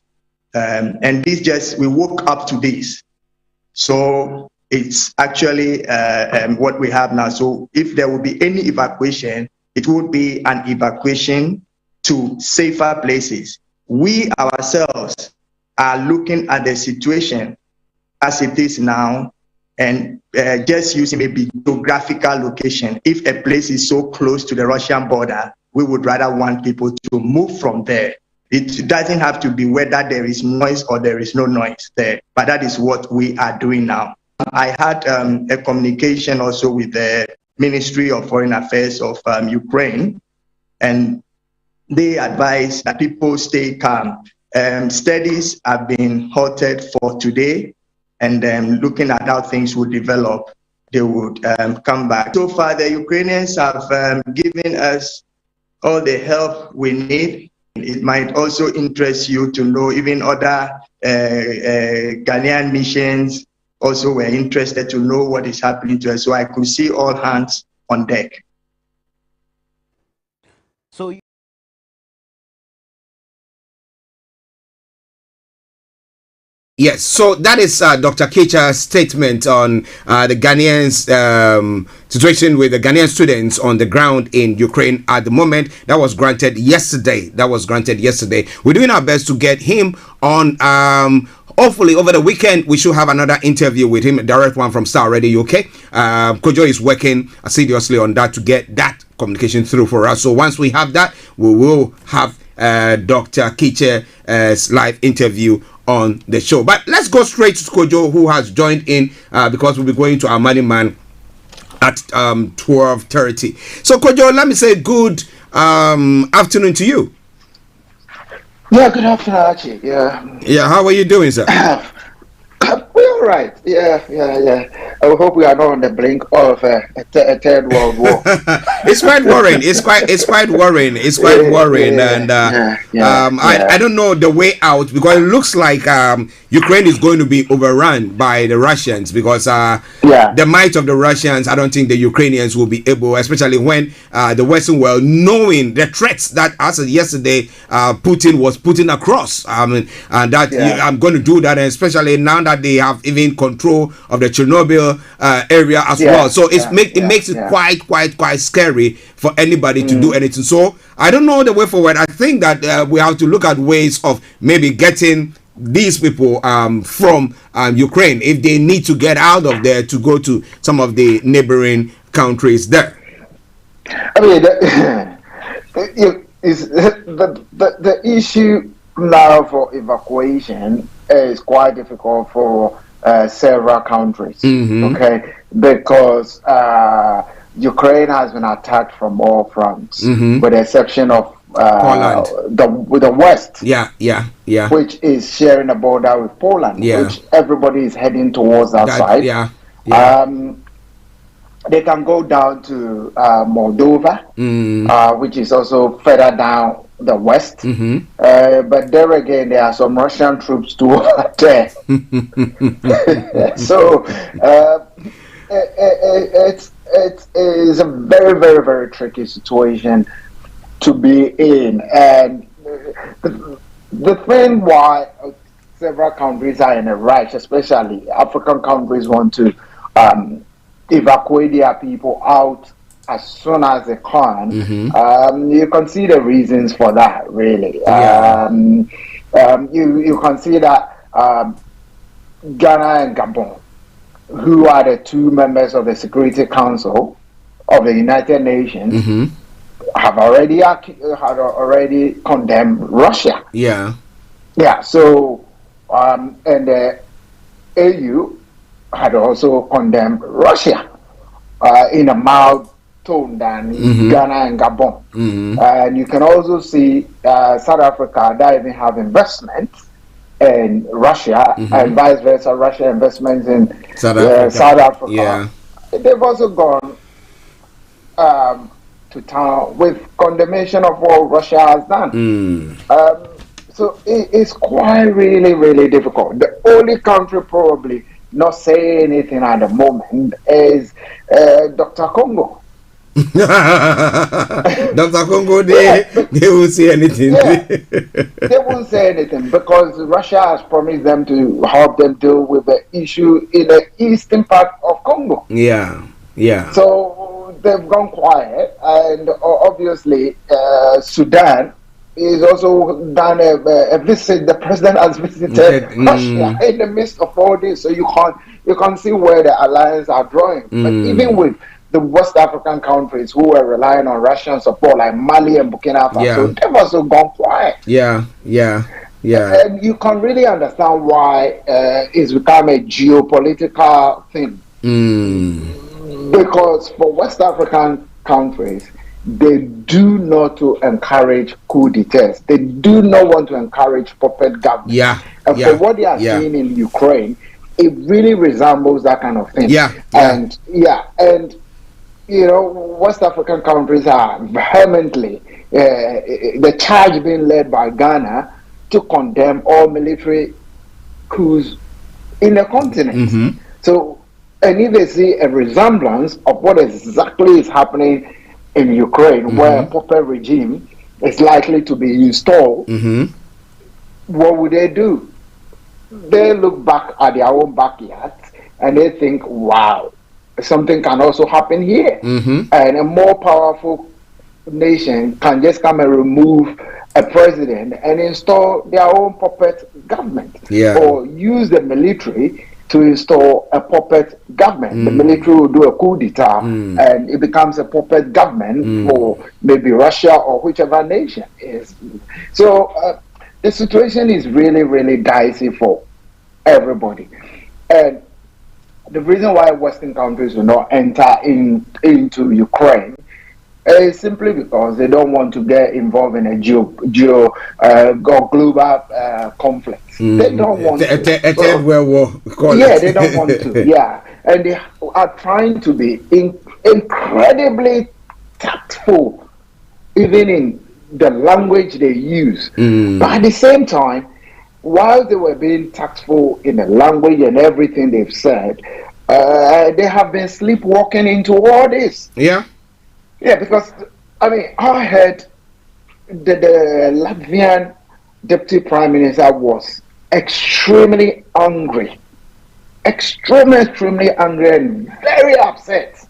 Speaker 21: And we woke up to this. So it's actually what we have now. So if there will be any evacuation, it would be an evacuation to safer places. We ourselves are looking at the situation as it is now and just using maybe geographical location. If a place is so close to the Russian border, we would rather want people to move from there. It doesn't have to be whether there is noise or there is no noise there, but that is what we are doing now. I had a communication also with the Ministry of Foreign Affairs of Ukraine, and they advise that people stay calm. Studies have been halted for today, and looking at how things would develop, they would come back. So far, the Ukrainians have given us all the help we need. It might also interest you to know even other Ghanaian missions also were interested to know what is happening to us. So I could see all hands on deck.
Speaker 11: So yes, so that is Dr. Kecha's statement on the Ghanaians' situation with the Ghanaian students on the ground in Ukraine at the moment. That was granted yesterday. We're doing our best to get him on. Hopefully, over the weekend, we should have another interview with him, a direct one from Starr Radio UK. Kojo is working assiduously on that to get that communication through for us. So once we have that, we will have Dr. Kecha's live interview on the show. But let's go straight to Kojo, who has joined in because we'll be going to our money man at 12:30. So Kojo, let me say good afternoon to you.
Speaker 3: Yeah, good afternoon, Archie. Yeah,
Speaker 11: how are you doing, sir?
Speaker 3: We're all right. Yeah. I hope we are not on the brink of a third world war.
Speaker 11: It's quite worrying. It's quite worrying. And I don't know the way out, because it looks like Ukraine is going to be overrun by the Russians, because the might of the Russians, I don't think the Ukrainians will be able, especially when the Western world, knowing the threats that as of yesterday Putin was putting across, I'm going to do that, and especially now that they have even control of the Chernobyl area as well. So it makes it quite scary for anybody to do anything. So I don't know the way forward. I think that we have to look at ways of maybe getting these people from Ukraine, if they need to get out of there, to go to some of the neighboring countries there.
Speaker 3: I mean, the issue now for evacuation is quite difficult for several countries, okay, because Ukraine has been attacked from all fronts, with the exception of
Speaker 11: Poland,
Speaker 3: the West, which is sharing a border with Poland, which everybody is heading towards that side. They can go down to Moldova, which is also further down the west. But there again, there are some Russian troops too over there. So it is a very, very, very tricky situation to be in. And the thing why several countries are in a rush, especially African countries, want to evacuate their people out as soon as they can. You can see the reasons for that, really. You can see that Ghana and Gabon, who are the two members of the Security Council of the United Nations, have already condemned Russia.
Speaker 11: Yeah.
Speaker 3: Yeah. So, and the AU had also condemned Russia in a mild tone than Ghana and Gabon. And you can also see South Africa that even have investments in Russia and vice versa, Russia investments in South Africa.
Speaker 11: Yeah.
Speaker 3: They've also gone to town with condemnation of what Russia has done. So it's quite really difficult. The only country probably not saying anything at the moment is Dr. Congo.
Speaker 11: Dr. Congo, they won't say anything.
Speaker 3: They won't say anything because Russia has promised them to help them deal with the issue in the eastern part of Congo.
Speaker 11: Yeah.
Speaker 3: So they've gone quiet, and obviously Sudan is also done a visit. The president has visited Russia in the midst of all this, so you can see where the alliance are drawing. But even with the West African countries who were relying on Russian support, like Mali and Burkina Faso, they've also gone quiet.
Speaker 11: Yeah.
Speaker 3: And you can really understand why it's become a geopolitical thing. Because for West African countries, they do not to encourage coup d'etats. They do not want to encourage puppet government. And for what they are seeing in Ukraine, it really resembles that kind of thing. And you know, West African countries are vehemently the charge being led by Ghana to condemn all military coups in the continent. So, and if they see a resemblance of what exactly is happening in Ukraine, where a puppet regime is likely to be installed, what would they do? They look back at their own backyard and they think, wow, something can also happen here. And a more powerful nation can just come and remove a president and install their own puppet government, or use the military to install a puppet government. The military will do a coup d'etat and it becomes a puppet government for maybe Russia or whichever nation is. So the situation is really dicey for everybody. And the reason why Western countries will not enter into Ukraine is simply because they don't want to get involved in a global conflict. They don't want to.
Speaker 11: A third world war.
Speaker 3: They don't want to. And they are trying to be incredibly tactful, even in the language they use. But at the same time, while they were being tactful in the language and everything they've said, they have been sleepwalking into all this. Yeah, because, I mean, I heard the Latvian Deputy Prime Minister was extremely angry. Extremely angry and very upset.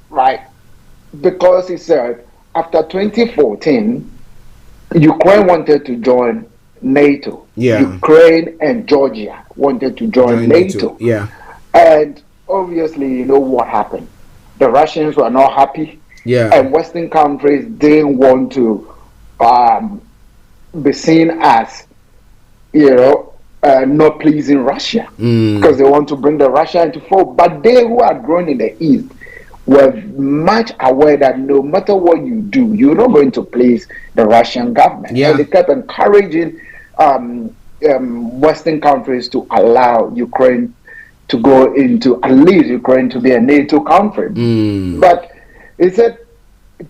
Speaker 3: Right? Because he said, after 2014, Ukraine wanted to join NATO. Ukraine and Georgia wanted to join NATO. And obviously, you know what happened. The Russians were not happy, and Western countries didn't want to be seen as, not pleasing Russia, because they want to bring the Russia into fold. But they who had grown in the East were much aware that no matter what you do, you're not going to please the Russian government. And they kept encouraging Western countries to allow Ukraine to go into, at least Ukraine to be a NATO country. But he said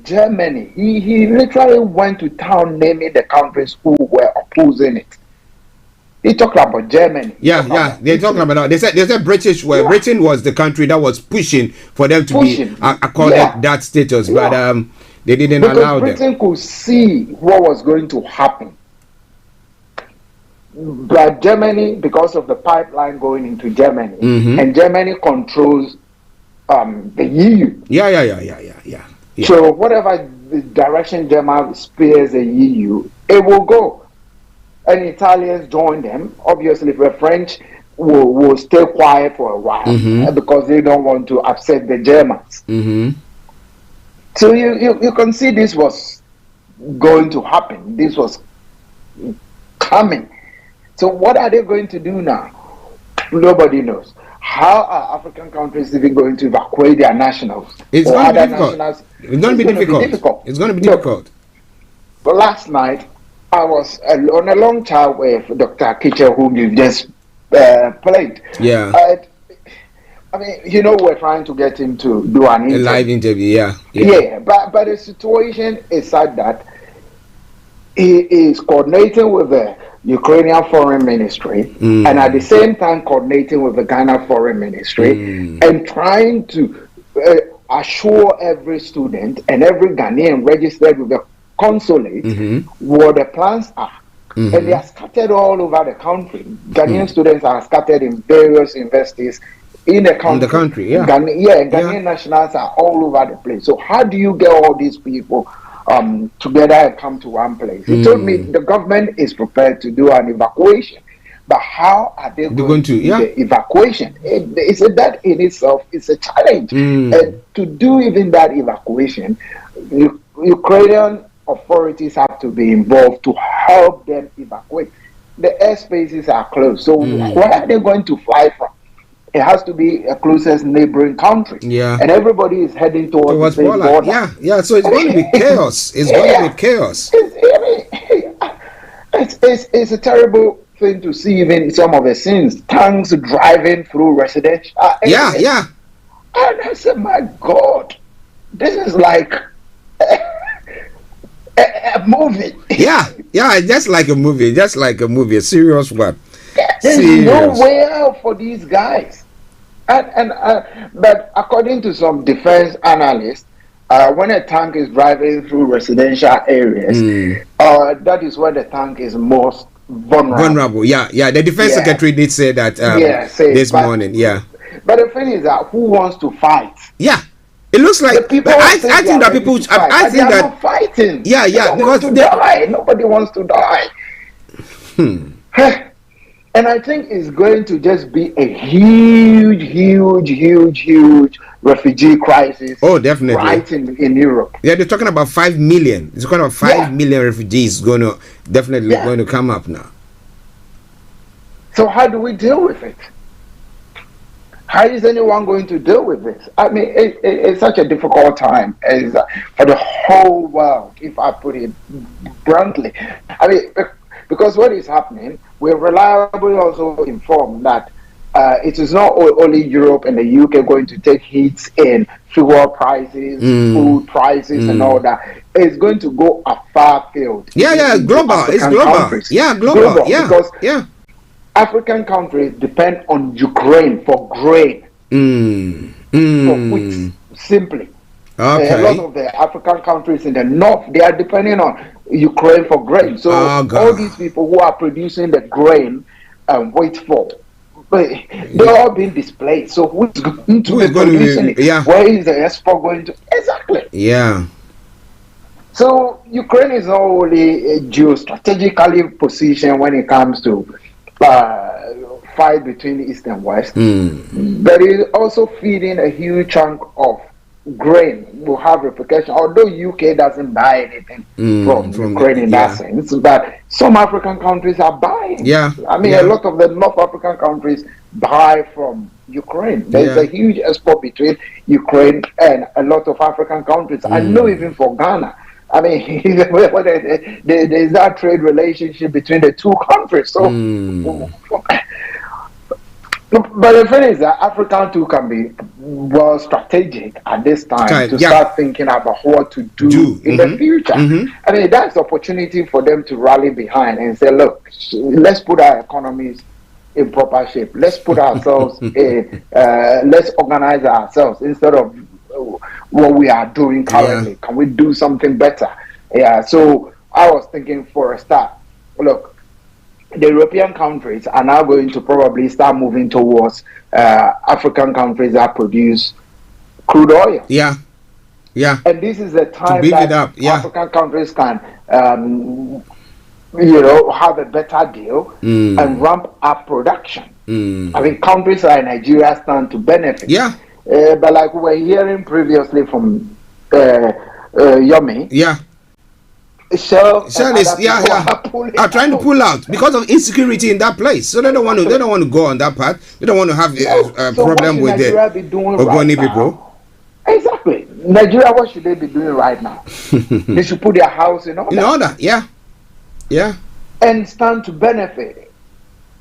Speaker 3: Germany, he literally went to town naming the countries who were opposing it. He talked about Germany.
Speaker 11: They're talking about they said British Britain was the country that was pushing for them to be accorded that status, but they didn't allow them.
Speaker 3: Britain could see what was going to happen. But Germany, because of the pipeline going into Germany, and Germany controls the EU. So whatever the direction Germany spears the EU, it will go. And Italians join them. Obviously, the French will stay quiet for a while because they don't want to upset the Germans. So you can see this was going to happen. This was coming. So what are they going to do now? Nobody knows. How are African countries even going to evacuate their nationals?
Speaker 11: It's
Speaker 3: or
Speaker 11: going to be
Speaker 3: other
Speaker 11: difficult.
Speaker 3: nationals?
Speaker 11: It's going to be difficult. It's going to be difficult.
Speaker 3: But last night, I was on a long chat with Dr. Kojo, whom you just played.
Speaker 11: Yeah.
Speaker 3: I mean, we're trying to get him to do an interview.
Speaker 11: A live interview, yeah.
Speaker 3: Yeah, but the situation is such that he is coordinating with the Ukrainian Foreign Ministry and at the same time coordinating with the Ghana Foreign Ministry and trying to assure every student and every Ghanaian registered with the consulate what the plans are. And they are scattered all over the country. Ghanaian students are scattered in various universities in the country. Ghanaian nationals are all over the place. So how do you get all these people together and come to one place? He told me the government is prepared to do an evacuation, but how are they going to do the evacuation? That in itself is a challenge. And to do even that evacuation, Ukrainian authorities have to be involved to help them evacuate. The airspaces are closed, so where are they going to fly from? It has to be a closest neighboring country. Yeah. And everybody is heading towards the same border.
Speaker 11: Yeah, so it's going to be chaos. It's going to be chaos.
Speaker 3: It's a terrible thing to see even some of the scenes. Tanks driving through residential areas.
Speaker 11: Yeah.
Speaker 3: And I said, my God, this is like a movie.
Speaker 11: Yeah, just like a movie, a serious one.
Speaker 3: There's no way out for these guys. But according to some defense analysts, when a tank is driving through residential areas, that is where the tank is most vulnerable.
Speaker 11: Yeah. The defense secretary did say that this morning. Yeah.
Speaker 3: But the thing is that who wants to fight?
Speaker 11: Yeah. It looks like I think that people. I think that
Speaker 3: not fighting.
Speaker 11: Yeah.
Speaker 3: Because nobody wants to die. And I think it's going to just be a huge refugee crisis.
Speaker 11: Oh, definitely.
Speaker 3: Right in Europe.
Speaker 11: Yeah, they're talking about 5 million. It's kind of 5 million refugees going to come up now.
Speaker 3: So how do we deal with it? How is anyone going to deal with this? I mean, it's such a difficult time for the whole world, if I put it bluntly. I mean, because what is happening, we're reliably also informed that it is not only Europe and the UK going to take hits in fuel prices, food prices, and all that. It's going to go afar field.
Speaker 11: Yeah, global. It's global.
Speaker 3: Countries.
Speaker 11: Yeah, global. Yeah,
Speaker 3: because
Speaker 11: yeah.
Speaker 3: African countries depend on Ukraine for grain, for wheat, simply.
Speaker 11: Okay.
Speaker 3: A lot of the African countries in the north, they are depending on Ukraine for grain. So all these people who are producing the grain wait for, they're all being displaced. So who's going to be producing it?
Speaker 11: Yeah.
Speaker 3: Where is the export going to? Exactly.
Speaker 11: Yeah.
Speaker 3: So Ukraine is not only geostrategically positioned when it comes to fight between the East and West, but it's also feeding a huge chunk of grain. Will have repercussions, although UK doesn't buy anything from Ukraine in that sense, but some African countries are buying. I mean, a lot of the North African countries buy from Ukraine. There's a huge export between Ukraine and a lot of African countries. I know even for Ghana. I mean, there's that trade relationship between the two countries. So, but the thing is that Africa too can be well strategic at this time to start thinking about what to do in the future. I mean, that's the opportunity for them to rally behind and say, look, let's put our economies in proper shape. Let's put ourselves in, let's organize ourselves instead of what we are doing currently. Can we do something better? So I was thinking for a start, look, the European countries are now going to probably start moving towards African countries that produce crude oil.
Speaker 11: Yeah.
Speaker 3: And this is the time that African countries can, have a better deal and ramp up production. I mean, countries like Nigeria stand to benefit. But like we were hearing previously from Yomi.
Speaker 11: Yeah.
Speaker 3: Shell
Speaker 11: is
Speaker 3: are
Speaker 11: trying to pull out because of insecurity in that place. So they don't want to go on that path. They don't want to have a problem with the Ogoni people.
Speaker 3: Exactly. Nigeria, what should they be doing right now? They should put their house in order.
Speaker 11: In order, yeah.
Speaker 3: And stand to benefit.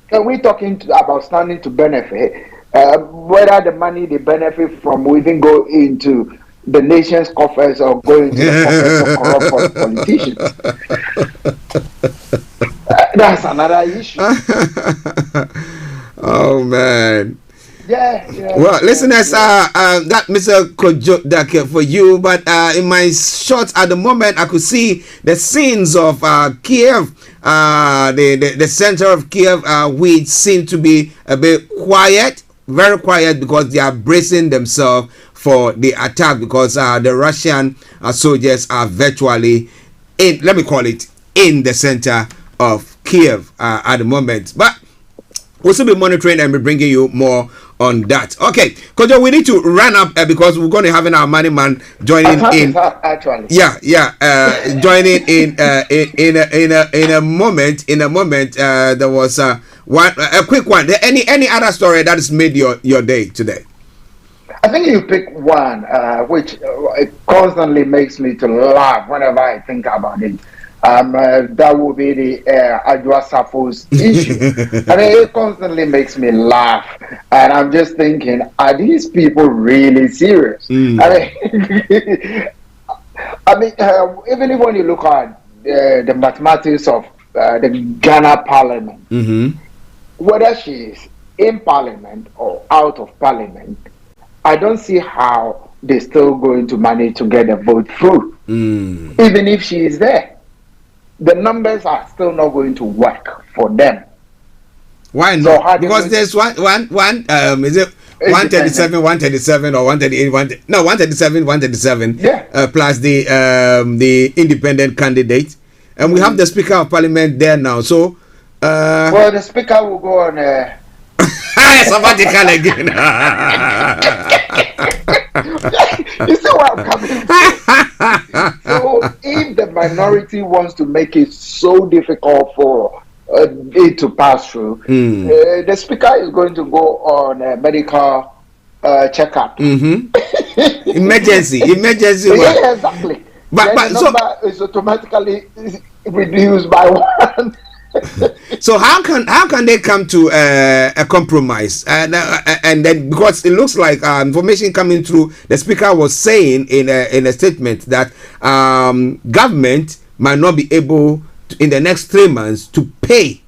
Speaker 3: Can we talking about standing to benefit? Whether the money they benefit from will even go into the nation's coffers or go into the coffers of corrupt politicians. That's another issue.
Speaker 11: Oh man.
Speaker 3: Yeah.
Speaker 11: Well, listeners, that Mr. Kojo that for you, but in my shots at the moment, I could see the scenes of Kiev, the center of Kiev, which seem to be a bit quiet, very quiet, because they are bracing themselves for the attack, because the Russian soldiers are virtually in, let me call it, in the center of Kiev at the moment. But we'll still be monitoring and be bringing you more on that. Okay, Kojo, we need to run up because we're going to have our money man joining in.
Speaker 3: Actually.
Speaker 11: Joining in a moment. There was a quick one. Any other story that has made your day today?
Speaker 3: I think you pick one, which it constantly makes me to laugh whenever I think about it. That would be the Adwa Safo's issue. I mean, it constantly makes me laugh, and I'm just thinking, are these people really serious? I mean, even when you look at the mathematics of the Ghana Parliament, whether she is in Parliament or out of Parliament, I don't see how they're still going to manage to get a vote through, even if she is there. The numbers are still not going to work for them.
Speaker 11: Why not? So because there's one is it 137, 137 or 138, 137, 137.
Speaker 3: Yeah.
Speaker 11: Plus the independent candidate, and we have the Speaker of Parliament there now. So
Speaker 3: well, the Speaker will go on
Speaker 11: sabbatical again.
Speaker 3: You see what I'm coming from? So if the minority wants to make it so difficult for it to pass through, the Speaker is going to go on a medical checkup.
Speaker 11: Emergency.
Speaker 3: Yeah, exactly.
Speaker 11: But
Speaker 3: the number is automatically reduced by one.
Speaker 11: So how can they come to a compromise? And then, because it looks like information coming through, the Speaker was saying in a statement that government might not be able to, in the next 3 months, to pay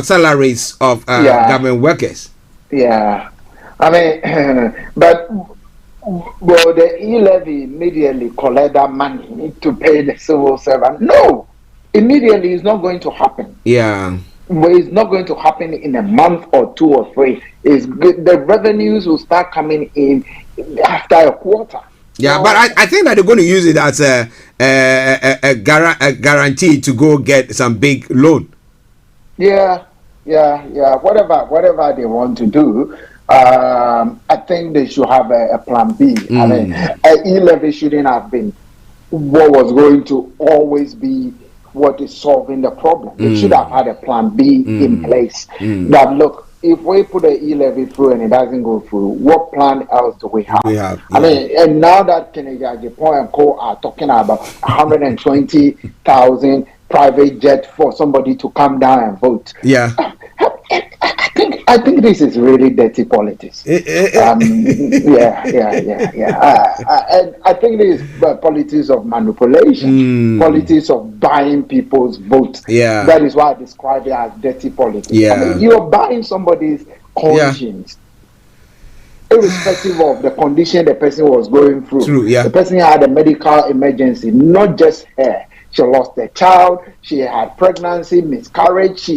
Speaker 11: salaries of government workers.
Speaker 3: Yeah, I mean, but will the e-levy immediately collect that money to pay the civil servant? No. Immediately, it's not going to happen.
Speaker 11: Yeah.
Speaker 3: But it's not going to happen in a month or 2 or 3. The revenues will start coming in after a quarter.
Speaker 11: Yeah, so, but I think that they're going to use it as a guarantee to go get some big loan.
Speaker 3: Yeah. Whatever they want to do, I think they should have a plan B. I mean, e-levy shouldn't have been what was going to always be what is solving the problem. They should have had a plan B in place. That look, if we put an e-levy through and it doesn't go through, what plan else do we have? I mean, and now that Kennedy Agyapong and Co are talking about 120,000 private jet for somebody to come down and vote.
Speaker 11: Yeah.
Speaker 3: I think this is really dirty politics. I think this is politics of manipulation, politics of buying people's votes.
Speaker 11: Yeah.
Speaker 3: That is why I describe it as dirty politics.
Speaker 11: Yeah.
Speaker 3: I mean, you're buying somebody's conscience, irrespective of the condition the person was going through. The person had a medical emergency, not just her. She lost a child, she had pregnancy, miscarriage,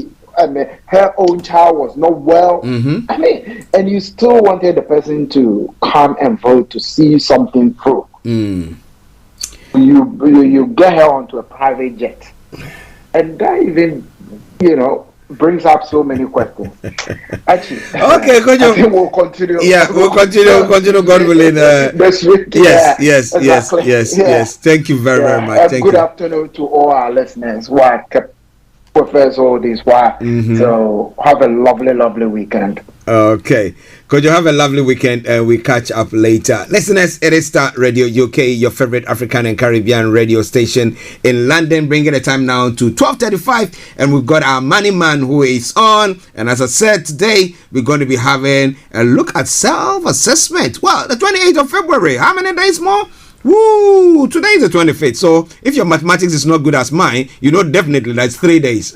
Speaker 3: her own child was not well. I mean, and you still wanted the person to come and vote to see something through. You get her onto a private jet, and that even brings up so many questions. Actually,
Speaker 11: okay, Kojo.
Speaker 3: I think we'll continue.
Speaker 11: Yeah, we'll continue. God willing.
Speaker 3: This week.
Speaker 11: Yes.
Speaker 3: Yeah.
Speaker 11: Thank you very much. Thank
Speaker 3: good
Speaker 11: you.
Speaker 3: afternoon to all our listeners who are kept with us all this while. So have a lovely weekend.
Speaker 11: Okay. Could you have a lovely weekend and we catch up later. Listeners, it is Starr Radio UK, your favorite African and Caribbean radio station in London, bringing the time now to 12:35, and we've got our money man who is on. And as I said, today we're going to be having a look at self-assessment. Well, the 28th of February, how many days more? Woo! Today is the 25th. So if your mathematics is not good as mine, you know definitely that's 3 days.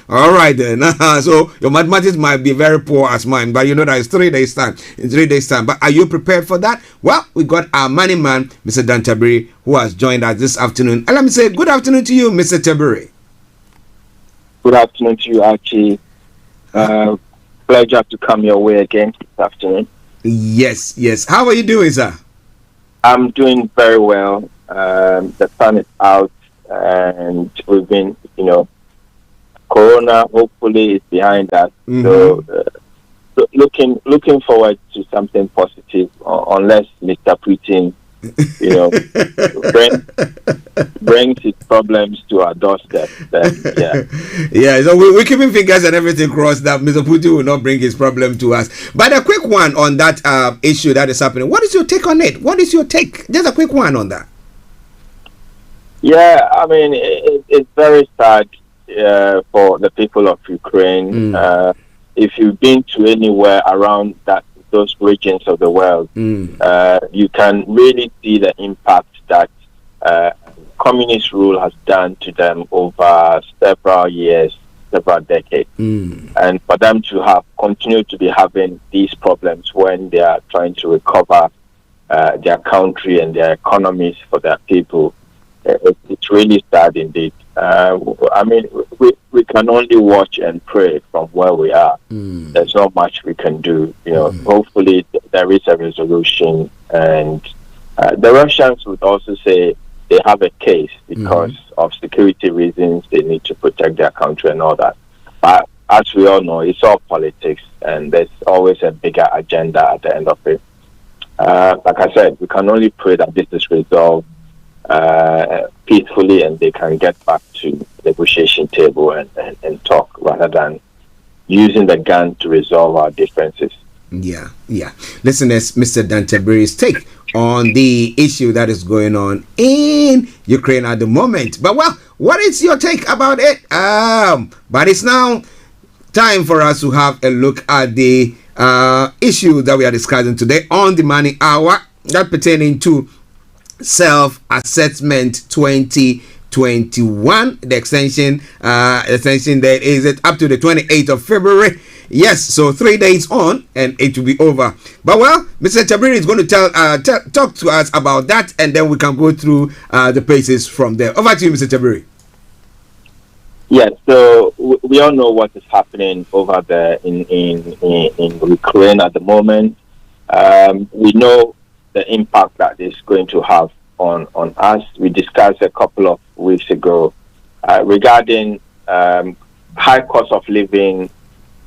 Speaker 11: All right then. So your mathematics might be very poor as mine, but you know that it's 3 days time. In 3 days time. But are you prepared for that? Well, we got our money man, Mr. Dan Tabiri, who has joined us this afternoon. And let me say good afternoon to you, Mr. Tabiri.
Speaker 4: Good afternoon to you, Archie. Pleasure to come your way again this afternoon.
Speaker 11: Yes. How are you doing, sir?
Speaker 4: I'm doing very well. The sun is out, and we've been, Corona hopefully is behind us. So, looking forward to something positive. Unless Mr. Putin, brings his problems to our doorstep. Then,
Speaker 11: yeah. So we're keeping fingers and everything crossed that Mr. Putin will not bring his problem to us. But a quick one on that issue that is happening. What is your take on it? What is your take? Just a quick one on that.
Speaker 4: Yeah, I mean, it's very sad for the people of Ukraine. If you've been to anywhere around those regions of the world, you can really see the impact that communist rule has done to them over several years, several decades. And for them to have continued to be having these problems when they are trying to recover their country and their economies for their people, it's really sad indeed. I mean, we can only watch and pray from where we are. There's not much we can do. Hopefully there is a resolution, and the Russians would also say they have a case because of security reasons. They need to protect their country and all that. But as we all know, it's all politics, and there's always a bigger agenda at the end of it. Like I said, we can only pray that this is resolved peacefully and they can get back to the negotiation table and talk rather than using the gun to resolve our differences.
Speaker 11: Yeah. Listeners, Mr. Dan Tabiri's take on the issue that is going on in Ukraine at the moment. But what is your take about it? But it's now time for us to have a look at the issue that we are discussing today on the Money Hour, that pertaining to self-assessment 2021. The extension there is it up to the 28th of February. Yes, so 3 days on and it will be over. But Mr. Tabiri is going to talk to us about that, and then we can go through the paces from there. Over to you, Mr. Tabiri.
Speaker 4: Yes, so we all know what is happening over there in Ukraine at the moment. We know the impact that is going to have on us. We discussed a couple of weeks ago regarding high cost of living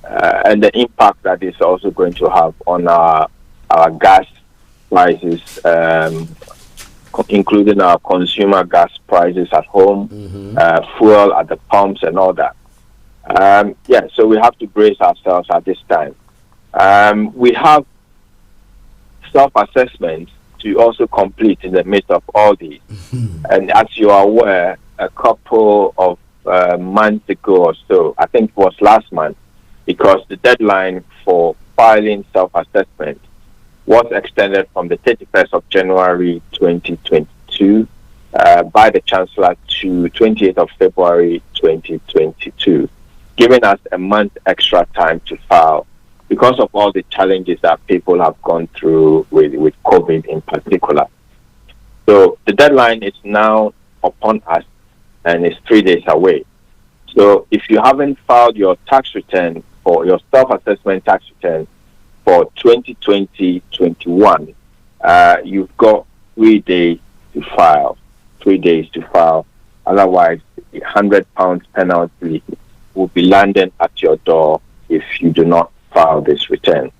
Speaker 4: and the impact that is also going to have on our gas prices, including our consumer gas prices at home, fuel at the pumps and all that. So we have to brace ourselves at this time. We have self-assessment to also complete in the midst of all these. And as you are aware, a couple of months ago or so, I think it was last month, because the deadline for filing self-assessment was extended from the 31st of January 2022 by the Chancellor to 28th of February 2022, giving us a month extra time to file because of all the challenges that people have gone through with COVID in particular. So the deadline is now upon us and it's 3 days away. So if you haven't filed your tax return for your self-assessment tax return for 2020-21, you've got 3 days to file. 3 days to file. Otherwise, £100 penalty will be landing at your door if you do not file this return.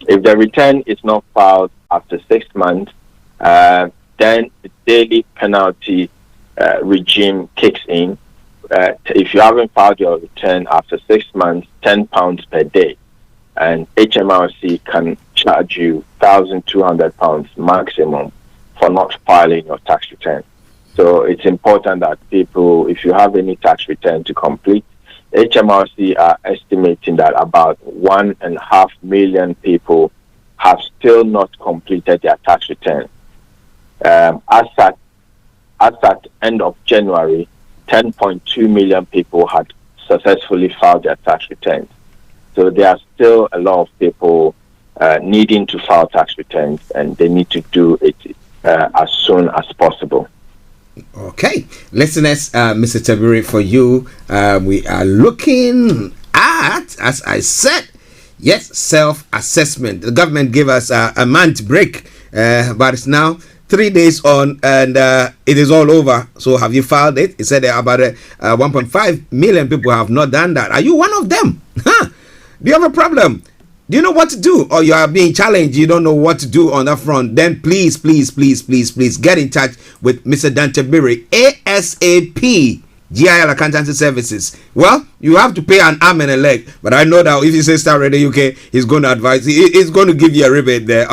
Speaker 4: If the return is not filed after 6 months, then the daily penalty regime kicks in. If you haven't filed your return after 6 months, £10 per day, and HMRC can charge you £1,200 maximum for not filing your tax return. So it's important that people, if you have any tax return to complete, HMRC are estimating that about 1.5 million people have still not completed their tax return. As at end of January, 10.2 million people had successfully filed their tax returns. So there are still a lot of people needing to file tax returns, and they need to do it as soon as possible.
Speaker 11: Okay, listeners, Mr. Tabiri, for you, we are looking at, as I said, yes, self-assessment. The government gave us a month break, but it's now 3 days on, and it is all over. So have you filed it? It said about 1.5 million people have not done that. Are you one of them? Huh? Do you have a problem? Do you know what to do? Or you are being challenged, you don't know what to do on that front? Then please get in touch with Mr. Dan Tabiri, ASAP, GIL Accountancy Services. Well, you have to pay an arm and a leg, but I know that if you say Starr Radio UK, he's going to advise, he's going to give you a rebate there.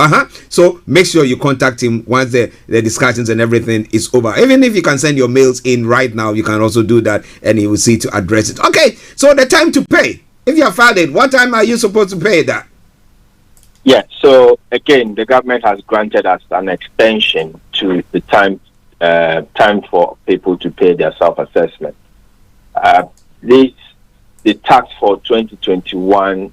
Speaker 11: So make sure you contact him once the discussions and everything is over. Even if you can send your mails in right now, you can also do that, and he will see to address it. Okay, so the time to pay. If you have filed it, what time are you supposed to pay that?
Speaker 4: Yeah, so again, the government has granted us an extension to the time for people to pay their self-assessment. The tax for 2021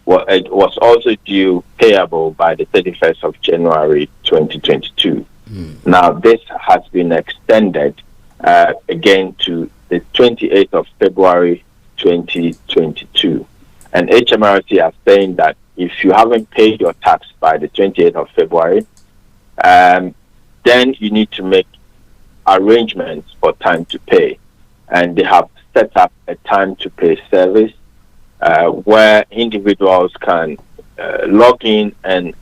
Speaker 4: was also due payable by the 31st of January 2022. Now, this has been extended again to the 28th of February 2022. And HMRC are saying that if you haven't paid your tax by the 28th of February, then you need to make arrangements for time to pay. And they have set up a time to pay service where individuals can log in and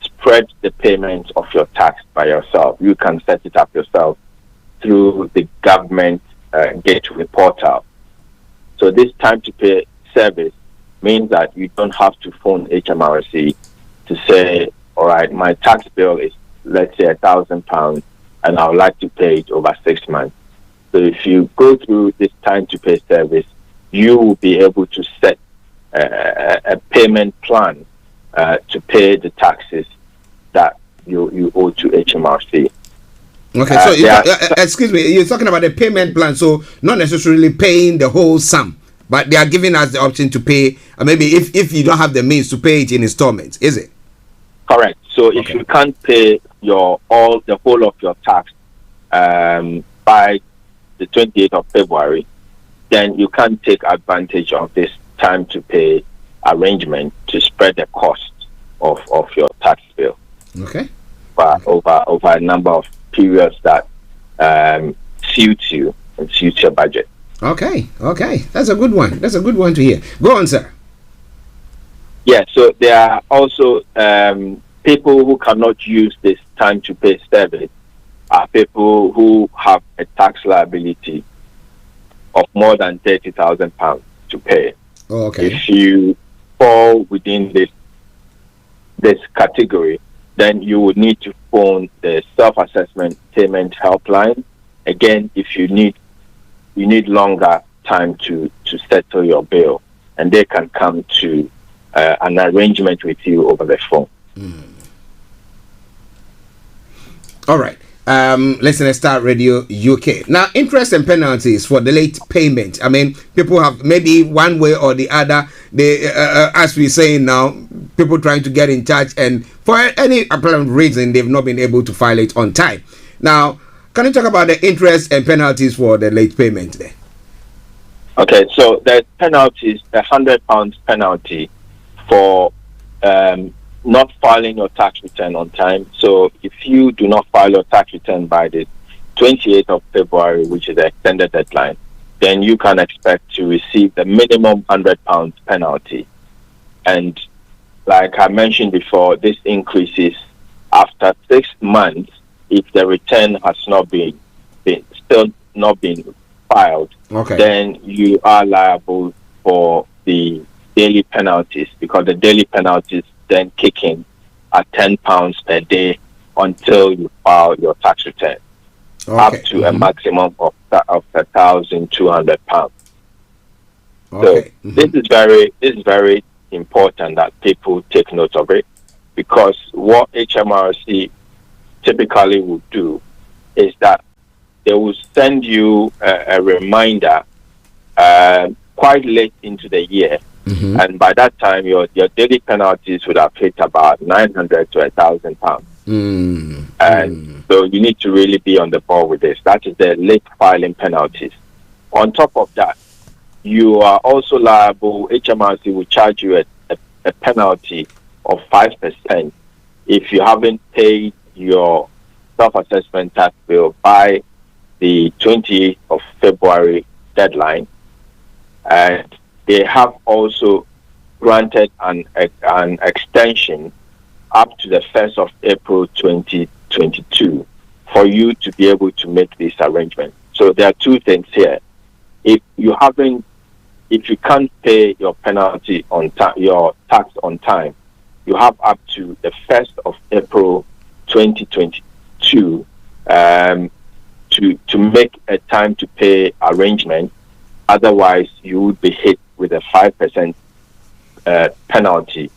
Speaker 4: spread the payment of your tax by yourself. You can set it up yourself through the government gateway portal. So this time to pay service means that you don't have to phone HMRC to say, all right, my tax bill is, let's say, £1,000, and I would like to pay it over 6 months. So if you go through this time to pay service, you will be able to set a payment plan to pay the taxes that you owe to HMRC.
Speaker 11: Okay, so excuse me, you're talking about a payment plan, so not necessarily paying the whole sum, but they are giving us the option to pay, maybe if you don't have the means to pay it in installments, is it?
Speaker 4: Correct. So if you can't pay the whole of your tax by the 28th of February, then you can take advantage of this time to pay arrangement to spread the cost of your tax bill.
Speaker 11: Okay.
Speaker 4: Over a number of periods that suits you and suits your budget.
Speaker 11: Okay, that's a good one. That's a good one to hear. Go on, sir.
Speaker 4: Yeah, so there are also people who cannot use this time to pay service are people who have a tax liability of more than £30,000 to pay.
Speaker 11: Oh, okay.
Speaker 4: If you fall within this category, then you would need to phone the self-assessment payment helpline. Again, if you need longer time to settle your bill, and they can come to an arrangement with you over the phone.
Speaker 11: All right. Listen to Starr Radio UK. Now, interest and penalties for the late payment. I mean, people have maybe one way or the other. They, as we're saying now, people trying to get in touch, and for any apparent reason, they've not been able to file it on time. Now, can you talk about the interest and penalties for the late payment there?
Speaker 4: Okay, so there's penalties, £100 penalty for not filing your tax return on time. So if you do not file your tax return by the 28th of February, which is the extended deadline, then you can expect to receive the minimum £100 penalty. And like I mentioned before, this increases after 6 months if the return has not been filed.
Speaker 11: Okay.
Speaker 4: Then you are liable for the daily penalties, because the daily penalties then kick in at £10 per day until you file your tax return, up to a maximum of £1,200.
Speaker 11: Okay.
Speaker 4: So this is very important that people take note of it, because what HMRC typically will do is that they will send you a reminder quite late into the year. And by that time, your daily penalties would have hit about £900 to £1,000. And so you need to really be on the ball with this. That is the late filing penalties. On top of that, you are also liable. HMRC will charge you a penalty of 5% if you haven't paid your self-assessment tax bill by the 28th of February deadline. And they have also granted an extension up to the 1st of April 2022 for you to be able to make this arrangement. So there are two things here. If you can't pay your penalty on your tax on time, you have up to the 1st of April 2022 to make a time to pay arrangement. Otherwise, you would be hit with a 5% penalty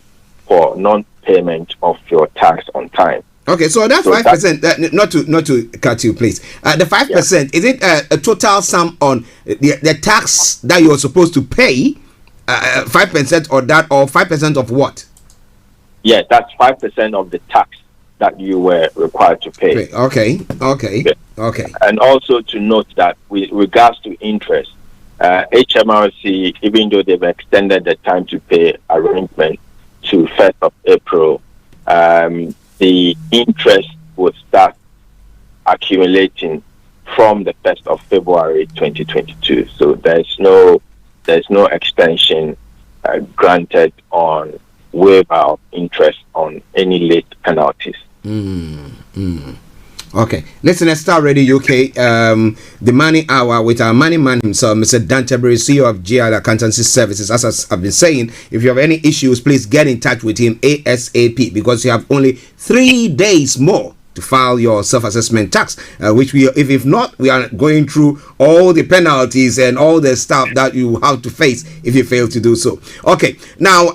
Speaker 4: for non-payment of your tax on time.
Speaker 11: Okay, so that 5%, not to cut you, please. The 5%, is it a total sum on the tax that you're supposed to pay? 5% or that, or 5% of what?
Speaker 4: Yeah, that's 5% of the tax that you were required to pay.
Speaker 11: Okay.
Speaker 4: And also to note that with regards to interest, HMRC, even though they've extended the time to pay arrangement to 1st of April, the interest will start accumulating from the 1st of February 2022. So there's no extension granted on waiver of interest on any late penalties.
Speaker 11: Okay, listen, let's start Radio UK, the Money Hour with our money man himself, Mr. Tabiri, CEO of GL Accountancy Services. As I've been saying, if you have any issues, please get in touch with him ASAP, because you have only 3 days more to file your self-assessment tax, which if not, we are going through all the penalties and all the stuff that you have to face if you fail to do so. Okay, now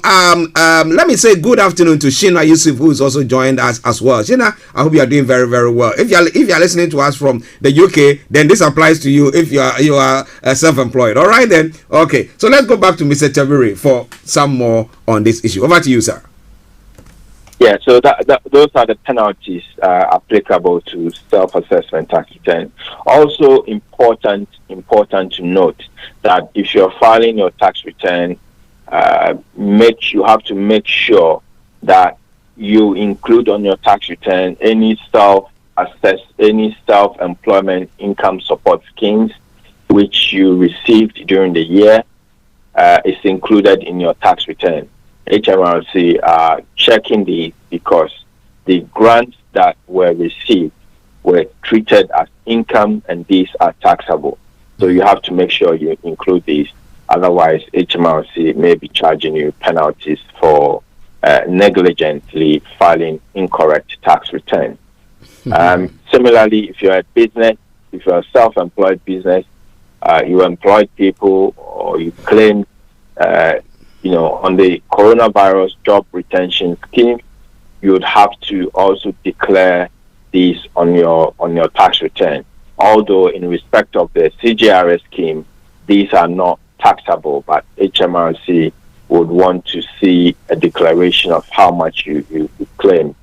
Speaker 11: let me say good afternoon to Shina Yusuf, who is also joined us as well. Shina, I hope you are doing very, very well. If you are listening to us from the UK, then this applies to you if you are self-employed. All right then. Okay, so let's go back to Mr. Tabiri for some more on this issue. Over to you, sir.
Speaker 4: Yeah, so those are the penalties applicable to self-assessment tax return. Also important to note that if you're filing your tax return, you have to make sure that you include on your tax return any self-employment income support schemes which you received during the year. Is included in your tax return. HMRC are checking these because the grants that were received were treated as income, and these are taxable. So you have to make sure you include these. Otherwise, HMRC may be charging you penalties for negligently filing incorrect tax return. Similarly, if you're a business, if you're a self-employed business, you employ people or you claim on the coronavirus job retention scheme, you would have to also declare these on your tax return. Although in respect of the CJRS scheme, these are not taxable, but HMRC would want to see a declaration of how much you claim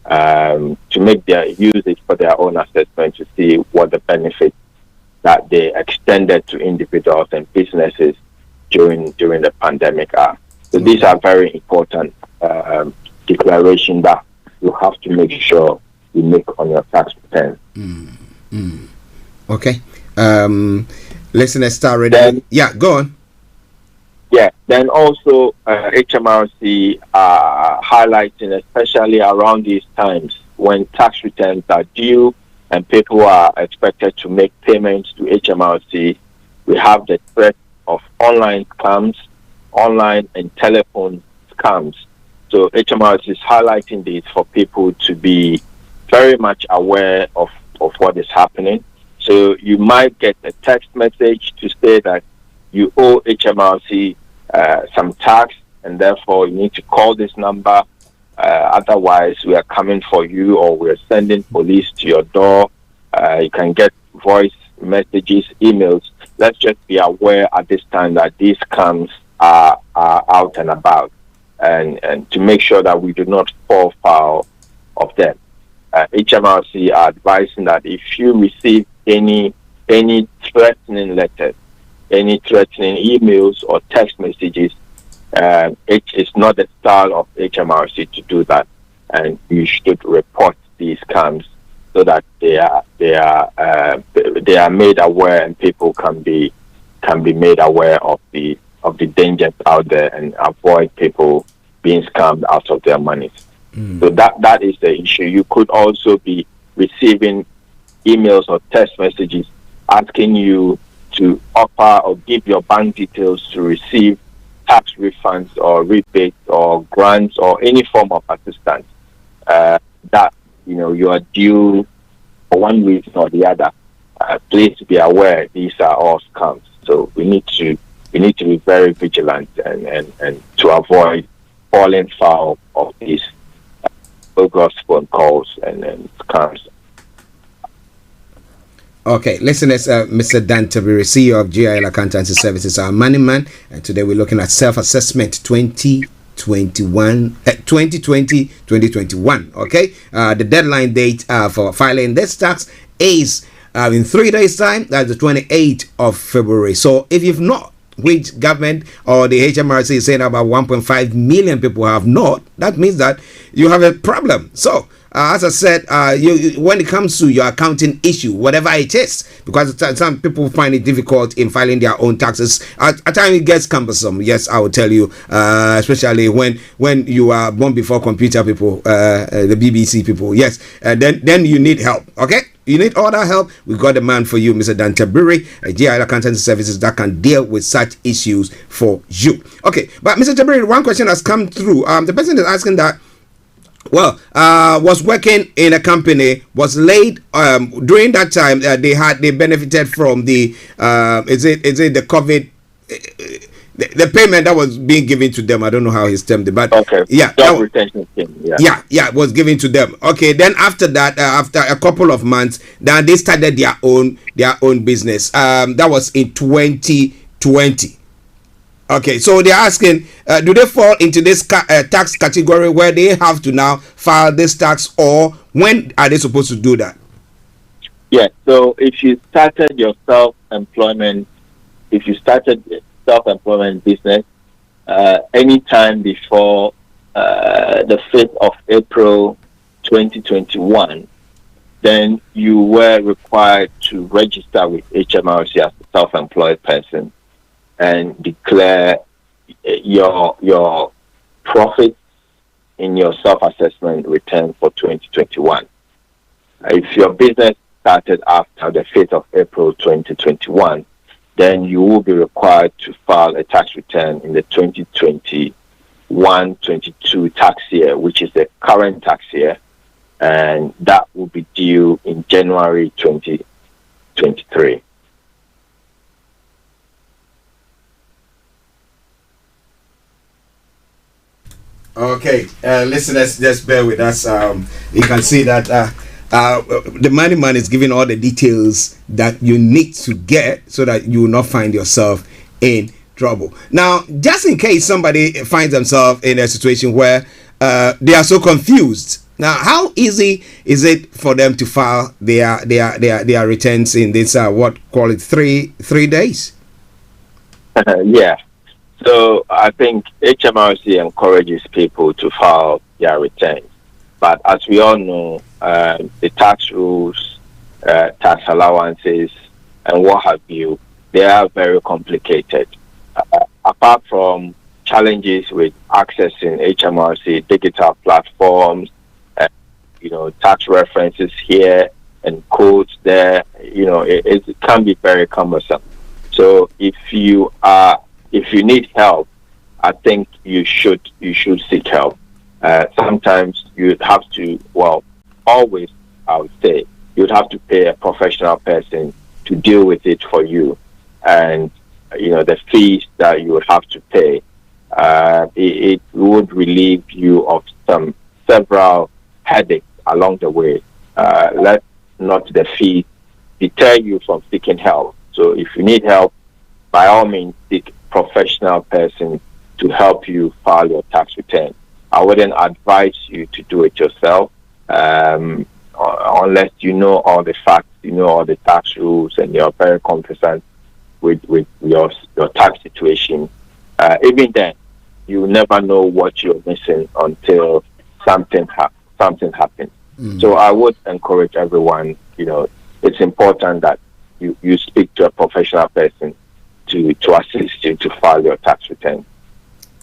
Speaker 4: to make their use it for their own assessment to see what the benefits that they extended to individuals and businesses during the pandemic are. So these are very important declarations that you have to make sure you make on your tax return.
Speaker 11: Okay. Listeners Starr Radio. Yeah, go on.
Speaker 4: Yeah, then also HMRC are highlighting, especially around these times when tax returns are due and people are expected to make payments to HMRC, we have the threat of online scams, online and telephone scams. So HMRC is highlighting this for people to be very much aware of what is happening. So you might get a text message to say that you owe HMRC some tax, and therefore you need to call this number. Otherwise, we are coming for you, or we are sending police to your door. You can get voice messages, emails. Let's just be aware at this time that these scams are out and about, and to make sure that we do not fall foul of them. HMRC are advising that if you receive any threatening letters, any threatening emails or text messages, it is not the style of HMRC to do that, and you should report these scams so that they are made aware, and people can be made aware of the dangers out there and avoid people being scammed out of their money. So that is the issue. You could also be receiving emails or text messages asking you to offer or give your bank details to receive tax refunds or rebates or grants or any form of assistance that you are due for one reason or the other. Please be aware these are all scams. So we need to be very vigilant and to avoid falling foul of these bogus phone calls and scams.
Speaker 11: Okay, listeners, Mr. Dan Tabiri, CEO of GIL Accountancy Services, our money man, and today we're looking at self-assessment 2020-2021. Okay, the deadline date for filing this tax is in 3 days' time. That's the 28th of February. So if you've not, which government or the HMRC is saying about 1.5 million people have not, that means that you have a problem. So as I said, when it comes to your accounting issue, whatever it is, because some people find it difficult in filing their own taxes. At times it gets cumbersome. Yes, I will tell you, especially when you are born before computer people, the BBC people. Yes, then you need help. Okay. You need all that help. We've got a man for you, Mr. Dan Tabiri, GIL Accountancy Services, that can deal with such issues for you. Okay, but Mr. Tabiri, one question has come through. The person is asking that, was working in a company, was laid during that time. They benefited from the is it the COVID. The payment that was being given to them, I don't know how he's termed it, but
Speaker 4: okay,
Speaker 11: yeah,
Speaker 4: job retention scheme,
Speaker 11: yeah, was given to them. Okay, then after that, after a couple of months, then they started their own business. That was in 2020. Okay, so they're asking, do they fall into this tax category where they have to now file this tax, or when are they supposed to do that?
Speaker 4: Yeah, so if you started your self-employment business anytime before the 5th of April 2021, then you were required to register with HMRC as a self-employed person and declare your profits in your self-assessment return for 2021. If your business started after the 5th of April 2021, then you will be required to file a tax return in the 2021-22 tax year, which is the current tax year, and that will be due in January 2023.
Speaker 11: Okay, listeners, just bear with us. You can see that the money man is giving all the details that you need to get so that you will not find yourself in trouble. Now, just in case somebody finds themselves in a situation where they are so confused, now how easy is it for them to file their returns in this 3 days?
Speaker 4: Yeah. So I think HMRC encourages people to file their returns. But as we all know, the tax rules, tax allowances, and what have you, they are very complicated. Apart from challenges with accessing HMRC digital platforms, tax references here and codes there, it can be very cumbersome. So if you need help, I think you should seek help. Sometimes you'd have to, always I would say, you'd have to pay a professional person to deal with it for you. And, the fees that you would have to pay, it would relieve you of several headaches along the way. Let not the fee deter you from seeking help. So if you need help, by all means, seek a professional person to help you file your tax return. I wouldn't advise you to do it yourself unless you know all the facts, you know all the tax rules, and you're very conversant with your tax situation. Even then, you never know what you're missing until something happens. So I would encourage everyone, it's important that you speak to a professional person to assist you to file your tax return.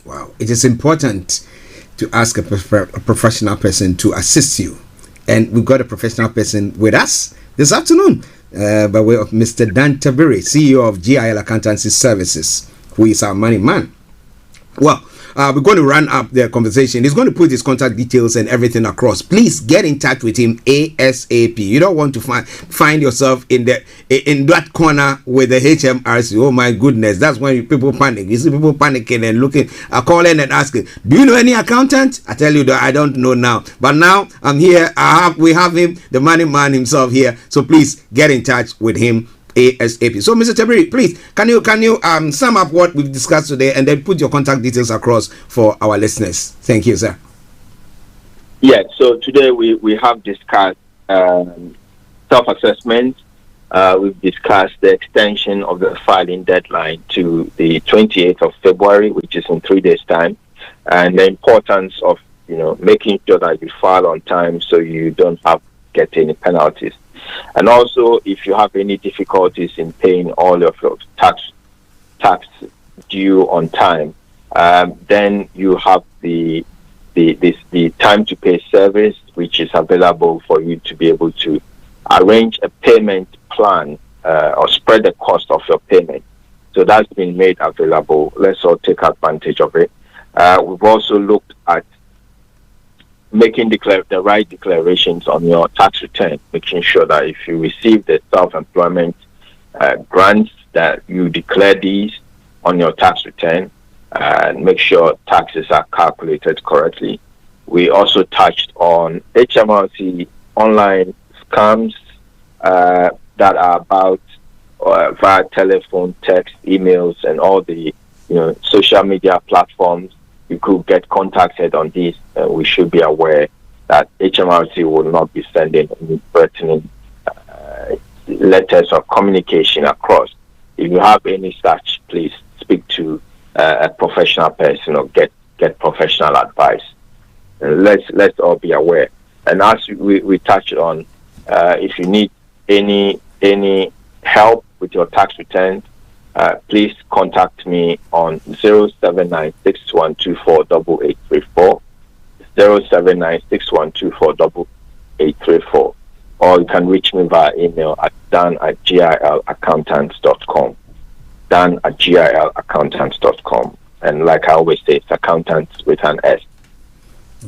Speaker 11: Wow, it is important to ask a professional person to assist you. And we've got a professional person with us this afternoon by way of Mr. Dan Tabiri, CEO of GIL Accountancy Services, who is our money man. Well, we're going to run up the conversation. He's going to put his contact details and everything across. Please get in touch with him ASAP. You don't want to find yourself in that corner with the HMRC. Oh my goodness, that's when people panic. You see people panicking and looking, calling and asking, "Do you know any accountant?" I tell you that I don't know now, but now I'm here. We have him, the money man himself here. So please get in touch with him ASAP. So, Mr. Tabiri, please, can you sum up what we've discussed today and then put your contact details across for our listeners? Thank you, sir.
Speaker 4: Yeah, so today we have discussed self-assessment. We've discussed the extension of the filing deadline to the 28th of February, which is in 3 days' time, and the importance of making sure that you file on time so you don't get any penalties. And also, if you have any difficulties in paying all of your tax due on time, then you have the time to pay service, which is available for you to be able to arrange a payment plan or spread the cost of your payment. So that's been made available. Let's all take advantage of it. We've also looked at making the right declarations on your tax return, making sure that if you receive the self-employment grants, that you declare these on your tax return and make sure taxes are calculated correctly. We also touched on HMRC online scams that are about via telephone, text, emails, and all the social media platforms. You could get contacted on these. We should be aware that HMRC will not be sending any threatening letters of communication across. If you have any such, please speak to a professional person or get professional advice. Let's all be aware. And as we touched on, if you need any help with your tax return, please contact me on 07961248834, 07961248834, or you can reach me via email at dan@gilaccountants.com, dan@gilaccountants.com, and like I always say, it's accountants with an S.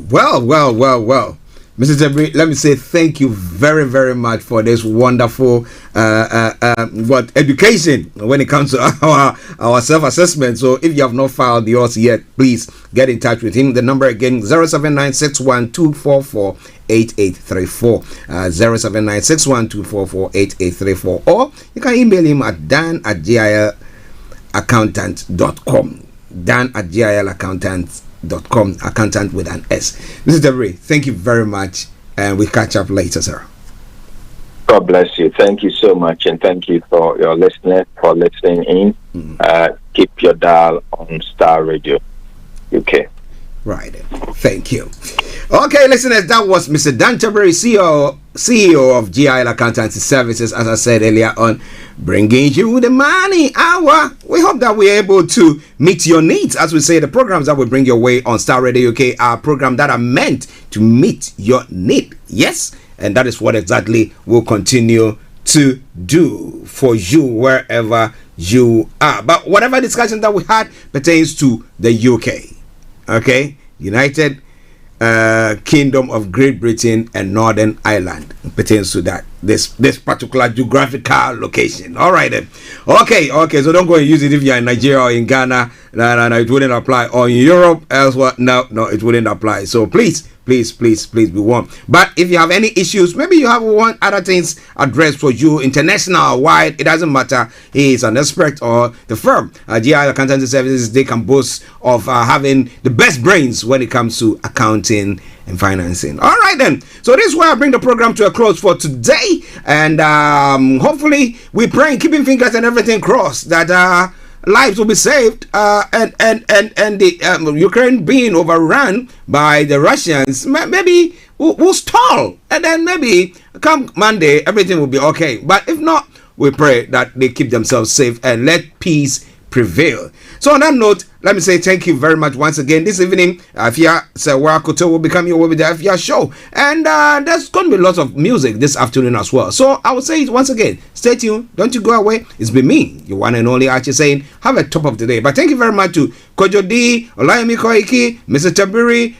Speaker 11: Well, Mr. Tabiri, let me say thank you very, very much for this wonderful education when it comes to our self-assessment. So if you have not filed yours yet, please get in touch with him. The number again, 07961244834, 07961244834, or you can email him at dan@gilaccountants.com, dan@gilaccountants.com, accountant with an S. Mr. Tabiri, thank you very much, and we'll catch up later, sir.
Speaker 4: God bless you. Thank you so much, and thank you for your listeners for listening in. Keep your dial on Starr Radio UK.
Speaker 11: Right. Thank you. Okay, listeners, that was Mr. Dan Tabiri, CEO of GIL Accountancy Services, as I said earlier on, bringing you the money hour. We hope that we're able to meet your needs. As we say, the programs that we bring your way on Starr Radio UK are programs that are meant to meet your need. Yes, and that is what exactly we'll continue to do for you wherever you are. But whatever discussion that we had pertains to the UK. Okay, United Kingdom of Great Britain and Northern Ireland pertains to that this particular geographical location. All right then. Okay, so don't go and use it if you're in Nigeria or in Ghana. No, it wouldn't apply. Or in Europe, elsewhere, no, it wouldn't apply. So please be warned. But if you have any issues, maybe you have one other things addressed for you, international, wide, it doesn't matter. He is an expert or the firm, GI Accountancy Services, they can boast of having the best brains when it comes to accounting and financing. All right then. So this is where I bring the program to a close for today. And hopefully we pray, keeping fingers and everything crossed, that lives will be saved, and the Ukraine being overrun by the Russians, maybe we'll stall, and then maybe come Monday everything will be okay. But if not, we pray that they keep themselves safe and let peace prevail. So on that note, let me say thank you very much once again. This evening, Afia Sewa Kojo will be coming your way with the Afia show. And there's going to be lots of music this afternoon as well. So I will say it once again, stay tuned, don't you go away. It's been me, your one and only Archie, saying have a top of the day. But thank you very much to Kojo D, Olayomi Koiki, Mr. Tabiri,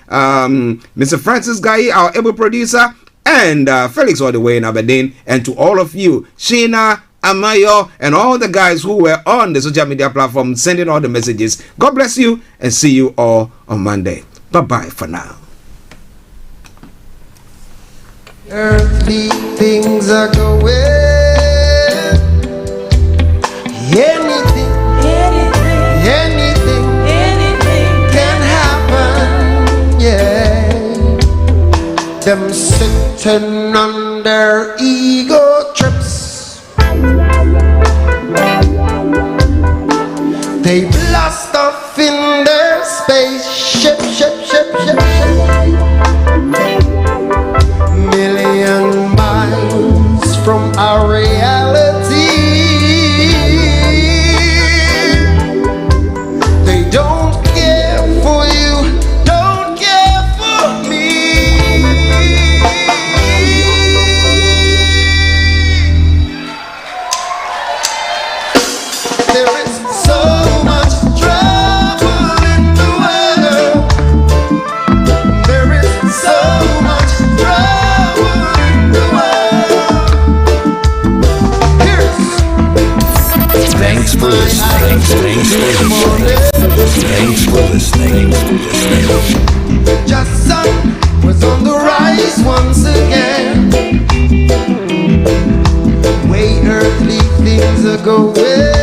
Speaker 11: Mr. Francis Guy, our able producer, and Felix all the way in Aberdeen, and to all of you, Sheena, Amayo, and all the guys who were on the social media platform sending all the messages. God bless you and see you all on Monday. Bye-bye for now.
Speaker 16: Earthly things are going. Anything can happen. Yeah. Them sitting on their ego trips. They blast off in their spaceship, ship. Million miles from our reality. They don't care for you, don't care for me. There is so much trouble in the world. There is so much trouble in the world.
Speaker 13: Thanks for listening. Thanks for listening.
Speaker 16: Just sun was on the rise once again. Way earthly things are going.